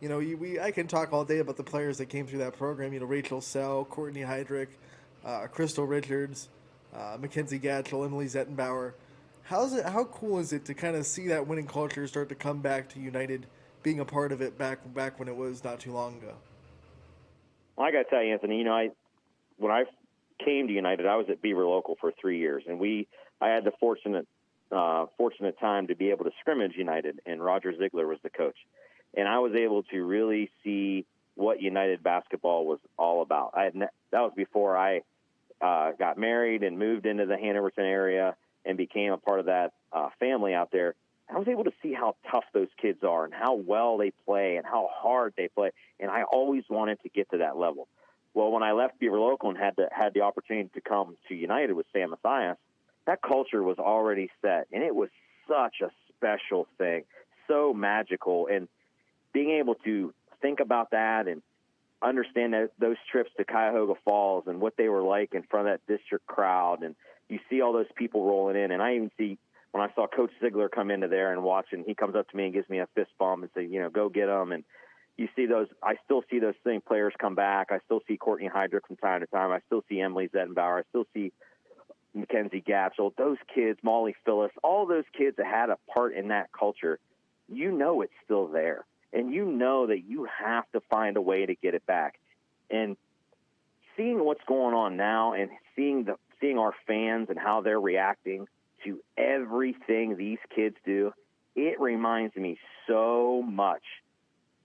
I can talk all day about the players that came through that program. Rachel Sell, Courtney Heydrich, Crystal Richards, Mackenzie Gatchell, Emily Zettenbauer. How cool is it to kind of see that winning culture start to come back to United, being a part of it back when it was not too long ago? Well, I got to tell you, Anthony, when I came to United, I was at Beaver Local for 3 years, and I had the fortunate time to be able to scrimmage United, and Roger Ziegler was the coach. And I was able to really see what United basketball was all about. That was before I got married and moved into the Hanoverton area. and became a part of that family out there, I was able to see how tough those kids are and how well they play and how hard they play. And I always wanted to get to that level. Well, when I left Beaver Local and had the opportunity to come to United with Sam Mathias, that culture was already set, and it was such a special thing, so magical. And being able to think about that and understand those trips to Cuyahoga Falls and what they were like in front of that district crowd, and you see all those people rolling in, and I even see when I saw Coach Ziegler come into there and watch, and he comes up to me and gives me a fist bump and say, go get them. And you see those, I still see those same players come back. I still see Courtney Heydrich from time to time. I still see Emily Zettenbauer. I still see Mackenzie Gatchell. Those kids, Molly Phyllis, all those kids that had a part in that culture, it's still there. And that you have to find a way to get it back. And seeing what's going on now and seeing our fans and how they're reacting to everything these kids do, it reminds me so much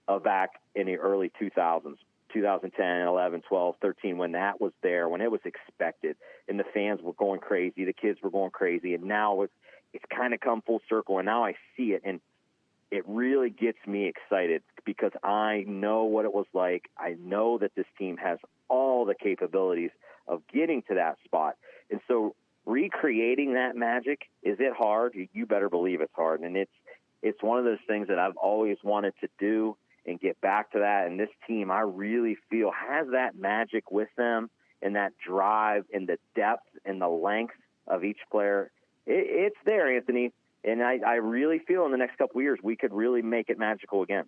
of back in the early 2000s, 2010, 11, 12, 13, when that was there, when it was expected, and the fans were going crazy, the kids were going crazy, and now it's kind of come full circle, and now I see it, and it really gets me excited because I know what it was like. I know that this team has all the capabilities of getting to that spot. And so recreating that magic, is it hard? You better believe it's hard. And it's one of those things that I've always wanted to do and get back to that. And this team, I really feel, has that magic with them and that drive and the depth and the length of each player. It's there, Anthony. And I really feel in the next couple of years we could really make it magical again.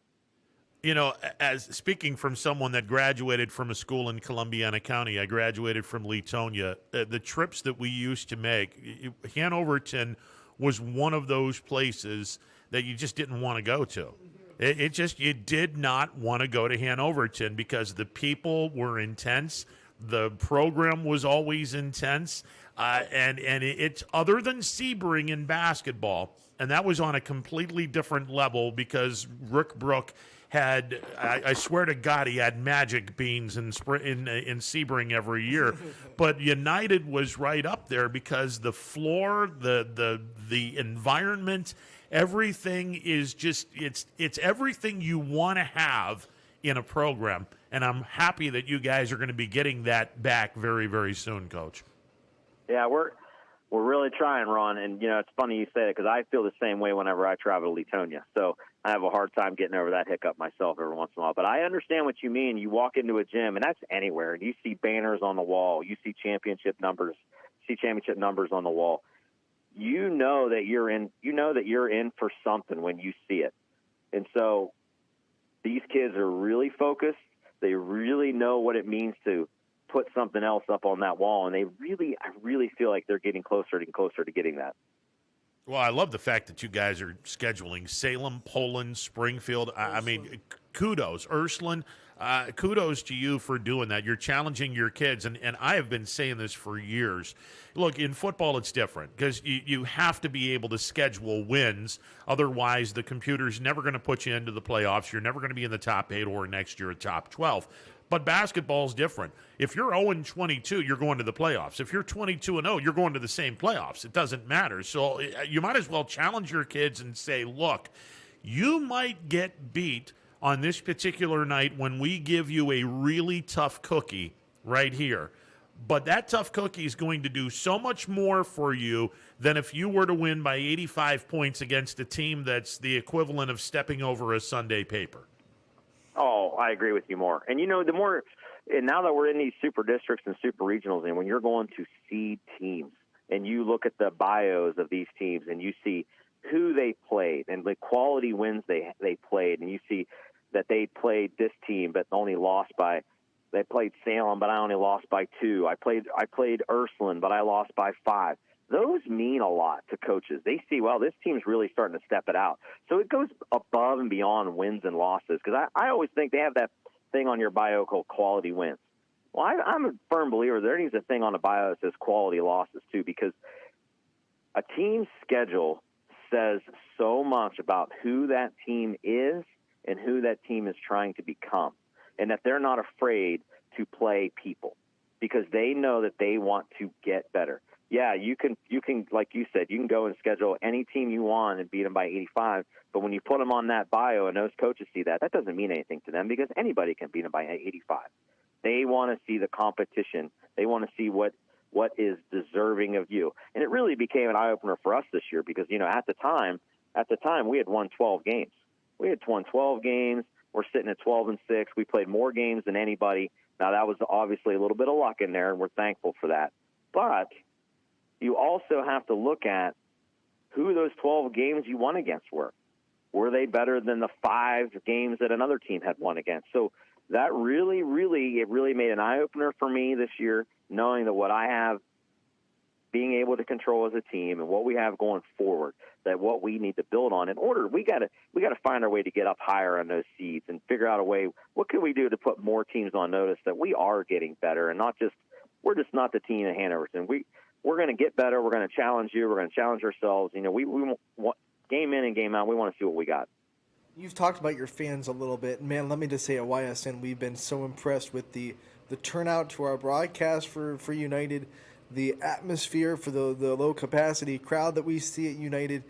As speaking from someone that graduated from a school in Columbiana County, I graduated from Leetonia. The trips that we used to make, Hanoverton was one of those places that you just didn't want to go to. You did not want to go to Hanoverton because the people were intense. The program was always intense. And it's other than Sebring in basketball, and that was on a completely different level because Rick Brook had, I swear to God, he had magic beans in Sebring every year. But United was right up there because the floor, the environment, everything is just it's everything you want to have in a program. And I'm happy that you guys are going to be getting that back very, very soon, Coach. Yeah, we're really trying, Ron, and it's funny you say it because I feel the same way whenever I travel to Leetonia. So I have a hard time getting over that hiccup myself every once in a while. But I understand what you mean. You walk into a gym, and that's anywhere, and you see banners on the wall, you see championship numbers on the wall. You know that you're in for something when you see it. And so these kids are really focused. They really know what it means to put something else up on that wall, and I really feel like they're getting closer and closer to getting that. Well, I love the fact that you guys are scheduling Salem, Poland, Springfield. I mean, kudos, Ursuline. Kudos to you for doing that. You're challenging your kids, and I have been saying this for years. Look, in football, it's different because you have to be able to schedule wins. Otherwise, the computer's never going to put you into the playoffs. You're never going to be in the top 8 or next year a top 12. But basketball's different. If you're 0-22, you're going to the playoffs. If you're 22-0, you're going to the same playoffs. It doesn't matter. So you might as well challenge your kids and say, look, you might get beat on this particular night when we give you a really tough cookie right here. But that tough cookie is going to do so much more for you than if you were to win by 85 points against a team that's the equivalent of stepping over a Sunday paper. Oh, I agree with you more. And, the more – and now that we're in these super districts and super regionals, and when you're going to seed teams and you look at the bios of these teams and you see who they played and the quality wins they played, and you see that they played this team but only lost by – they played Salem, but I only lost by 2. I played Ursuline, but I lost by 5. Those mean a lot to coaches. They see, well, this team's really starting to step it out. So it goes above and beyond wins and losses because I always think they have that thing on your bio called quality wins. Well, I'm a firm believer there needs a thing on the bio that says quality losses too, because a team's schedule says so much about who that team is and who that team is trying to become, and that they're not afraid to play people because they know that they want to get better. yeah, you can, like you said, you can go and schedule any team you want and beat them by 85. But when you put them on that bio and those coaches see that, that doesn't mean anything to them because anybody can beat them by 85. They want to see the competition. They want to see what is deserving of you. And it really became an eye-opener for us this year because, at the time we had won 12 games. We had won 12 games. We're sitting at 12-6. We played more games than anybody. Now, that was obviously a little bit of luck in there, and we're thankful for that. But you also have to look at who those 12 games you won against were. Were they better than the 5 games that another team had won against? So that really made an eye-opener for me this year, knowing that what I have being able to control as a team and what we have going forward, that what we need to build on in order, we got to find our way to get up higher on those seeds and figure out a way, what can we do to put more teams on notice that we are getting better and we're just not the team in Hanoverton. We're going to get better. We're going to challenge you. We're going to challenge ourselves. We want game in and game out. We want to see what we got. You've talked about your fans a little bit. Man, let me just say at YSN, we've been so impressed with the turnout to our broadcast for United, the atmosphere for the low-capacity crowd that we see at United.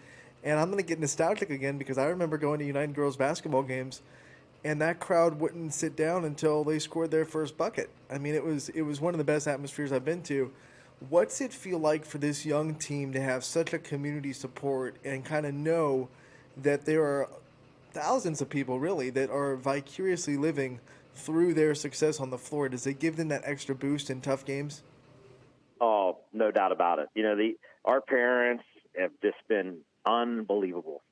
And I'm going to get nostalgic again because I remember going to United girls basketball games, and that crowd wouldn't sit down until they scored their first bucket. I mean, it was one of the best atmospheres I've been to. What's it feel like for this young team to have such a community support and kind of know that there are thousands of people, really, that are vicariously living through their success on the floor? Does it give them that extra boost in tough games? Oh, no doubt about it. Our parents have just been unbelievable.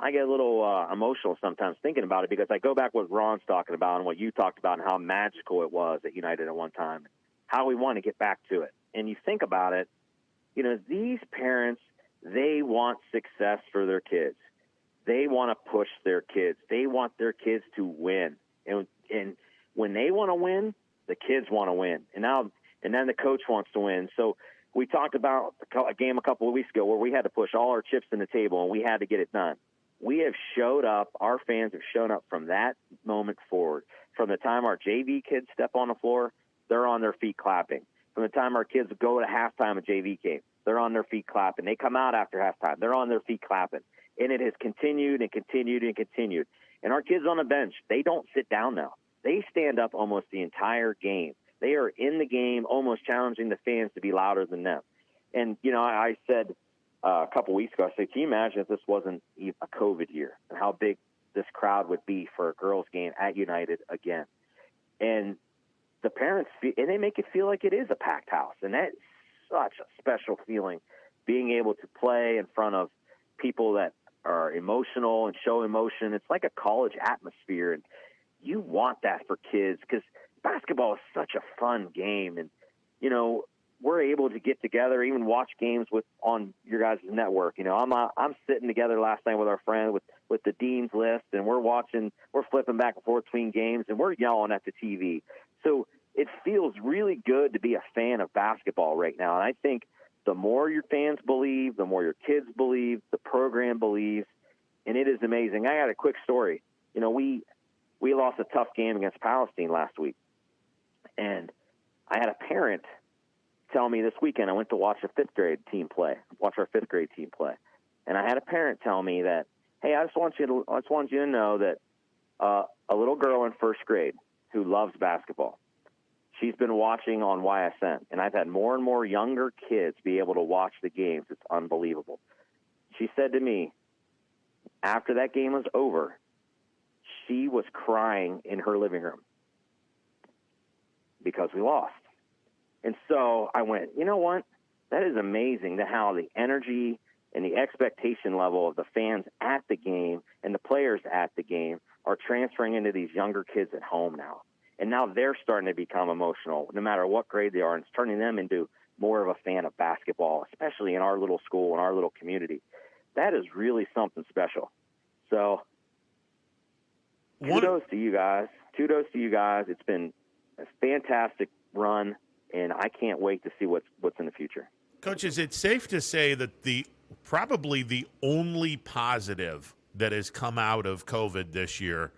I get a little emotional sometimes thinking about it because I go back what Ron's talking about and what you talked about and how magical it was at United at one time, how we want to get back to it. And you think about it, these parents, they want success for their kids. They want to push their kids. They want their kids to win. And when they want to win, the kids want to win. And then the coach wants to win. So we talked about a game a couple of weeks ago where we had to push all our chips in the table and we had to get it done. We have showed up. Our fans have shown up from that moment forward. From the time our JV kids step on the floor, they're on their feet clapping. From the time our kids go to halftime of JV game, they're on their feet clapping. They come out after halftime, they're on their feet clapping. And it has continued and continued and continued. And our kids on the bench, they don't sit down now. They stand up almost the entire game. They are in the game, almost challenging the fans to be louder than them. And, I said a couple weeks ago, I said, can you imagine if this wasn't a COVID year and how big this crowd would be for a girls' game at United again? And the parents, and they make it feel like it is a packed house. And that's such a special feeling, being able to play in front of people that are emotional and show emotion. It's like a college atmosphere, and you want that for kids because basketball is such a fun game. And, we're able to get together, even watch games on your guys' network. I'm sitting together last night with our friend with the Dean's List, and we're flipping back and forth between games, and we're yelling at the TV. So it feels really good to be a fan of basketball right now. And I think the more your fans believe, the more your kids believe, the program believes, and it is amazing. I got a quick story. We lost a tough game against Palestine last week, and I had a parent tell me this weekend, I went to watch our fifth grade team play, and I had a parent tell me that, hey, I just want you to know that a little girl in first grade who loves basketball, she's been watching on YSN, and I've had more and more younger kids be able to watch the games. It's unbelievable. She said to me, after that game was over, she was crying in her living room because we lost. And so I went, you know what? That is amazing how the energy and the expectation level of the fans at the game and the players at the game are transferring into these younger kids at home now. And now they're starting to become emotional, no matter what grade they are, and it's turning them into more of a fan of basketball, especially in our little school and our little community. That is really something special. So kudos to you guys. It's been a fantastic run, and I can't wait to see what's in the future. Coach, is it safe to say that probably the only positive that has come out of COVID this year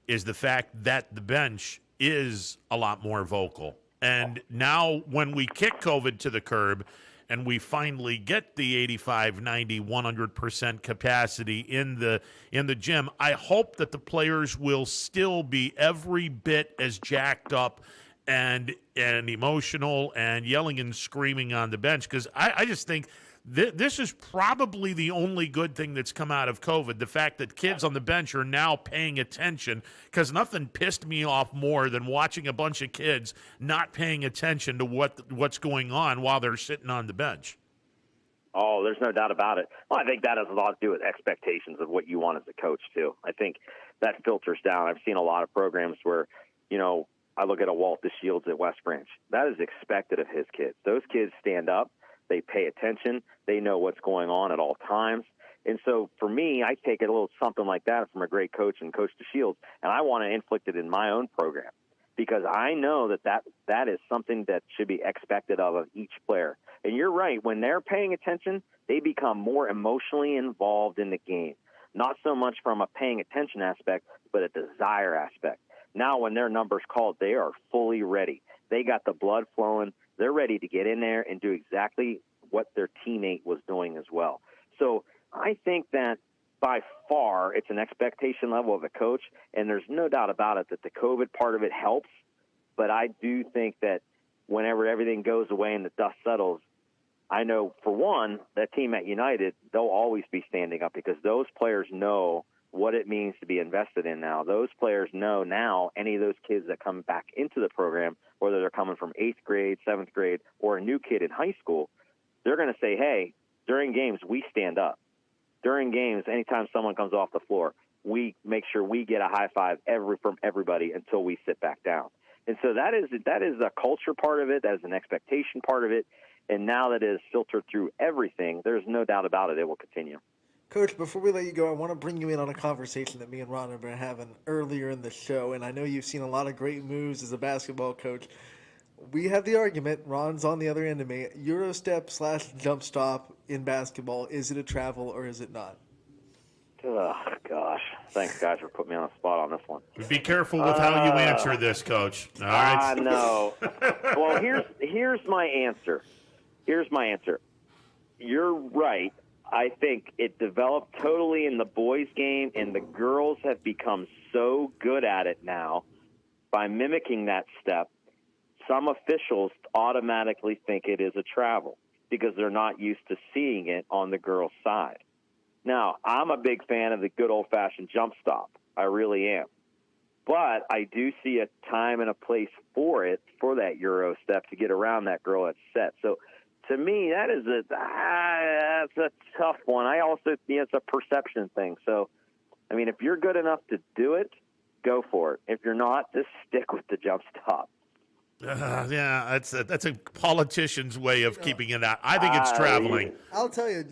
is the fact that the bench is a lot more vocal And now when we kick COVID to the curb and we finally get the 85, 90, 100% capacity in the gym, I hope that the players will still be every bit as jacked up and emotional and yelling and screaming on the bench, because I just think this is probably the only good thing that's come out of COVID, the fact that kids on the bench are now paying attention, because nothing pissed me off more than watching a bunch of kids not paying attention to what's going on while they're sitting on the bench. Oh, there's no doubt about it. Well, I think that has a lot to do with expectations of what you want as a coach, too. I think that filters down. I've seen a lot of programs where, I look at a Walt DeShields at West Branch. That is expected of his kids. Those kids stand up. They pay attention. They know what's going on at all times. And so for me, I take a little something like that from a great coach and Coach DeShields, and I want to inflict it in my own program, because I know that is something that should be expected of each player. And you're right. When they're paying attention, they become more emotionally involved in the game, not so much from a paying attention aspect, but a desire aspect. Now when their number's called, they are fully ready. They got the blood flowing. They're ready to get in there and do exactly what their teammate was doing as well. So I think that by far it's an expectation level of a coach, and there's no doubt about it that the COVID part of it helps. But I do think that whenever everything goes away and the dust settles, I know, for one, that team at United, they'll always be standing up, because those players know what it means to be invested in now. Those players know now any of those kids that come back into the program, whether they're coming from 8th grade, 7th grade, or a new kid in high school, they're going to say, hey, during games, we stand up. During games, anytime someone comes off the floor, we make sure we get a high five from everybody until we sit back down. And so that is a culture part of it. That is an expectation part of it. And now that it is filtered through everything, there's no doubt about it. It will continue. Coach, before we let you go, I want to bring you in on a conversation that me and Ron have been having earlier in the show, and I know you've seen a lot of great moves as a basketball coach. We have the argument, Ron's on the other end of me, Euro step / jump stop in basketball, is it a travel or is it not? Oh, gosh. Thanks, guys, for putting me on the spot on this one. Be careful with how you answer this, Coach. All right? I know. Well, here's my answer. You're right. I think it developed totally in the boys' game, and the girls have become so good at it now by mimicking that step. Some officials automatically think it is a travel because they're not used to seeing it on the girls' side. Now, I'm a big fan of the good old-fashioned jump stop. I really am. But I do see a time and a place for that Euro step to get around that girl that's set. So, to me, that's a tough one. I also it's a perception thing. So, I mean, if you're good enough to do it, go for it. If you're not, just stick with the jump stop. Yeah, that's a politician's way of keeping it out. I think it's traveling. I'll tell you,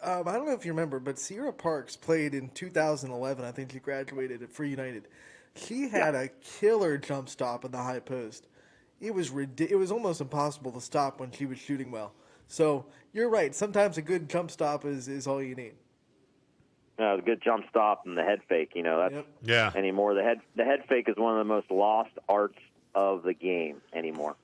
I don't know if you remember, but Sierra Parks played in 2011. I think she graduated at Free United. She had a killer jump stop in the high post. It was almost impossible to stop when she was shooting well. So you're right. Sometimes a good jump stop is all you need. The good jump stop and the head fake. That's anymore. The head fake is one of the most lost arts of the game anymore.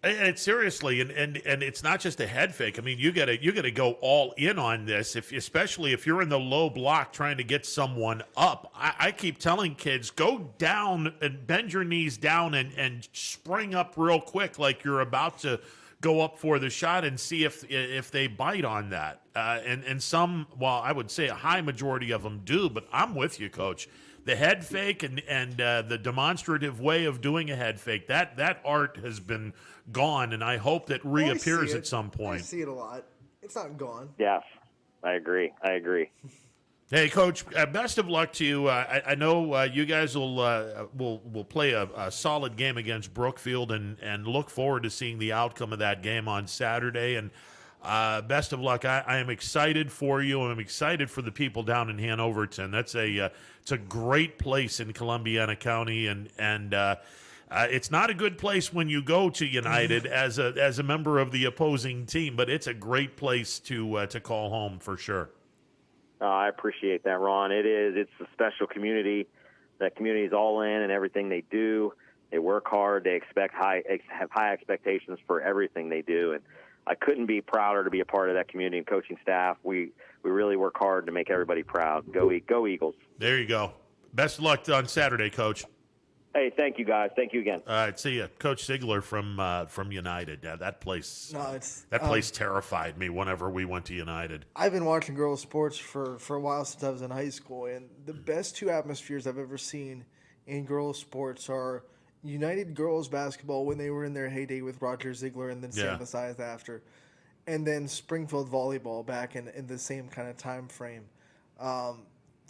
And seriously, and it's not just a head fake. I mean, you gotta go all in on this. Especially if you're in the low block trying to get someone up. I keep telling kids, go down and bend your knees down and spring up real quick, like you're about to go up for the shot, and see if they bite on that. And some, well, I would say a high majority of them do. But I'm with you, Coach. The head fake and the demonstrative way of doing a head fake, that art has been gone, and I hope that reappears at some point. I see it a lot. It's not gone. Yes, I agree. Hey, Coach, best of luck to you. I know you guys will play a solid game against Brookfield, and look forward to seeing the outcome of that game on Saturday. And best of luck. I am excited for you. I'm excited for the people down in Hanoverton. That's it's a great place in Columbiana County, and it's not a good place when you go to United as a member of the opposing team, but it's a great place to call home for sure. I appreciate that, Ron. It is. It's a special community. That community is all in and everything they do. They work hard. They have high expectations for everything they do, and I couldn't be prouder to be a part of that community and coaching staff. We really work hard to make everybody proud. Go Eagles! There you go. Best of luck on Saturday, Coach. Hey, thank you, guys. Thank you again. All right, see ya. Coach Ziegler from United. Yeah, that place terrified me whenever we went to United. I've been watching girls sports for a while since I was in high school, and the best two atmospheres I've ever seen in girls sports are United girls basketball when they were in their heyday with Roger Ziegler and then Sam Messias after, and then Springfield volleyball back in the same kind of time frame.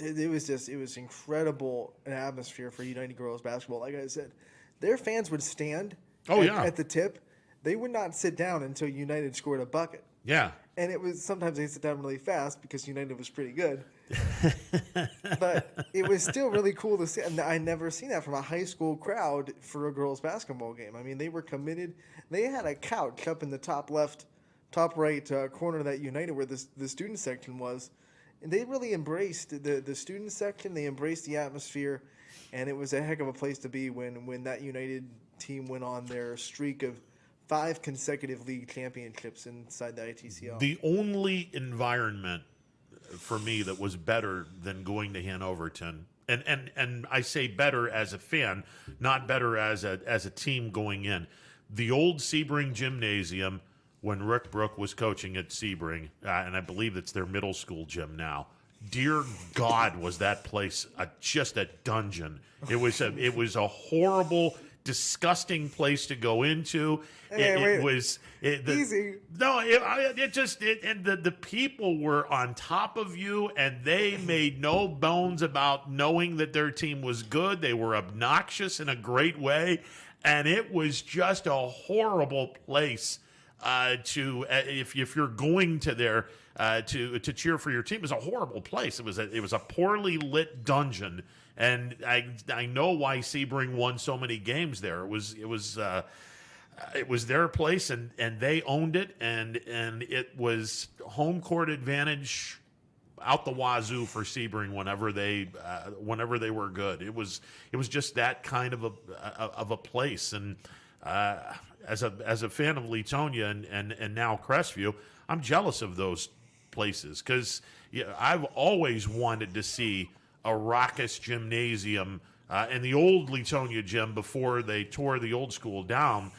It was incredible an atmosphere for United girls basketball. Like I said, their fans would stand at the tip. They would not sit down until United scored a bucket. Yeah. And it was sometimes they sit down really fast because United was pretty good. But it was still really cool to see. And I never seen that from a high school crowd for a girls basketball game. I mean, they were committed. They had a couch up in the top right corner of that United where the student section was. And they really embraced the student section. They embraced the atmosphere, and it was a heck of a place to be when that United team went on their streak of 5 consecutive league championships inside the ITCL. The only environment for me that was better than going to Hanoverton, and I say better as a fan, not better as a team going in, the old Sebring Gymnasium. When Rick Brook was coaching at Sebring, and I believe it's their middle school gym now. Dear God, was that place just a dungeon? It was a horrible, disgusting place to go into. Easy. No, the people were on top of you, and they made no bones about knowing that their team was good. They were obnoxious in a great way, and it was just a horrible place. If you're going to there to cheer for your team, it was a horrible place. It was a poorly lit dungeon, and I know why Sebring won so many games there. It was their place, and they owned it, and it was home court advantage out the wazoo for Sebring whenever they were good. It was just that kind of a place, and. As a fan of Leetonia and now Crestview, I'm jealous of those places because I've always wanted to see a raucous gymnasium. And the old Leetonia gym, before they tore the old school down,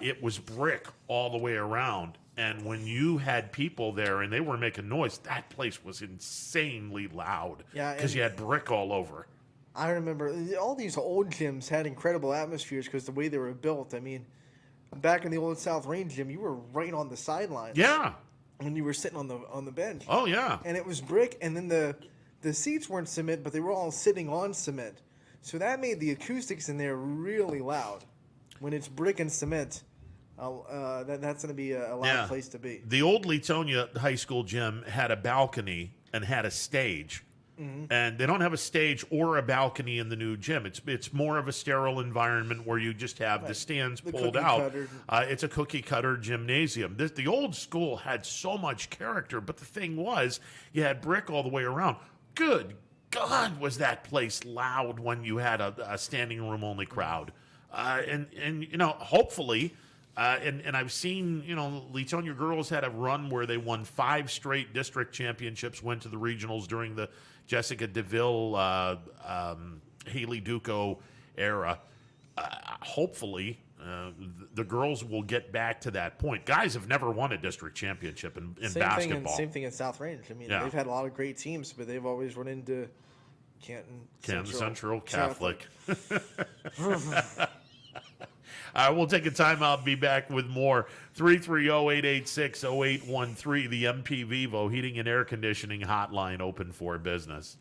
it was brick all the way around. And when you had people there and they were making noise, that place was insanely loud because you had brick all over. I remember all these old gyms had incredible atmospheres because the way they were built. I mean, back in the old South Range gym, you were right on the sidelines. Yeah. When you were sitting on the bench. Oh yeah. And it was brick, and then the seats weren't cement, but they were all sitting on cement. So that made the acoustics in there really loud. When it's brick and cement, that's going to be a loud place to be. The old Leetonia High School gym had a balcony and had a stage. Mm-hmm. And they don't have a stage or a balcony in the new gym. It's more of a sterile environment where you just have the stands pulled out. It's a cookie cutter gymnasium. The old school had so much character, but the thing was, you had brick all the way around. Good God, was that place loud when you had a standing room only crowd. And hopefully. And I've seen, Leetonia girls had a run where they won 5 straight district championships, went to the regionals during the Jessica DeVille, Haley Duco era. Hopefully, the girls will get back to that point. Guys have never won a district championship in basketball. Same thing in South Range. I mean, they've had a lot of great teams, but they've always run into Canton Central Catholic. We'll take a timeout, be back with more. 330-886-0813, the MP Vivo Heating and Air Conditioning Hotline, open for business.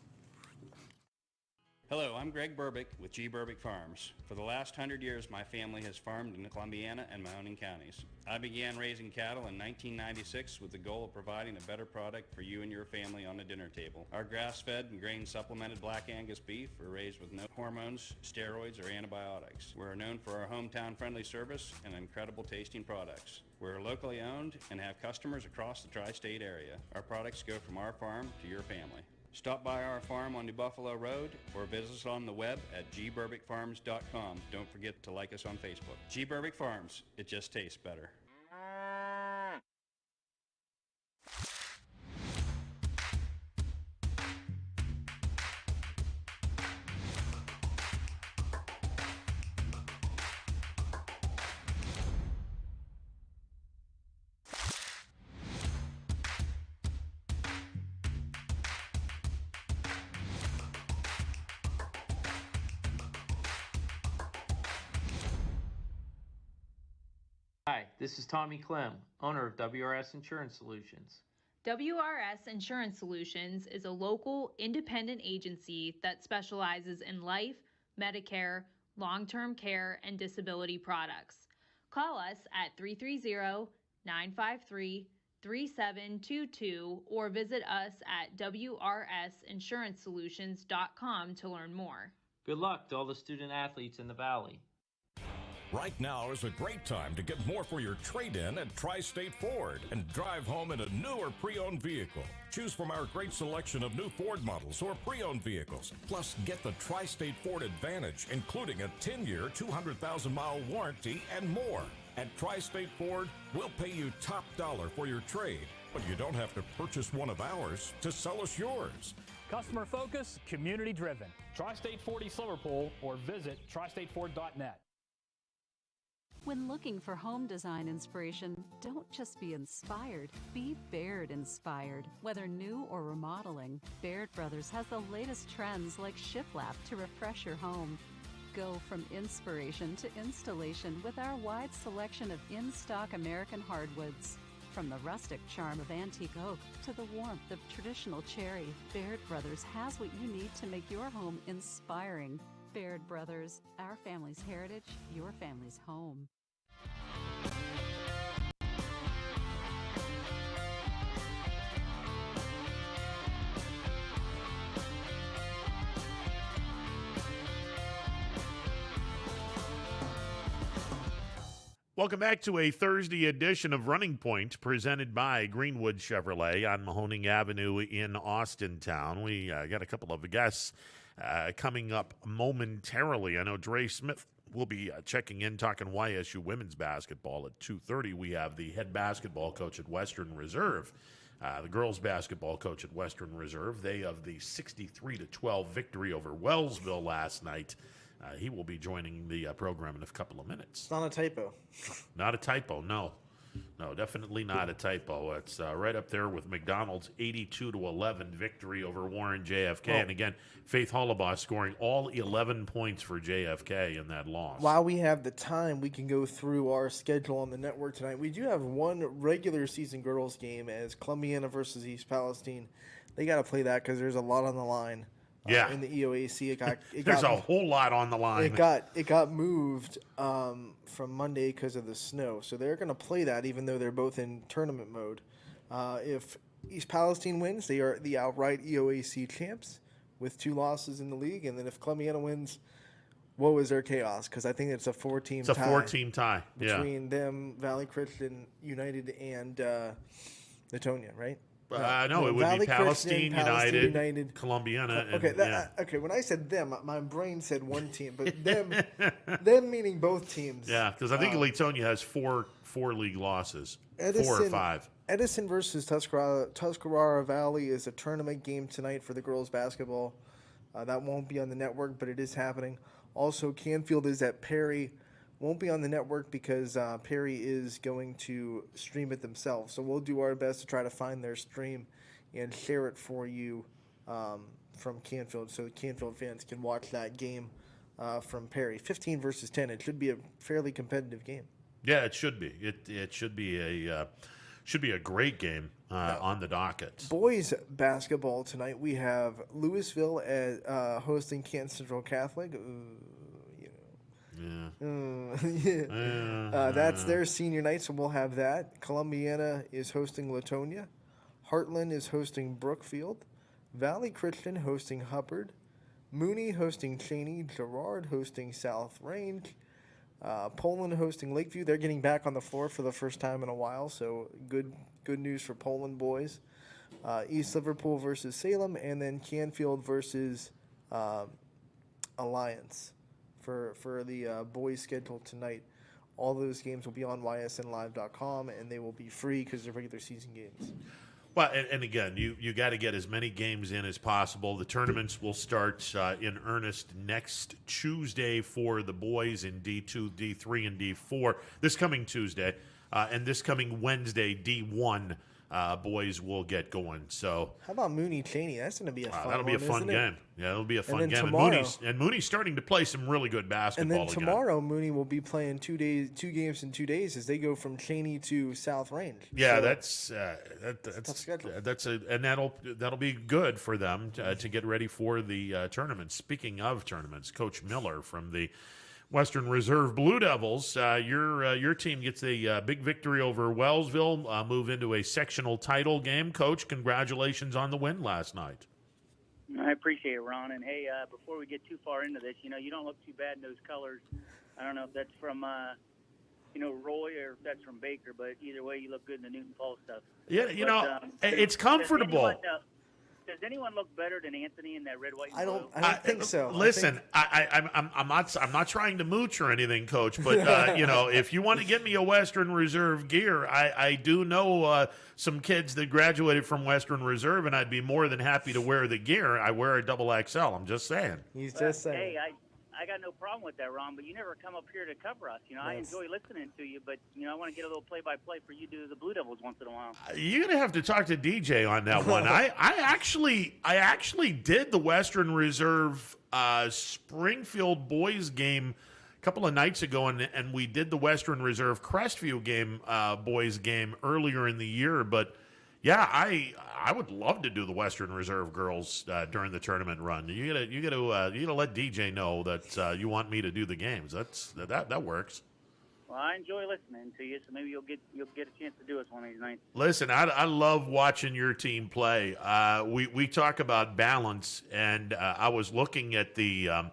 Hello, I'm Greg Burbick with G. Burbick Farms. For the last 100 years, my family has farmed in Columbiana and Mahoning counties. I began raising cattle in 1996 with the goal of providing a better product for you and your family on the dinner table. Our grass-fed and grain-supplemented Black Angus beef are raised with no hormones, steroids, or antibiotics. We're known for our hometown-friendly service and incredible tasting products. We're locally owned and have customers across the tri-state area. Our products go from our farm to your family. Stop by our farm on New Buffalo Road or visit us on the web at gberbickfarms.com. Don't forget to like us on Facebook. G. Berbick Farms, it just tastes better. Hi, this is Tommy Clem, owner of WRS Insurance Solutions. WRS Insurance Solutions is a local, independent agency that specializes in life, Medicare, long-term care, and disability products. Call us at 330-953-3722 or visit us at wrsinsurancesolutions.com to learn more. Good luck to all the student athletes in the Valley. Right now is a great time to get more for your trade-in at Tri-State Ford and drive home in a new or pre-owned vehicle. Choose from our great selection of new Ford models or pre-owned vehicles. Plus, get the Tri-State Ford Advantage, including a 10-year, 200,000-mile warranty and more. At Tri-State Ford, we'll pay you top dollar for your trade, but you don't have to purchase one of ours to sell us yours. Customer focus, community driven. Tri-State Ford East Liverpool or visit tristateford.net. When looking for home design inspiration, don't just be inspired, be Baird inspired. Whether new or remodeling, Baird Brothers has the latest trends like shiplap to refresh your home. Go from inspiration to installation with our wide selection of in-stock American hardwoods. From the rustic charm of antique oak to the warmth of traditional cherry, Baird Brothers has what you need to make your home inspiring. Baird Brothers, our family's heritage, your family's home. Welcome back to a Thursday edition of Running Point presented by Greenwood Chevrolet on Mahoning Avenue in Austintown. We got a couple of guests coming up momentarily. I know Dre Smith will be checking in, talking YSU women's basketball at 2:30. We have the head basketball coach at Western Reserve, the girls basketball coach at Western Reserve. They of the 63-12 victory over Wellsville last night. He will be joining the program in a couple of minutes. It's not a typo. Not a typo, no. No, definitely not a typo. It's right up there with McDonald's 82-11 victory over Warren JFK. Well, and again, Faith Hollabaugh scoring all 11 points for JFK in that loss. While we have the time, we can go through our schedule on the network tonight. We do have one regular season girls game as Columbiana versus East Palestine. They got to play that because there's a lot on the line. Yeah. In the EOAC, there's a whole lot on the line. It got moved from Monday because of the snow, so they're going to play that even though they're both in tournament mode. If East Palestine wins, they are the outright EOAC champs with 2 losses in the league, and then if Columbiana wins, woe is their chaos because I think it's a 4-team tie. It's a 4-team tie between them, Valley Christian United, and Natonia, right? No, it would Valley be Palestine United, Columbiana. Okay, when I said them, my brain said one team, but them meaning both teams. Yeah, because I think Latonia has four league losses, 4 or 5. Edison versus Tuscarora Valley is a tournament game tonight for the girls basketball. That won't be on the network, but it is happening. Also, Canfield is at Perry. Won't be on the network because Perry is going to stream it themselves. So we'll do our best to try to find their stream and share it for you from Canfield so the Canfield fans can watch that game from Perry. 15 versus 10. It should be a fairly competitive game. Yeah, it should be. It should be a great game on the docket. Boys basketball tonight. We have Louisville hosting Canton Central Catholic. That's their senior night, so we'll have that. Columbiana is hosting Latonia. Heartland is hosting Brookfield. Valley Christian hosting Hubbard. Mooney hosting Cheney. Girard hosting South Range. Poland hosting Lakeview. They're getting back on the floor for the first time in a while, so good news for Poland boys. East Liverpool versus Salem, and then Canfield versus Alliance for the boys schedule tonight. All those games will be on ysnlive.com, and they will be free because they're regular season games. Well, and again, you got to get as many games in as possible. The tournaments will start in earnest next Tuesday for the boys in D2, D3, and D4. This coming Tuesday, and this coming Wednesday, D1 boys will get going. So how about Mooney Cheney? That's going to be a fun. That'll be a fun game. It? Yeah, it'll be a fun and game. Tomorrow, and Mooney's starting to play some really good basketball. And then tomorrow, Mooney will be playing 2 games in 2 days as they go from Cheney to South Range. Yeah, so that's and that'll be good for them to get ready for the tournament. Speaking of tournaments, Coach Miller from the Western Reserve Blue Devils, your team gets a big victory over Wellsville, move into a sectional title game. Coach, congratulations on the win last night. I appreciate it, Ron. And hey, before we get too far into this, you don't look too bad in those colors. I don't know if that's from Roy or if that's from Baker, but either way, you look good in the Newton Falls stuff. Yeah, it's comfortable. Does anyone look better than Anthony in that red, white, and I blue? don't think so. Listen, I'm not trying to mooch or anything, Coach, but if you want to get me a Western Reserve gear, I do know some kids that graduated from Western Reserve, and I'd be more than happy to wear the gear. I wear a double XL. I'm just saying. He's just saying. Hey, I got no problem with that, Ron, but you never come up here to cover us. I enjoy listening to you, but I want to get a little play-by-play for you to do the Blue Devils once in a while. You're gonna have to talk to DJ on that one. I actually did the Western Reserve Springfield boys game a couple of nights ago, and we did the Western Reserve Crestview game boys game earlier in the year. But yeah, I would love to do the Western Reserve girls during the tournament run. You gotta let DJ know that you want me to do the games. That works. Well, I enjoy listening to you, so maybe you'll get a chance to do us one of these nights. Listen, I love watching your team play. We talk about balance, and I was looking at the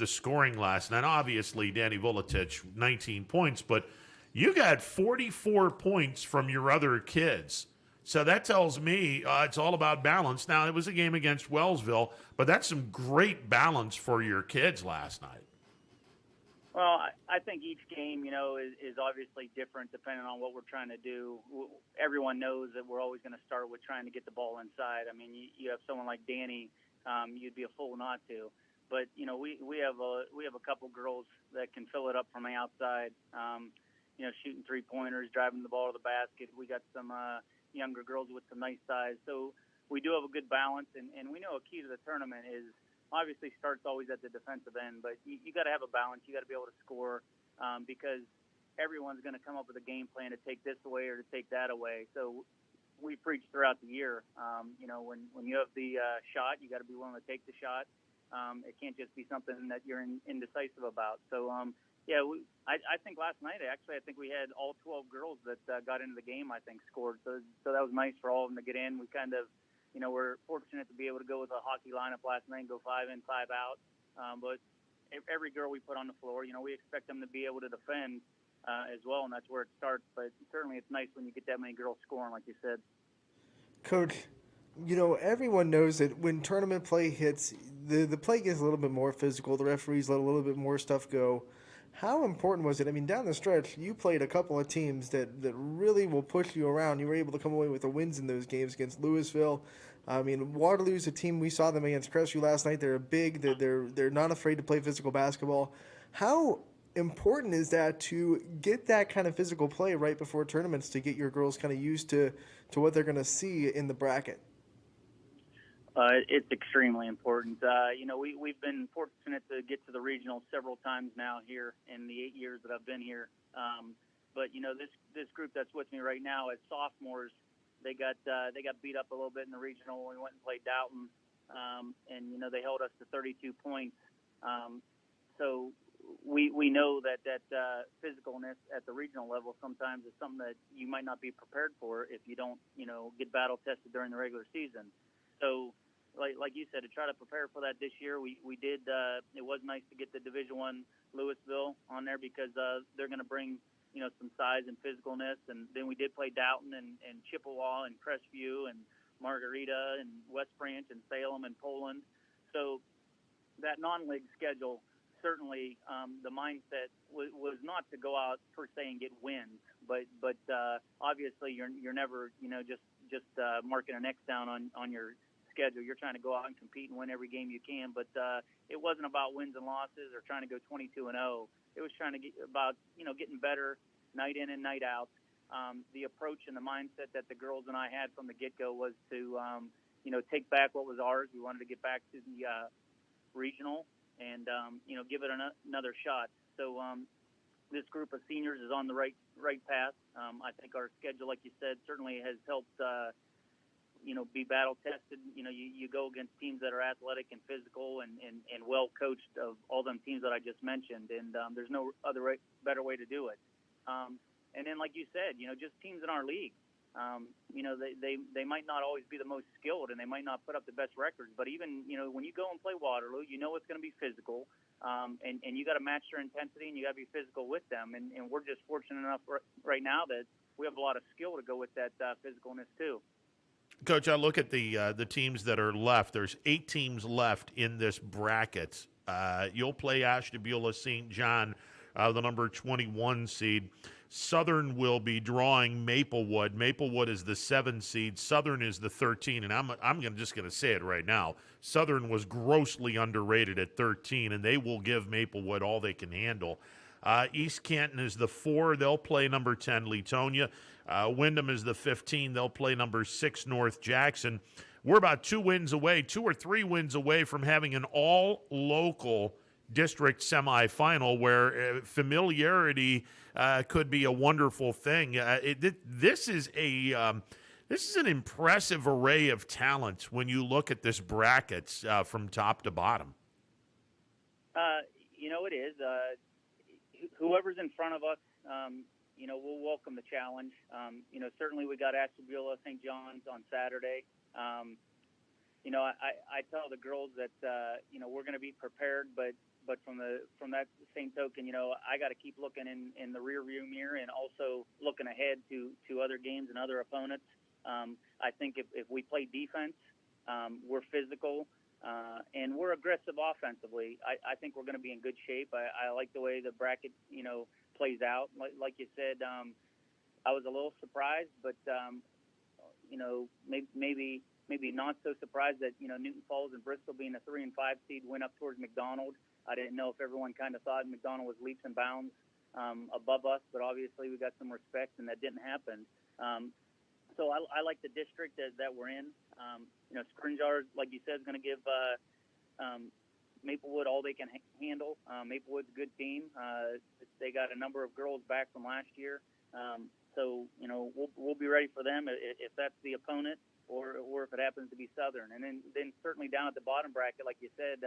scoring last night. Obviously, Danny Vuletich, 19 points, but you got 44 points from your other kids. So that tells me it's all about balance. Now, it was a game against Wellsville, but that's some great balance for your kids last night. Well, I think each game, is obviously different depending on what we're trying to do. Everyone knows that we're always going to start with trying to get the ball inside. I mean, you have someone like Danny, you'd be a fool not to. But we have a couple girls that can fill it up from the outside. Shooting 3-pointers, driving the ball to the basket. We got some younger girls with some nice size. So we do have a good balance, and we know a key to the tournament is obviously starts always at the defensive end, but you got to have a balance. You got to be able to score because everyone's going to come up with a game plan to take this away or to take that away. So we preach throughout the year, when you have the shot, you got to be willing to take the shot. It can't just be something that you're indecisive about. So, I think last night, actually, I think we had all 12 girls that got into the game, I think, scored. So that was nice for all of them to get in. We kind of, we're fortunate to be able to go with a hockey lineup last night and go 5 in, 5 out. But every girl we put on the floor, we expect them to be able to defend as well, and that's where it starts. But certainly it's nice when you get that many girls scoring, like you said. Coach, everyone knows that when tournament play hits, the play gets a little bit more physical. The referees let a little bit more stuff go. How important was it? I mean, down the stretch, you played a couple of teams that really will push you around. You were able to come away with the wins in those games against Louisville. I mean, Waterloo's a team, we saw them against Crestview last night. They're big. They're not afraid to play physical basketball. How important is that to get that kind of physical play right before tournaments to get your girls kind of used to what they're going to see in the bracket? It's extremely important. We've been fortunate to get to the regional several times now here in the 8 years that I've been here. But this group that's with me right now as sophomores, they got beat up a little bit in the regional when we went and played Dalton, and they held us to 32 points. So we know that physicalness at the regional level sometimes is something that you might not be prepared for if you don't get battle tested during the regular season. So, like you said, to try to prepare for that this year, we did. It was nice to get the Division I Louisville on there because they're going to bring some size and physicalness. And then we did play Dalton and Chippewa and Crestview and Margarita and West Branch and Salem and Poland. So that non-league schedule, certainly the mindset was not to go out per se and get wins, but obviously you're never just marking an X down on your schedule. You're trying to go out and compete and win every game you can, but it wasn't about wins and losses or trying to go 22-0. It was trying to get about getting better night in and night out. The approach and the mindset that the girls and I had from the get-go was to take back what was ours. We wanted to get back to the regional and give it another shot. So this group of seniors is on the right path. I think our schedule, like you said, certainly has helped be battle tested. You go against teams that are athletic and physical and well coached of all them teams that I just mentioned, and there's no better way to do it. And then, like you said, just teams in our league. They might not always be the most skilled, and they might not put up the best records. But even when you go and play Waterloo, it's going to be physical, and you got to match their intensity, and you got to be physical with them. And we're just fortunate enough right now that we have a lot of skill to go with that physicalness too. Coach, I look at the teams that are left. There's 8 teams left in this bracket. You'll play Ashtabula St. John, the number 21 seed. Southern will be drawing Maplewood. Maplewood is the 7 seed. Southern is the 13, and I'm just going to say it right now. Southern was grossly underrated at 13, and they will give Maplewood all they can handle. East Canton is the 4. They'll play number 10, Leetonia. Wyndham is the 15. They'll play number 6, North Jackson. We're about 2 or 3 wins away from having an all-local district semifinal where familiarity could be a wonderful thing. This is an impressive array of talent when you look at this bracket from top to bottom. It is. Whoever's in front of us, we'll welcome the challenge. Certainly we got Ashtabula St. John's on Saturday. I tell the girls that we're going to be prepared, but from that same token, I got to keep looking in the rear view mirror and also looking ahead to other games and other opponents. I think if we play defense, we're physical, and we're aggressive offensively, I think we're going to be in good shape. I like the way the bracket plays out. Like you said, I was a little surprised, but maybe not so surprised that Newton Falls and Bristol, being a 3 and 5 seed, went up towards McDonald. I didn't know if everyone kind of thought McDonald was leaps and bounds above us, but obviously we got some respect, and that didn't happen. So I like the district that we're in. Scrinjar, like you said, is going to give Maplewood all they can handle. Maplewood's a good team. They got a number of girls back from last year. So we'll be ready for them if that's the opponent, or if it happens to be Southern. And then certainly down at the bottom bracket, like you said,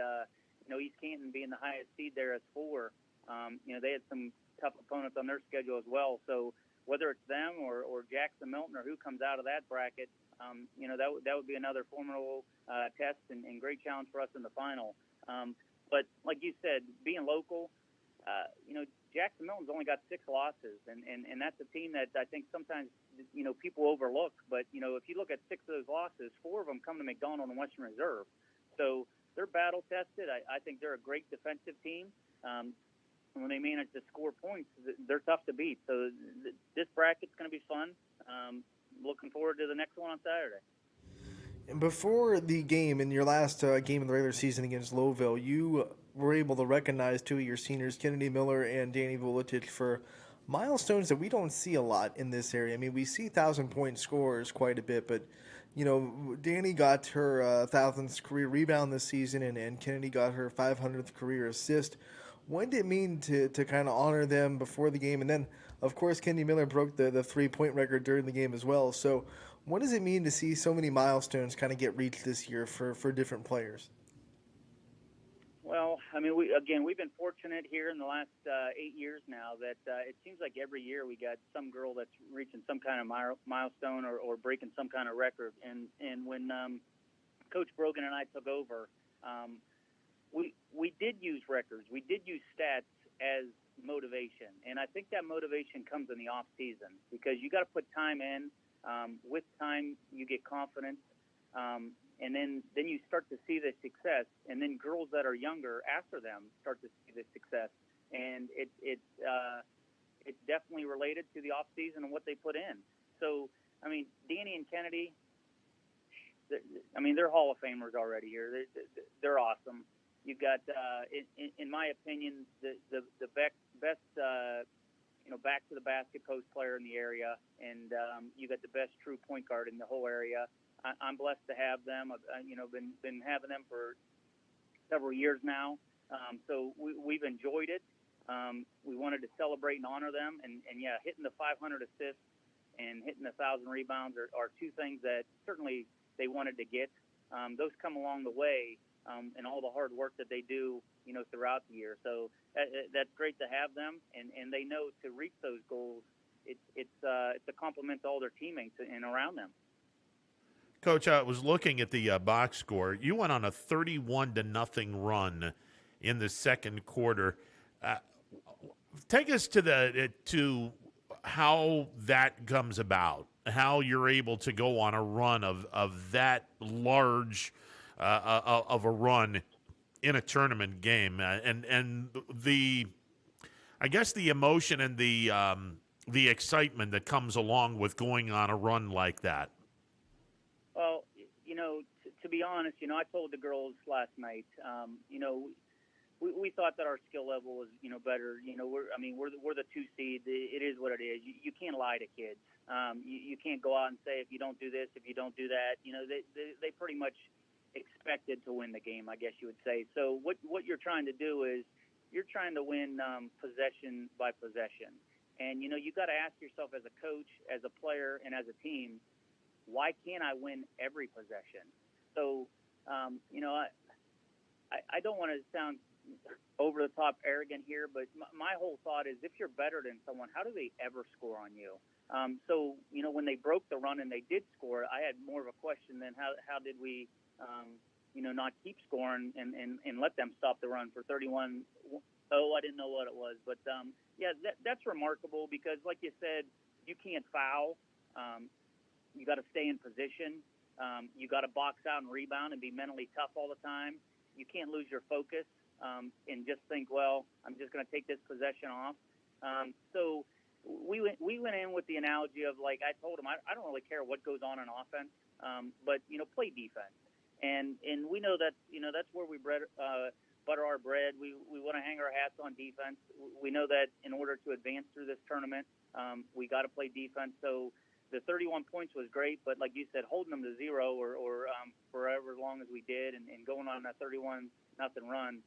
East Canton being the highest seed there as 4. They had some tough opponents on their schedule as well. So whether it's them or Jackson Milton or who comes out of that bracket, that would be another formidable test and great challenge for us in the final. But like you said, being local, Jackson Milton's only got 6 losses, and that's a team that I think sometimes people overlook. But if you look at 6 of those losses, 4 of them come to McDonald and Western Reserve, so they're battle tested. I think they're a great defensive team. When they manage to score points, they're tough to beat. So this bracket's going to be fun. Looking forward to the next one on Saturday. And before the game, in your last game in the regular season against Lowville, you were able to recognize 2 of your seniors, Kennedy Miller and Danny Vuletich, for milestones that we don't see a lot in this area. I mean, we see 1,000-point scorers quite a bit, but Danny got her 1,000th career rebound this season, and Kennedy got her 500th career assist. What did it mean to kind of honor them before the game? And then, of course, Kennedy Miller broke the 3-point record during the game as well. So what does it mean to see so many milestones kind of get reached this year for different players? Well, I mean, we've been fortunate here in the last 8 years now that it seems like every year we got some girl that's reaching some kind of milestone or breaking some kind of record. And when Coach Brogan and I took over, we did use records. We did use stats as motivation. And I think that motivation comes in the off season because you got to put time in. With time, you get confidence. And then you start to see the success, and then girls that are younger after them start to see the success, and it's definitely related to the off season and what they put in. So, I mean, Danny and Kennedy, they're Hall of Famers already here. They're awesome. You've got, in my opinion, the best back to the basket post player in the area, and you got the best true point guard in the whole area. I'm blessed to have them. I've been having them for several years now. So we've enjoyed it. We wanted to celebrate and honor them, and yeah, hitting the 500 assists and hitting 1,000 rebounds are two things that certainly they wanted to get. Those come along the way, and all the hard work that they do, throughout the year. So that's great to have them, and they know to reach those goals, it's a compliment to all their teammates and around them. Coach, I was looking at the box score. You went on a 31-0 run in the second quarter. Take us to how that comes about, how you're able to go on a run of that large of a run in a tournament game, and I guess the emotion and the excitement that comes along with going on a run like that. Well, to be honest, I told the girls last night, we thought that our skill level was, better. We're the 2 seed. It is what it is. You can't lie to kids. You can't go out and say, if you don't do this, if you don't do that, they pretty much expected to win the game, I guess you would say. So what you're trying to do is you're trying to win possession by possession. And, you got to ask yourself as a coach, as a player, and as a team, why can't I win every possession? So, I don't want to sound over-the-top arrogant here, but my whole thought is if you're better than someone, how do they ever score on you? So, when they broke the run and they did score, I had more of a question than how did we, not keep scoring and let them stop the run for 31. Oh, I didn't know what it was. But, that's remarkable because, like you said, you can't foul. You got to stay in position. You got to box out and rebound and be mentally tough all the time. You can't lose your focus and just think, well, I'm just going to take this possession off. So we went in with the analogy of, like, I told them, I don't really care what goes on offense, but, play defense. And we know that, that's where we butter our bread. We want to hang our hats on defense. We know that in order to advance through this tournament, we got to play defense. So the 31 points was great, but like you said, holding them to 0 or forever long as we did and going on that 31-0 run,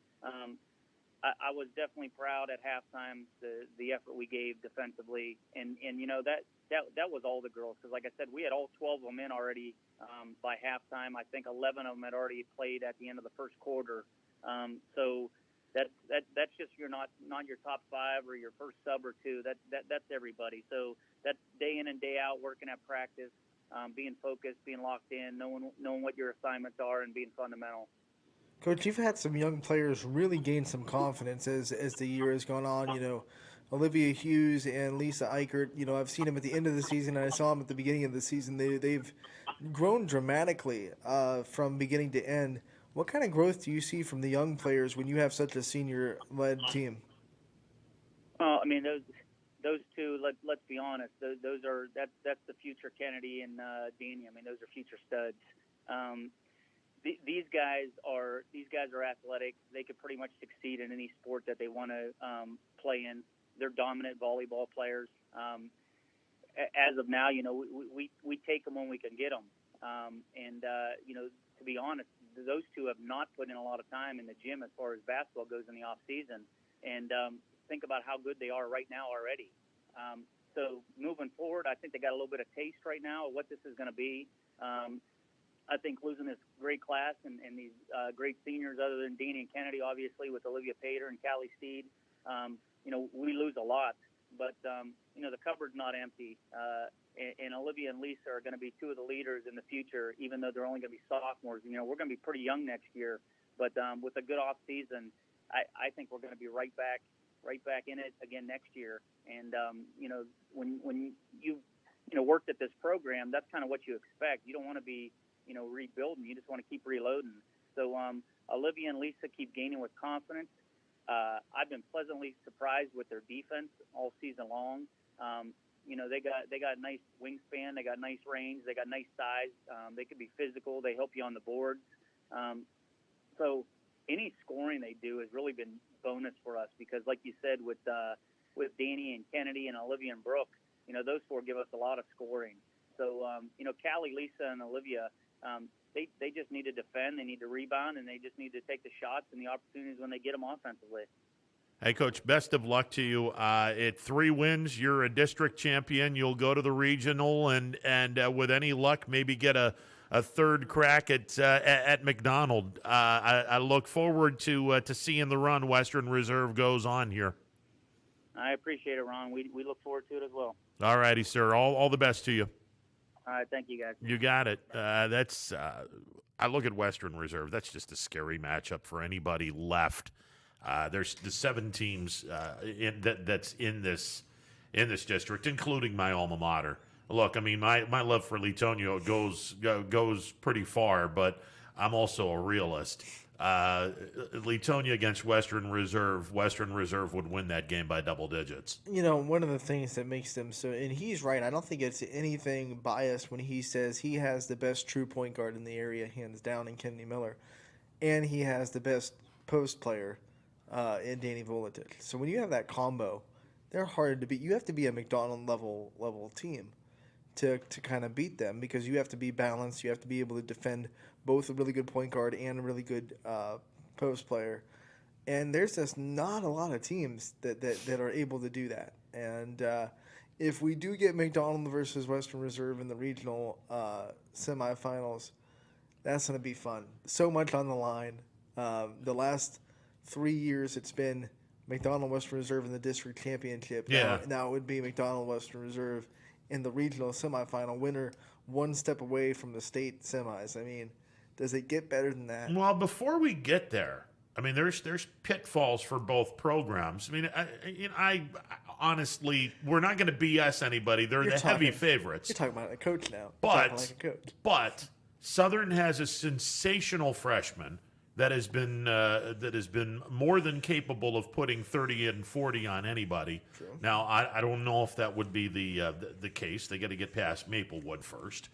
I was definitely proud at halftime the effort we gave defensively, and that was all the girls, because like I said, we had all 12 of them in already by halftime. I think 11 of them had already played at the end of the first quarter. So that's just not your top 5 or your first sub or 2. That's everybody. So that's day in and day out working at practice, being focused, being locked in, knowing what your assignments are, and being fundamental. Coach, you've had some young players really gain some confidence as the year has gone on. Olivia Hughes and Lisa Eichert. I've seen them at the end of the season, and I saw them at the beginning of the season. They've grown dramatically from beginning to end. What kind of growth do you see from the young players when you have such a senior-led team? Well, those two. Let's be honest. That's the future Kennedy and Danny. Those are future studs. These guys are athletic. They could pretty much succeed in any sport that they want to play in. They're dominant volleyball players. As of now, we take them when we can get them. To be honest, those two have not put in a lot of time in the gym as far as basketball goes in the off season. And think about how good they are right now already. So moving forward, I think they got a little bit of taste right now of what this is going to be. I think losing this great class and these great seniors, other than Danny and Kennedy, obviously, with Olivia Pater and Callie Steed, we lose a lot. But, the cupboard's not empty. And Olivia and Lisa are going to be two of the leaders in the future, even though they're only going to be sophomores. We're going to be pretty young next year. But with a good off season, I think we're going to be right back in it again next year. And, when you worked at this program, that's kind of what you expect. You don't want to be rebuilding. You just want to keep reloading. So Olivia and Lisa keep gaining with confidence. I've been pleasantly surprised with their defense all season long. They got nice wingspan, they got nice range, they got nice size. They can be physical. They help you on the boards. So any scoring they do has really been bonus for us because, like you said, with Danny and Kennedy and Olivia and Brooke, those four give us a lot of scoring. So Callie, Lisa, and Olivia, they just need to defend, they need to rebound, and they just need to take the shots and the opportunities when they get them offensively. Hey, Coach, best of luck to you. At 3 wins, you're a district champion. You'll go to the regional, and with any luck, maybe get a third crack at McDonald. I look forward to seeing the run Western Reserve goes on here. I appreciate it, Ron. We look forward to it as well. All righty, sir. All the best to you. All right, thank you, guys. You got it. I look at Western Reserve. That's just a scary matchup for anybody left. There's the 7 teams that's in this district, including my alma mater. Look, I mean, my love for Leetonia goes pretty far, but I'm also a realist. Leetonia against Western Reserve would win that game by double digits. One of the things that makes them so, and he's right, I don't think it's anything biased when he says he has the best true point guard in the area, hands down, in Kennedy Miller, and he has the best post player in Danny Volatich. So when you have that combo, they're hard to beat. You have to be a McDonald level team to kind of beat them because you have to be balanced. You have to be able to defend both a really good point guard and a really good post player. And there's just not a lot of teams that are able to do that. And if we do get McDonald versus Western Reserve in the regional semifinals, that's going to be fun. So much on the line. The last 3 years it's been McDonald Western Reserve in the district championship. Yeah. Now it would be McDonald Western Reserve in the regional semifinal, winner one step away from the state semis. I mean, does it get better than that? Well, before we get there, I mean, there's pitfalls for both programs. I mean, I honestly, we're not going to BS anybody. They're heavy favorites. You're talking about a coach now. But Southern has a sensational freshman that has been more than capable of putting 30 and 40 on anybody. True. Now, I don't know if that would be the case. They got to get past Maplewood first.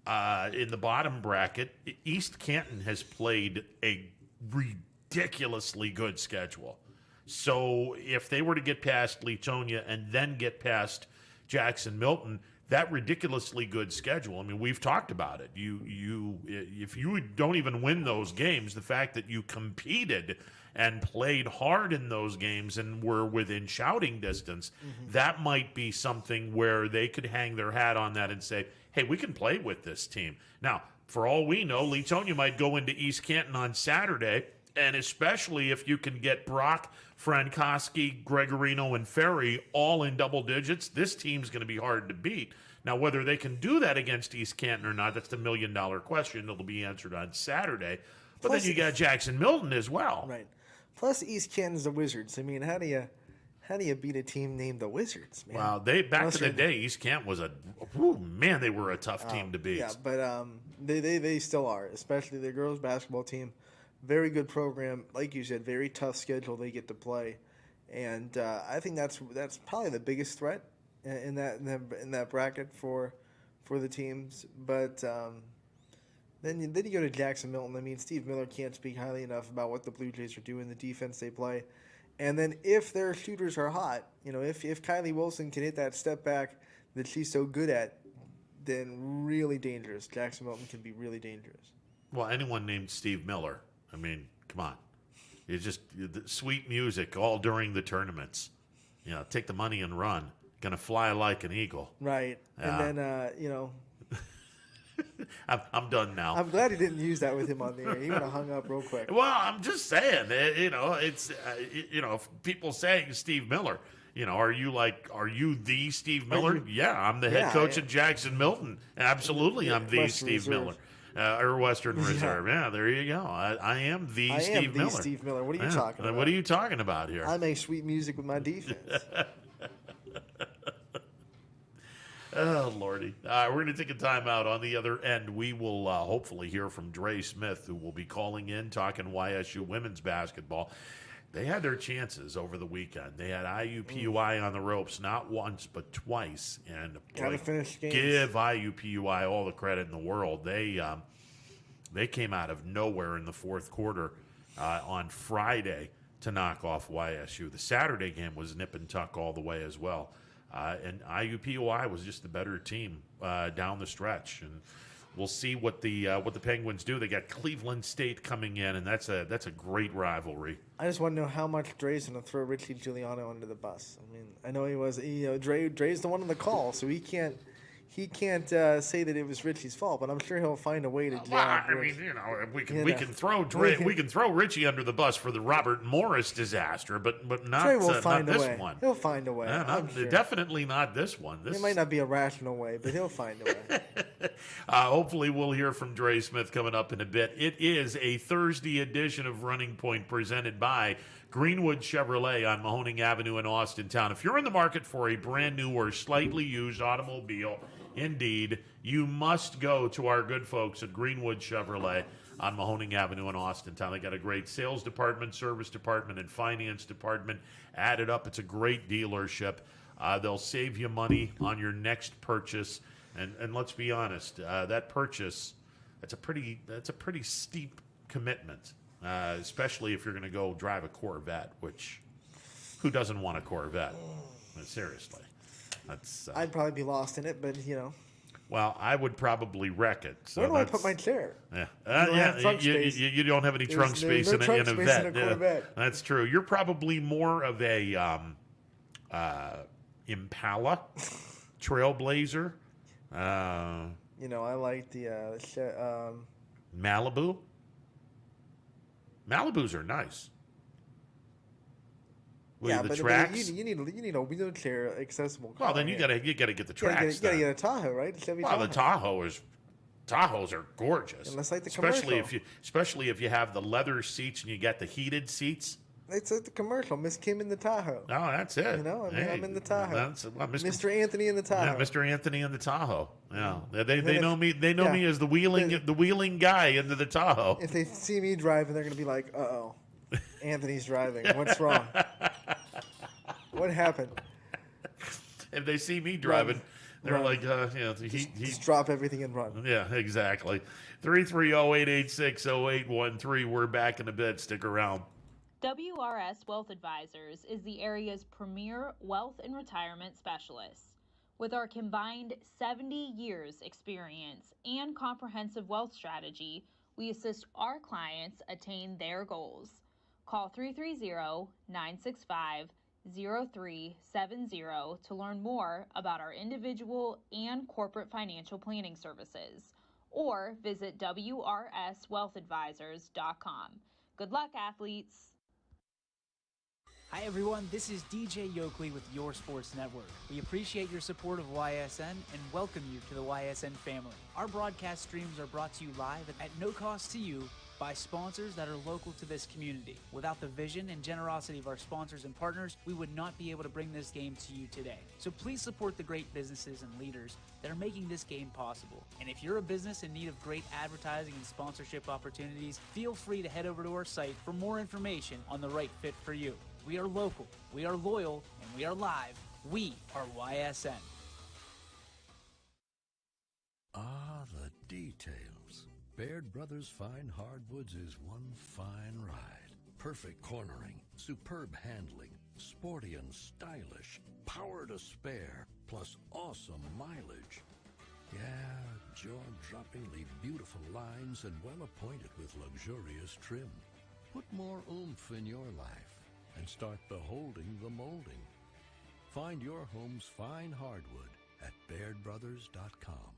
In the bottom bracket, East Canton has played a ridiculously good schedule. So if they were to get past Leetonia and then get past Jackson Milton, that ridiculously good schedule. I mean, we've talked about it. If you don't even win those games, the fact that you competed and played hard in those games and were within shouting distance, that might be something where they could hang their hat on that and say, hey, we can play with this team. Now, for all we know, Leetonia might go into East Canton on Saturday, and especially if you can get Brock, Frankowski, Gregorino, and Ferry all in double digits, this team's going to be hard to beat. Now, whether they can do that against East Canton or not, that's the million-dollar question that'll be answered on Saturday. But then you got Jackson Milton as well. Right. Plus, East Canton's the Wizards. I mean, how do you beat a team named the Wizards, man? Wow, back in the day, East Canton was they were a tough team to beat. Yeah, but they still are, especially their girls basketball team. Very good program, like you said, very tough schedule they get to play, and I think that's probably the biggest threat in that bracket for the teams. But then you go to Jackson Milton. I mean, Steve Miller can't speak highly enough about what the Blue Jays are doing, the defense they play, and then if their shooters are hot, if Kylie Wilson can hit that step back that she's so good at, then really dangerous. Jackson Milton can be really dangerous. Well, anyone named Steve Miller. I mean, come on. It's just sweet music all during the tournaments. Take the money and run. Gonna fly like an eagle. Right. And then, I'm done now. I'm glad he didn't use that with him on the air. He would have hung up real quick. Well, I'm just saying, it's, if people saying Steve Miller, are you the Steve Miller? Yeah, I'm the head coach at Jackson Milton. Absolutely, I'm the Western Steve Reserve. Miller. Or Western Reserve. Yeah, there you go. I am the Steve Miller. Steve Miller. What are you talking about? What are you talking about here? I make sweet music with my defense. Oh, Lordy. We're going to take a time out. On the other end, we will hopefully hear from Dre Smith, who will be calling in, talking YSU women's basketball. They had their chances over the weekend. They had IUPUI on the ropes, not once, but twice. And gotta finish games. Give IUPUI all the credit in the world. They came out of nowhere in the fourth quarter on Friday to knock off YSU. The Saturday game was nip and tuck all the way as well. And IUPUI was just the better team down the stretch. And we'll see what the Penguins do. They got Cleveland State coming in, and that's a great rivalry. I just want to know how much Dre's going to throw Richie Giuliano under the bus. I mean, I know Dre's the one on the call, so he can't say that it was Richie's fault, but I'm sure he'll find a way to. We can throw Dre, we can throw Richie under the bus for the Robert Morris disaster, but not, Dre will find not a this way. one. He'll find a way. Sure. Definitely not this one. It might not be a rational way, but he'll find a way. Hopefully, we'll hear from Dre Smith coming up in a bit. It is a Thursday edition of Running Point presented by Greenwood Chevrolet on Mahoning Avenue in Austintown. If you're in the market for a brand new or slightly used automobile, indeed, you must go to our good folks at Greenwood Chevrolet on Mahoning Avenue in Austintown. They got a great sales department, service department, and finance department. Added up, it's a great dealership. They'll save you money on your next purchase. And let's be honest, that purchase, that's a pretty steep commitment, especially if you're going to go drive a Corvette, which who doesn't want a Corvette? Seriously. I'd probably be lost in it, but Well, I would probably wreck it. So where do I put my chair? Yeah, you don't have any trunk space in a Vet. In a Corvette. That's true. You're probably more of a Impala, Trailblazer. I like the Malibu. Malibus are nice. But tracks? you need a wheelchair accessible car. Well, then you gotta get the tracks. You gotta get a Tahoe, right? The Tahoes are gorgeous. And that's like the especially if you have the leather seats and you got the heated seats. It's like the commercial. Miss Kim in the Tahoe. Oh, that's it. I'm in the Tahoe. Mr. Anthony in the Tahoe. Yeah, Mr. Anthony in the Tahoe. Yeah, they know me. They know me as the wheeling guy into the Tahoe. If they see me driving, they're gonna be like, "Uh-oh, Anthony's driving. What's wrong? What happened?" If they see me driving, they're like, just drop everything and run. Yeah, exactly. 330-886-0813. We're back in a bit. Stick around. WRS Wealth Advisors is the area's premier wealth and retirement specialist. With our combined 70 years experience and comprehensive wealth strategy, we assist our clients attain their goals. Call 330-965-0370 to learn more about our individual and corporate financial planning services, or visit WRSWealthAdvisors.com. Good luck, athletes. Hi everyone, this is DJ Yoakley with Your Sports Network. We appreciate your support of YSN and welcome you to the YSN family. Our broadcast streams are brought to you live at no cost to you by sponsors that are local to this community. Without the vision and generosity of our sponsors and partners, we would not be able to bring this game to you today. So please support the great businesses and leaders that are making this game possible. And if you're a business in need of great advertising and sponsorship opportunities, feel free to head over to our site for more information on the right fit for you. We are local, we are loyal, and we are live. We are YSN. Ah, the details. Baird Brothers Fine Hardwoods is one fine ride. Perfect cornering, superb handling, sporty and stylish, power to spare, plus awesome mileage. Yeah, jaw-droppingly beautiful lines and well appointed with luxurious trim. Put more oomph in your life and start beholding the molding. Find your home's fine hardwood at BairdBrothers.com.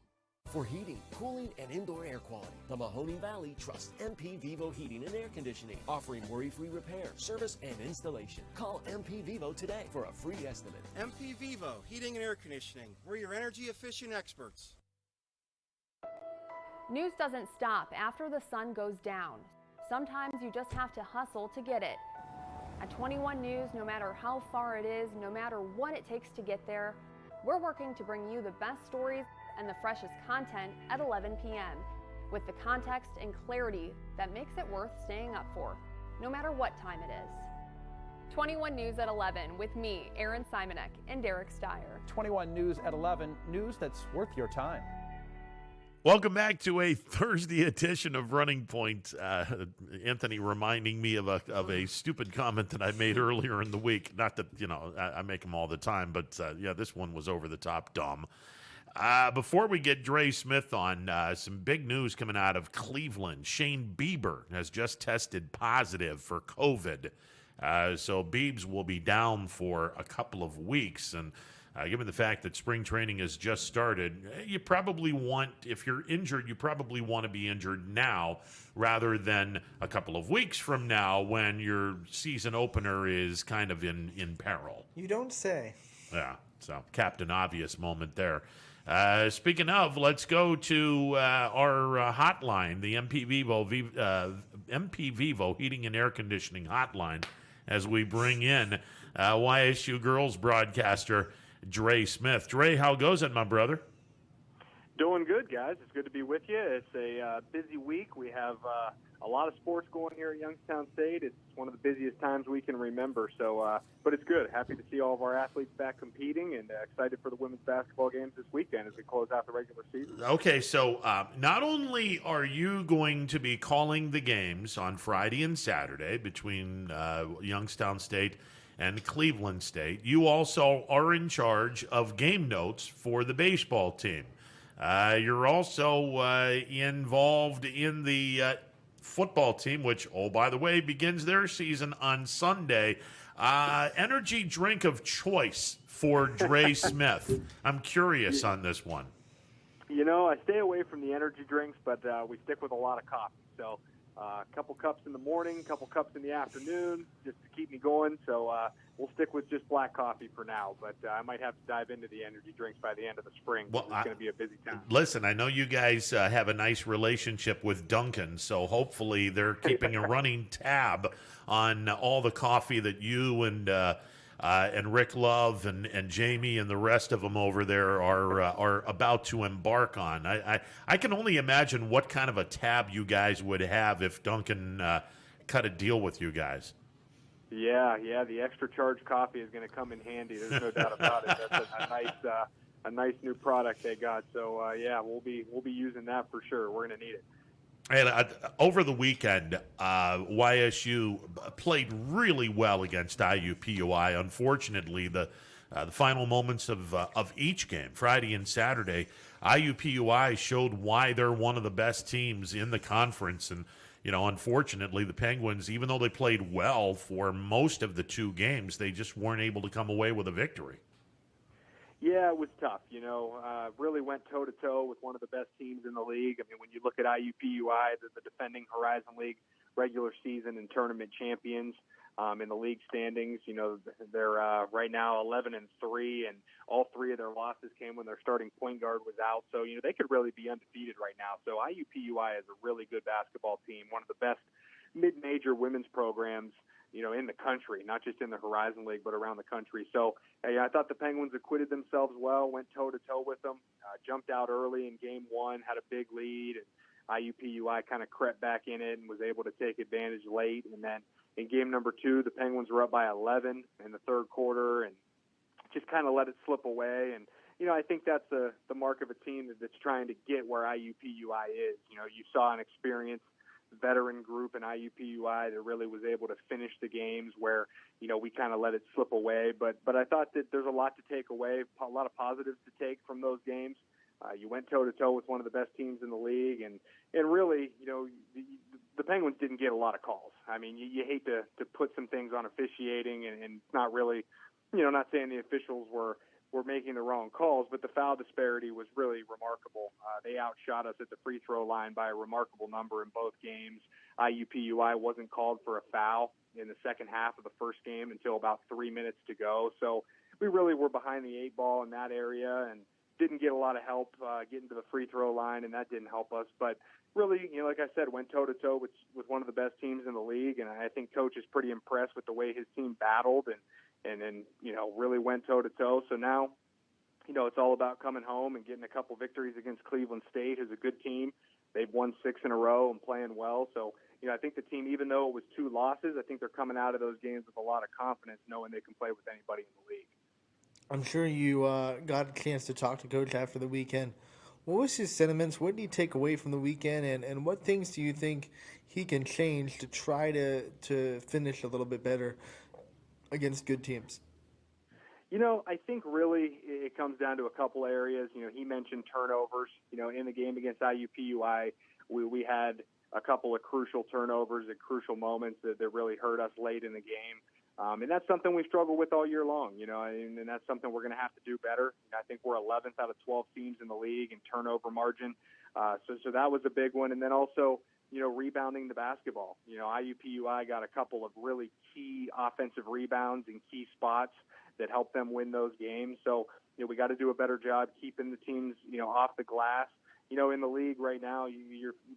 For heating, cooling, and indoor air quality, the Mahoning Valley trusts MP Vivo Heating and Air Conditioning, offering worry-free repair, service, and installation. Call MP Vivo today for a free estimate. MP Vivo Heating and Air Conditioning. We're your energy-efficient experts. News doesn't stop after the sun goes down. Sometimes you just have to hustle to get it. At 21 News, no matter how far it is, no matter what it takes to get there, We're working to bring you the best stories and the freshest content at 11 p.m. with the context and clarity that makes it worth staying up for, no matter what time it is. 21 News at 11 with me, Aaron Simonek, and Derek Steyer. 21 News at 11, news that's worth your time. Welcome back to a Thursday edition of Running Point. Anthony reminding me of a stupid comment that I made earlier in the week. Not that, I make them all the time, but this one was over the top dumb. Before we get Dre Smith on, some big news coming out of Cleveland. Shane Bieber has just tested positive for COVID. So Biebs will be down for a couple of weeks. And given the fact that spring training has just started, you probably want, if you're injured, you probably want to be injured now rather than a couple of weeks from now when your season opener is kind of in peril. You don't say. Yeah, so Captain Obvious moment there. Speaking of, let's go to our hotline, the MP Vivo Heating and Air Conditioning Hotline, as we bring in YSU girls broadcaster Dre Smith. Dre, how goes it, my brother? Doing good, guys. It's good to be with you. It's a busy week. We have a lot of sports going here at Youngstown State. It's one of the busiest times we can remember. So, but it's good. Happy to see all of our athletes back competing, and excited for the women's basketball games this weekend as we close out the regular season. Okay, so not only are you going to be calling the games on Friday and Saturday between Youngstown State and Cleveland State, you also are in charge of game notes for the baseball team. You're also involved in the football team, which, oh, by the way, begins their season on Sunday. Energy drink of choice for Dre Smith. I'm curious on this one. I stay away from the energy drinks, but we stick with a lot of coffee. So a couple cups in the morning, a couple cups in the afternoon, just to keep me going. So we'll stick with just black coffee for now, but I might have to dive into the energy drinks by the end of the spring. Well, it's going to be a busy time. Listen, I know you guys have a nice relationship with Dunkin', so hopefully they're keeping a running tab on all the coffee that you and Rick Love and Jamie and the rest of them over there are about to embark on. I can only imagine what kind of a tab you guys would have if Dunkin' cut a deal with you guys. Yeah, the extra charge coffee is going to come in handy. There's no doubt about it. That's a nice new product they got. So we'll be using that for sure. We're going to need it. And over the weekend, YSU played really well against IUPUI. Unfortunately, the final moments of each game, Friday and Saturday, IUPUI showed why they're one of the best teams in the conference. And unfortunately, the Penguins, even though they played well for most of the two games, they just weren't able to come away with a victory. Yeah, it was tough. Really went toe-to-toe with one of the best teams in the league. I mean, when you look at IUPUI, they're the defending Horizon League regular season and tournament champions in the league standings. They're right now 11-3, and all three of their losses came when their starting point guard was out. So, they could really be undefeated right now. So IUPUI is a really good basketball team, one of the best mid-major women's programs in the country, not just in the Horizon League, but around the country. So I thought the Penguins acquitted themselves well, went toe-to-toe with them, jumped out early in game one, had a big lead, and IUPUI kind of crept back in it and was able to take advantage late. And then in game number two, the Penguins were up by 11 in the third quarter and just kind of let it slip away. And, I think that's the mark of a team that's trying to get where IUPUI is. You saw an experienced veteran group in IUPUI that really was able to finish the games where, we kind of let it slip away. But I thought that there's a lot to take away, a lot of positives to take from those games. You went toe-to-toe with one of the best teams in the league, and really, the Penguins didn't get a lot of calls. I mean, you hate to put some things on officiating, and not really, not saying the officials were making the wrong calls, but the foul disparity was really remarkable. They outshot us at the free throw line by a remarkable number in both games. IUPUI wasn't called for a foul in the second half of the first game until about 3 minutes to go. So we really were behind the eight ball in that area and didn't get a lot of help getting to the free throw line, and that didn't help us. But really, like I said, went toe-to-toe with one of the best teams in the league, and I think Coach is pretty impressed with the way his team battled and really went toe-to-toe. So now it's all about coming home and getting a couple victories against Cleveland State, who's a good team. They've won 6 in a row and playing well. So, I think the team, even though it was 2 losses, I think they're coming out of those games with a lot of confidence, knowing they can play with anybody in the league. I'm sure you got a chance to talk to Coach after the weekend. What was his sentiments? What did he take away from the weekend? And what things do you think he can change to try to finish a little bit better against good teams? I think really it comes down to a couple areas. He mentioned turnovers. In the game against IUPUI, we had a couple of crucial turnovers at crucial moments that really hurt us late in the game. And that's something we struggle with all year long, and that's something we're going to have to do better. I think we're 11th out of 12 teams in the league in turnover margin. So that was a big one. And then also, rebounding the basketball. IUPUI got a couple of really key offensive rebounds in key spots that helped them win those games. So, we got to do a better job keeping the teams, off the glass. In the league right now,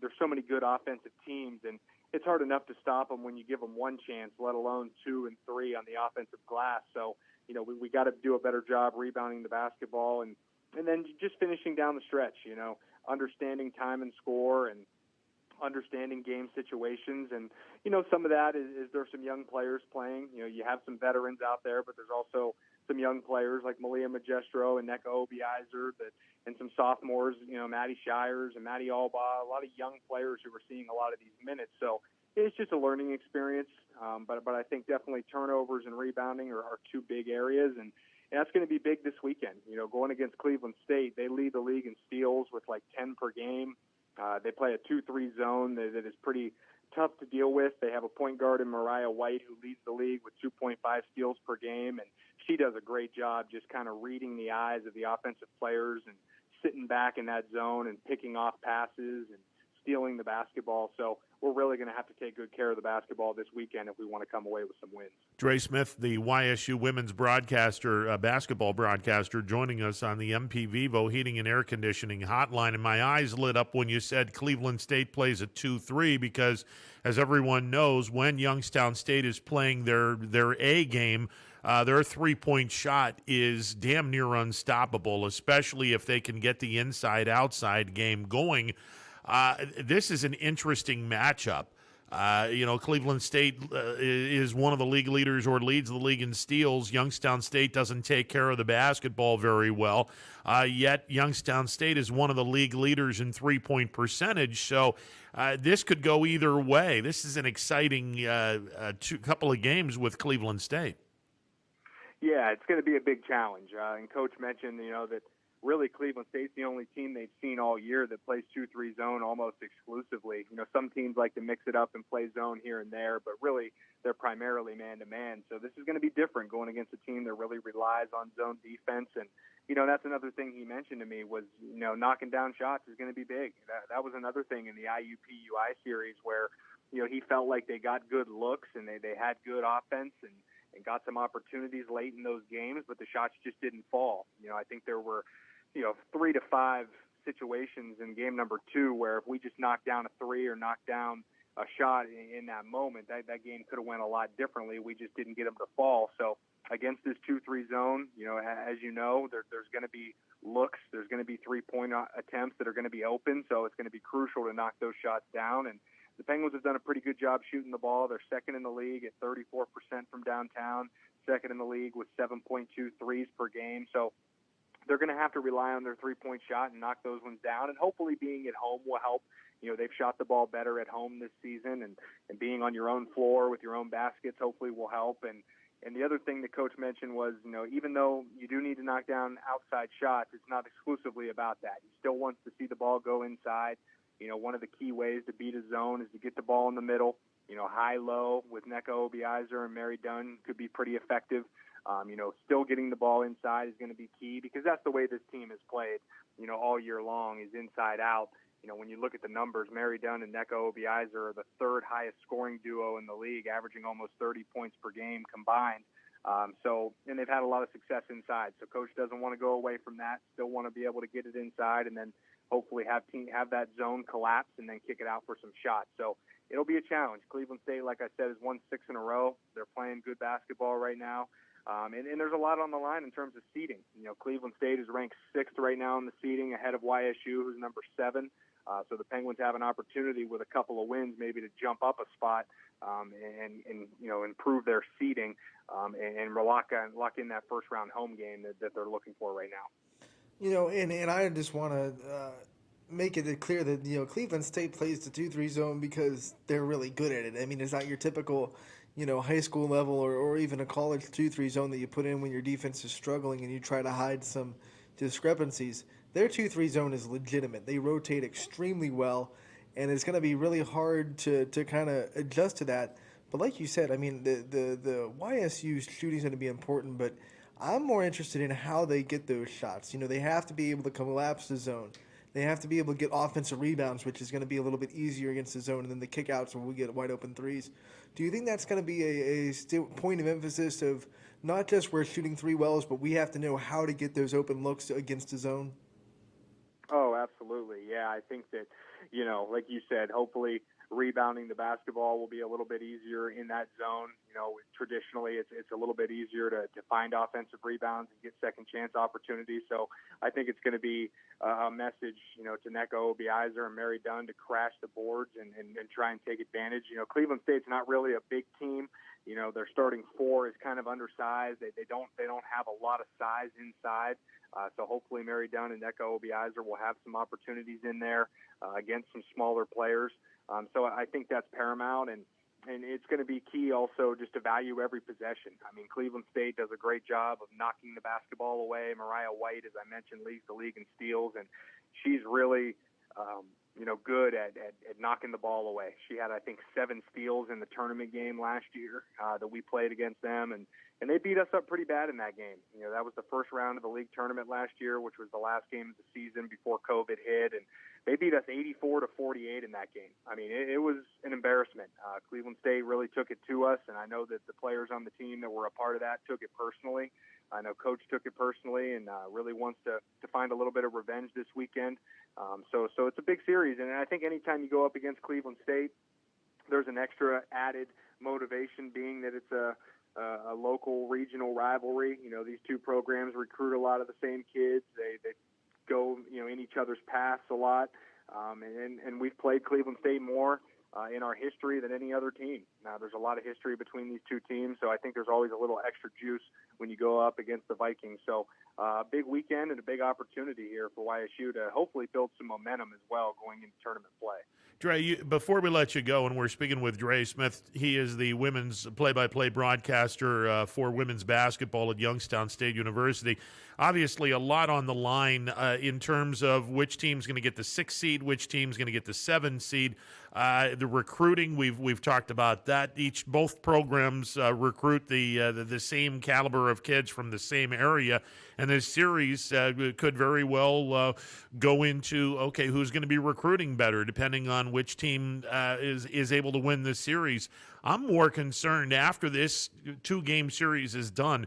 there's so many good offensive teams, and it's hard enough to stop them when you give them one chance, let alone 2 and 3 on the offensive glass. So, we got to do a better job rebounding the basketball and then just finishing down the stretch, understanding time and score and understanding game situations. And, some of that is there's some young players playing. You have some veterans out there, but there's also some young players like Malia Magestro and Neka Obiizer and some sophomores, Maddie Shires and Maddie Albaugh, a lot of young players who are seeing a lot of these minutes. So it's just a learning experience. But I think definitely turnovers and rebounding are 2 big areas. And that's going to be big this weekend. Going against Cleveland State, they lead the league in steals with like 10 per game. They play a 2-3 zone that is pretty tough to deal with. They have a point guard in Mariah White who leads the league with 2.5 steals per game, and she does a great job just kind of reading the eyes of the offensive players and sitting back in that zone and picking off passes and stealing the basketball. So we're really going to have to take good care of the basketball this weekend if we want to come away with some wins. Dre Smith, the YSU women's broadcaster, basketball broadcaster, joining us on the MP Vivo Heating and Air Conditioning hotline. And my eyes lit up when you said Cleveland State plays a 2-3 because, as everyone knows, when Youngstown State is playing their A game, their 3-point shot is damn near unstoppable, especially if they can get the inside-outside game going. This is an interesting matchup. Cleveland State is one of the league leaders or leads the league in steals. Youngstown State doesn't take care of the basketball very well. Yet Youngstown State is one of the league leaders in 3-point percentage. So this could go either way. This is an exciting couple of games with Cleveland State. Yeah, it's going to be a big challenge. And Coach mentioned, that really Cleveland State's the only team they've seen all year that plays 2-3 zone almost exclusively. Some teams like to mix it up and play zone here and there, but really they're primarily man-to-man. So this is going to be different going against a team that really relies on zone defense. And, that's another thing he mentioned to me was, knocking down shots is going to be big. That was another thing in the IUPUI series where, he felt like they got good looks and they had good offense and got some opportunities late in those games, but the shots just didn't fall. I think there were 3 to 5 situations in game number 2 where if we just knocked down a 3 or knocked down a shot in that moment, that game could have went a lot differently. We just didn't get them to fall. So against this 2-3 zone, as there's going to be looks, there's going to be 3-point attempts that are going to be open. So it's going to be crucial to knock those shots down. And the Penguins have done a pretty good job shooting the ball. They're second in the league at 34% from downtown, second in the league with 7.2 threes per game. So they're going to have to rely on their 3-point shot and knock those ones down. And hopefully being at home will help. They've shot the ball better at home this season, and being on your own floor with your own baskets hopefully will help. And the other thing that Coach mentioned was, even though you do need to knock down outside shots, it's not exclusively about that. He still wants to see the ball go inside. One of the key ways to beat a zone is to get the ball in the middle. High-low with Neka Obiizer and Mary Dunn could be pretty effective. Still getting the ball inside is going to be key because that's the way this team has played, all year long is inside out. When you look at the numbers, Mary Dunn and Neka Obiizer are the 3rd highest scoring duo in the league, averaging almost 30 points per game combined. And they've had a lot of success inside. So Coach doesn't want to go away from that. Still want to be able to get it inside and then hopefully have that zone collapse and then kick it out for some shots. So it'll be a challenge. Cleveland State, like I said, has won 6 in a row. They're playing good basketball right now. And there's a lot on the line in terms of seeding. Cleveland State is ranked 6th right now in the seeding, ahead of YSU, who's number 7. So the Penguins have an opportunity with a couple of wins maybe to jump up a spot and improve their seeding and lock in that first-round home game that they're looking for right now. And I just want to make it clear that, Cleveland State plays the 2-3 zone because they're really good at it. I mean, it's not your typical, high school level or even a college 2-3 zone that you put in when your defense is struggling and you try to hide some discrepancies. Their 2-3 zone is legitimate. They rotate extremely well, and it's going to be really hard to kind of adjust to that. But like you said, I mean, the YSU shooting is going to be important, but I'm more interested in how they get those shots. They have to be able to collapse the zone. They have to be able to get offensive rebounds, which is going to be a little bit easier against the zone, and then the kickouts where we get wide open threes. Do you think that's going to be a point of emphasis of not just we're shooting 3 wells, but we have to know how to get those open looks against the zone? Oh, absolutely. Yeah, I think that, like you said, hopefully rebounding the basketball will be a little bit easier in that zone. Traditionally it's a little bit easier to find offensive rebounds and get second chance opportunities. So I think it's going to be a message, to Neko Obiizer and Mary Dunn to crash the boards and try and take advantage. Cleveland State's not really a big team. Their starting 4 is kind of undersized. They don't have a lot of size inside. So hopefully Mary Dunn and Neko Obiizer will have some opportunities in there against some smaller players. So I think that's paramount, and it's going to be key also just to value every possession. I mean, Cleveland State does a great job of knocking the basketball away. Mariah White, as I mentioned, leads the league in steals, and she's really good at knocking the ball away. She had, I think, 7 steals in the tournament game last year that we played against them, and they beat us up pretty bad in that game. That was the first round of the league tournament last year, which was the last game of the season before COVID hit, and they beat us 84-48 in that game. I mean, it was an embarrassment. Cleveland State really took it to us, and I know that the players on the team that were a part of that took it personally. I know Coach took it personally and really wants to find a little bit of revenge this weekend. So it's a big series, and I think anytime you go up against Cleveland State, there's an extra added motivation being that it's a local regional rivalry. These two programs recruit a lot of the same kids. They go in each other's paths a lot, and we've played Cleveland State more in our history than any other team. Now, there's a lot of history between these two teams, so I think there's always a little extra juice when you go up against the Vikings. So a big weekend and a big opportunity here for YSU to hopefully build some momentum as well going into tournament play. Dre, before we let you go, and we're speaking with Dre Smith, he is the women's play-by-play broadcaster for women's basketball at Youngstown State University. Obviously, a lot on the line in terms of which team's going to get the 6th seed, which team's going to get the 7th seed. The recruiting, we've talked about that. Both programs recruit the same caliber of kids from the same area, and this series could very well go into who's going to be recruiting better, depending on which team is able to win this series. I'm more concerned after this 2-game series is done.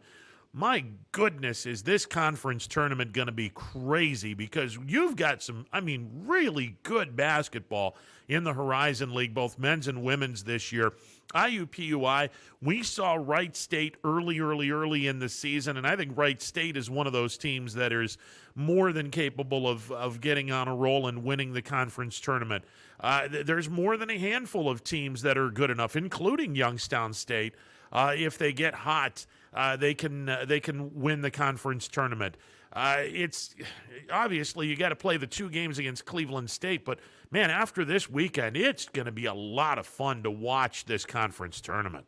My goodness, is this conference tournament going to be crazy, because you've got some, really good basketball in the Horizon League, both men's and women's this year. IUPUI, we saw Wright State early in the season, and I think Wright State is one of those teams that is more than capable of getting on a roll and winning the conference tournament. There's more than a handful of teams that are good enough, including Youngstown State. If they get hot, they can win the conference tournament. It's obviously you got to play the 2 games against Cleveland State, but man, after this weekend, it's going to be a lot of fun to watch this conference tournament.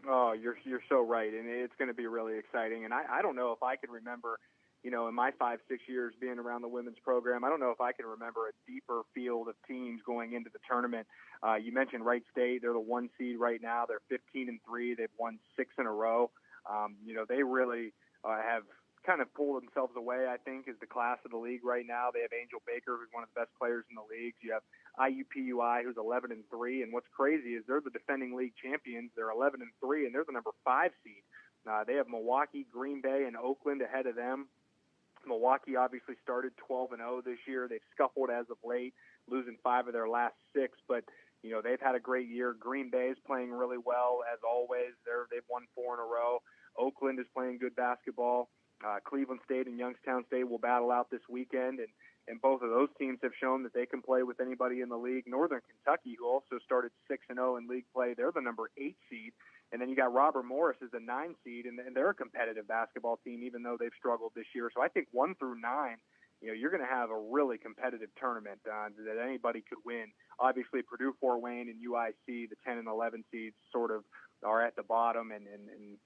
Oh, you're so right, and it's going to be really exciting. And I don't know if I can remember, in my 5-6 years being around the women's program, I don't know if I can remember a deeper field of teams going into the tournament. You mentioned Wright State; they're the 1 seed right now. They're 15-3. They've won 6 in a row. They really have kind of pulled themselves away, I think, is the class of the league right now. They have Angel Baker, who's one of the best players in the league. You have IUPUI, who's 11-3, and what's crazy is they're the defending league champions. They're 11-3, and they're the number 5 seed. They have Milwaukee, Green Bay, and Oakland ahead of them. Milwaukee obviously started 12-0 this year. They've scuffled as of late, losing 5 of their last 6, but they've had a great year. Green Bay is playing really well as always. They've won 4 in a row. Oakland is playing good basketball. Cleveland State and Youngstown State will battle out this weekend, and both of those teams have shown that they can play with anybody in the league. Northern Kentucky, who also started 6-0 in league play, they're the number 8 seed. And then you got Robert Morris as the 9 seed, and they're a competitive basketball team, even though they've struggled this year. So I think 1 through 9, you're going to have a really competitive tournament that anybody could win. Obviously, Purdue, Fort Wayne, and UIC, the 10 and 11 seeds, sort of are at the bottom, and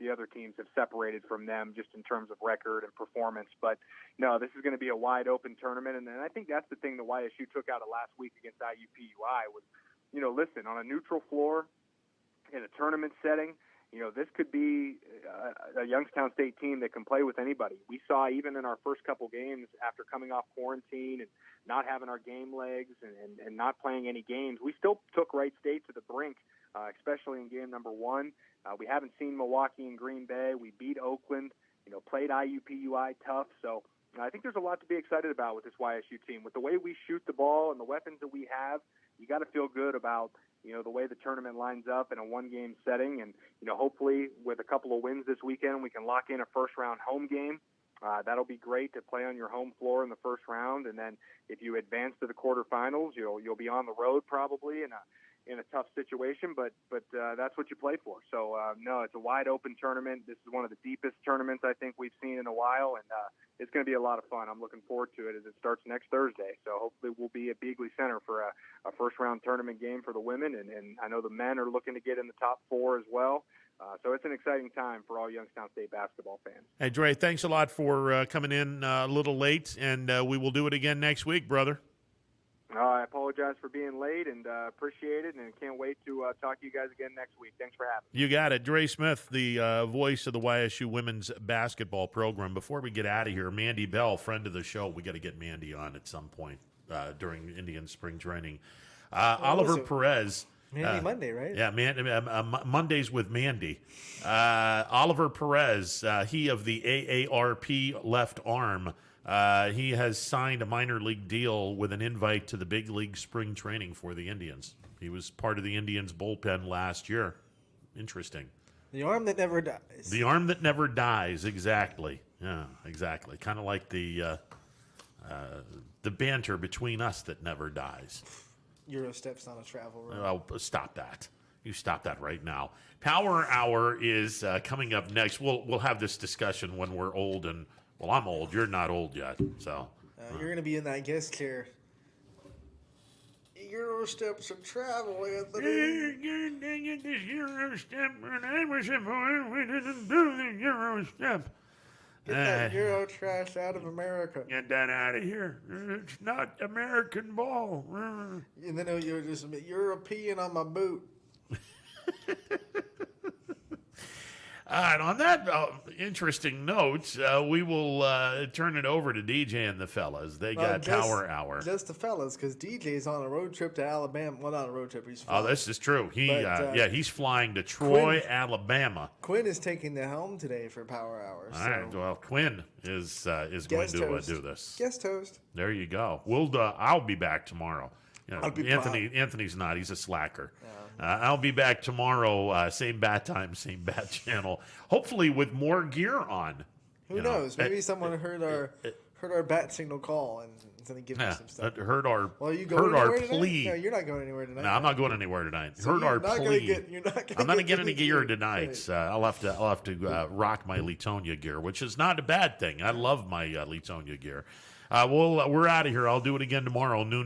the other teams have separated from them just in terms of record and performance. But, no, this is going to be a wide-open tournament, and I think that's the thing that YSU took out of last week against IUPUI was, listen, on a neutral floor in a tournament setting, this could be a Youngstown State team that can play with anybody. We saw even in our first couple games after coming off quarantine and not having our game legs and not playing any games, we still took Wright State to the brink, especially in game number 1. We haven't seen Milwaukee and Green Bay. We beat Oakland, played IUPUI tough. So I think there's a lot to be excited about with this YSU team. With the way we shoot the ball and the weapons that we have, you got to feel good about the way the tournament lines up in a one-game setting. And, hopefully with a couple of wins this weekend, we can lock in a first-round home game. That'll be great to play on your home floor in the first round. And then if you advance to the quarterfinals, you'll be on the road probably in a tough situation, but that's what you play for. So, no, it's a wide-open tournament. This is one of the deepest tournaments I think we've seen in a while, and it's going to be a lot of fun. I'm looking forward to it as it starts next Thursday. So hopefully we'll be at Beagley Center for a first-round tournament game for the women, and I know the men are looking to get in the top 4 as well. So it's an exciting time for all Youngstown State basketball fans. Hey, Dre, thanks a lot for coming in a little late, and we will do it again next week, brother. I apologize for being late, and appreciate it, and can't wait to talk to you guys again next week. Thanks for having me. You got it. Dre Smith, the voice of the YSU women's basketball program. Before we get out of here, Mandy Bell, friend of the show. We got to get Mandy on at some point during Indian spring training. Oliver Perez. Mandy Monday, right? Yeah, Mondays with Mandy. Oliver Perez, he of the AARP left arm. He has signed a minor league deal with an invite to the big league spring training for the Indians. He was part of the Indians bullpen last year. Interesting. The arm that never dies. The arm that never dies, exactly. Yeah, exactly. Kind of like the banter between us that never dies. Eurostep's not a travel road. Oh, stop that. You stop that right now. Power Hour is coming up next. We'll have this discussion when we're old and, well, I'm old. You're not old yet, so. You're going to be in that guest chair. Eurosteps and travel, Anthony. Dang it, this Eurostep. When I was a boy, we didn't do the Eurostep. Get that Euro trash out of America. Get that out of here. It's not American ball. And then you're just European on my boot. All right, on that interesting note, we will turn it over to DJ and the fellas. They got Power Hour. Just the fellas, because DJ's on a road trip to Alabama. Well, not a road trip. He's flying. Oh, this is true. He's flying to Troy, Alabama. Quinn is taking the helm today for Power Hour. All right. Well, Quinn is going to do this. Guest host. There you go. I'll be back tomorrow. Anthony's not. He's a slacker. I'll be back tomorrow, same bat time, same bat channel. Hopefully with more gear on. Who knows? Maybe someone heard our bat signal call and is going to give me some stuff. Heard our plea. No, you're not going anywhere tonight. No, I'm not going anywhere tonight. So heard our plea. I'm not going to get any gear right. tonight. I'll have to rock my Letonia gear, which is not a bad thing. I love my Letonia gear. We're out of here. I'll do it again tomorrow, noon.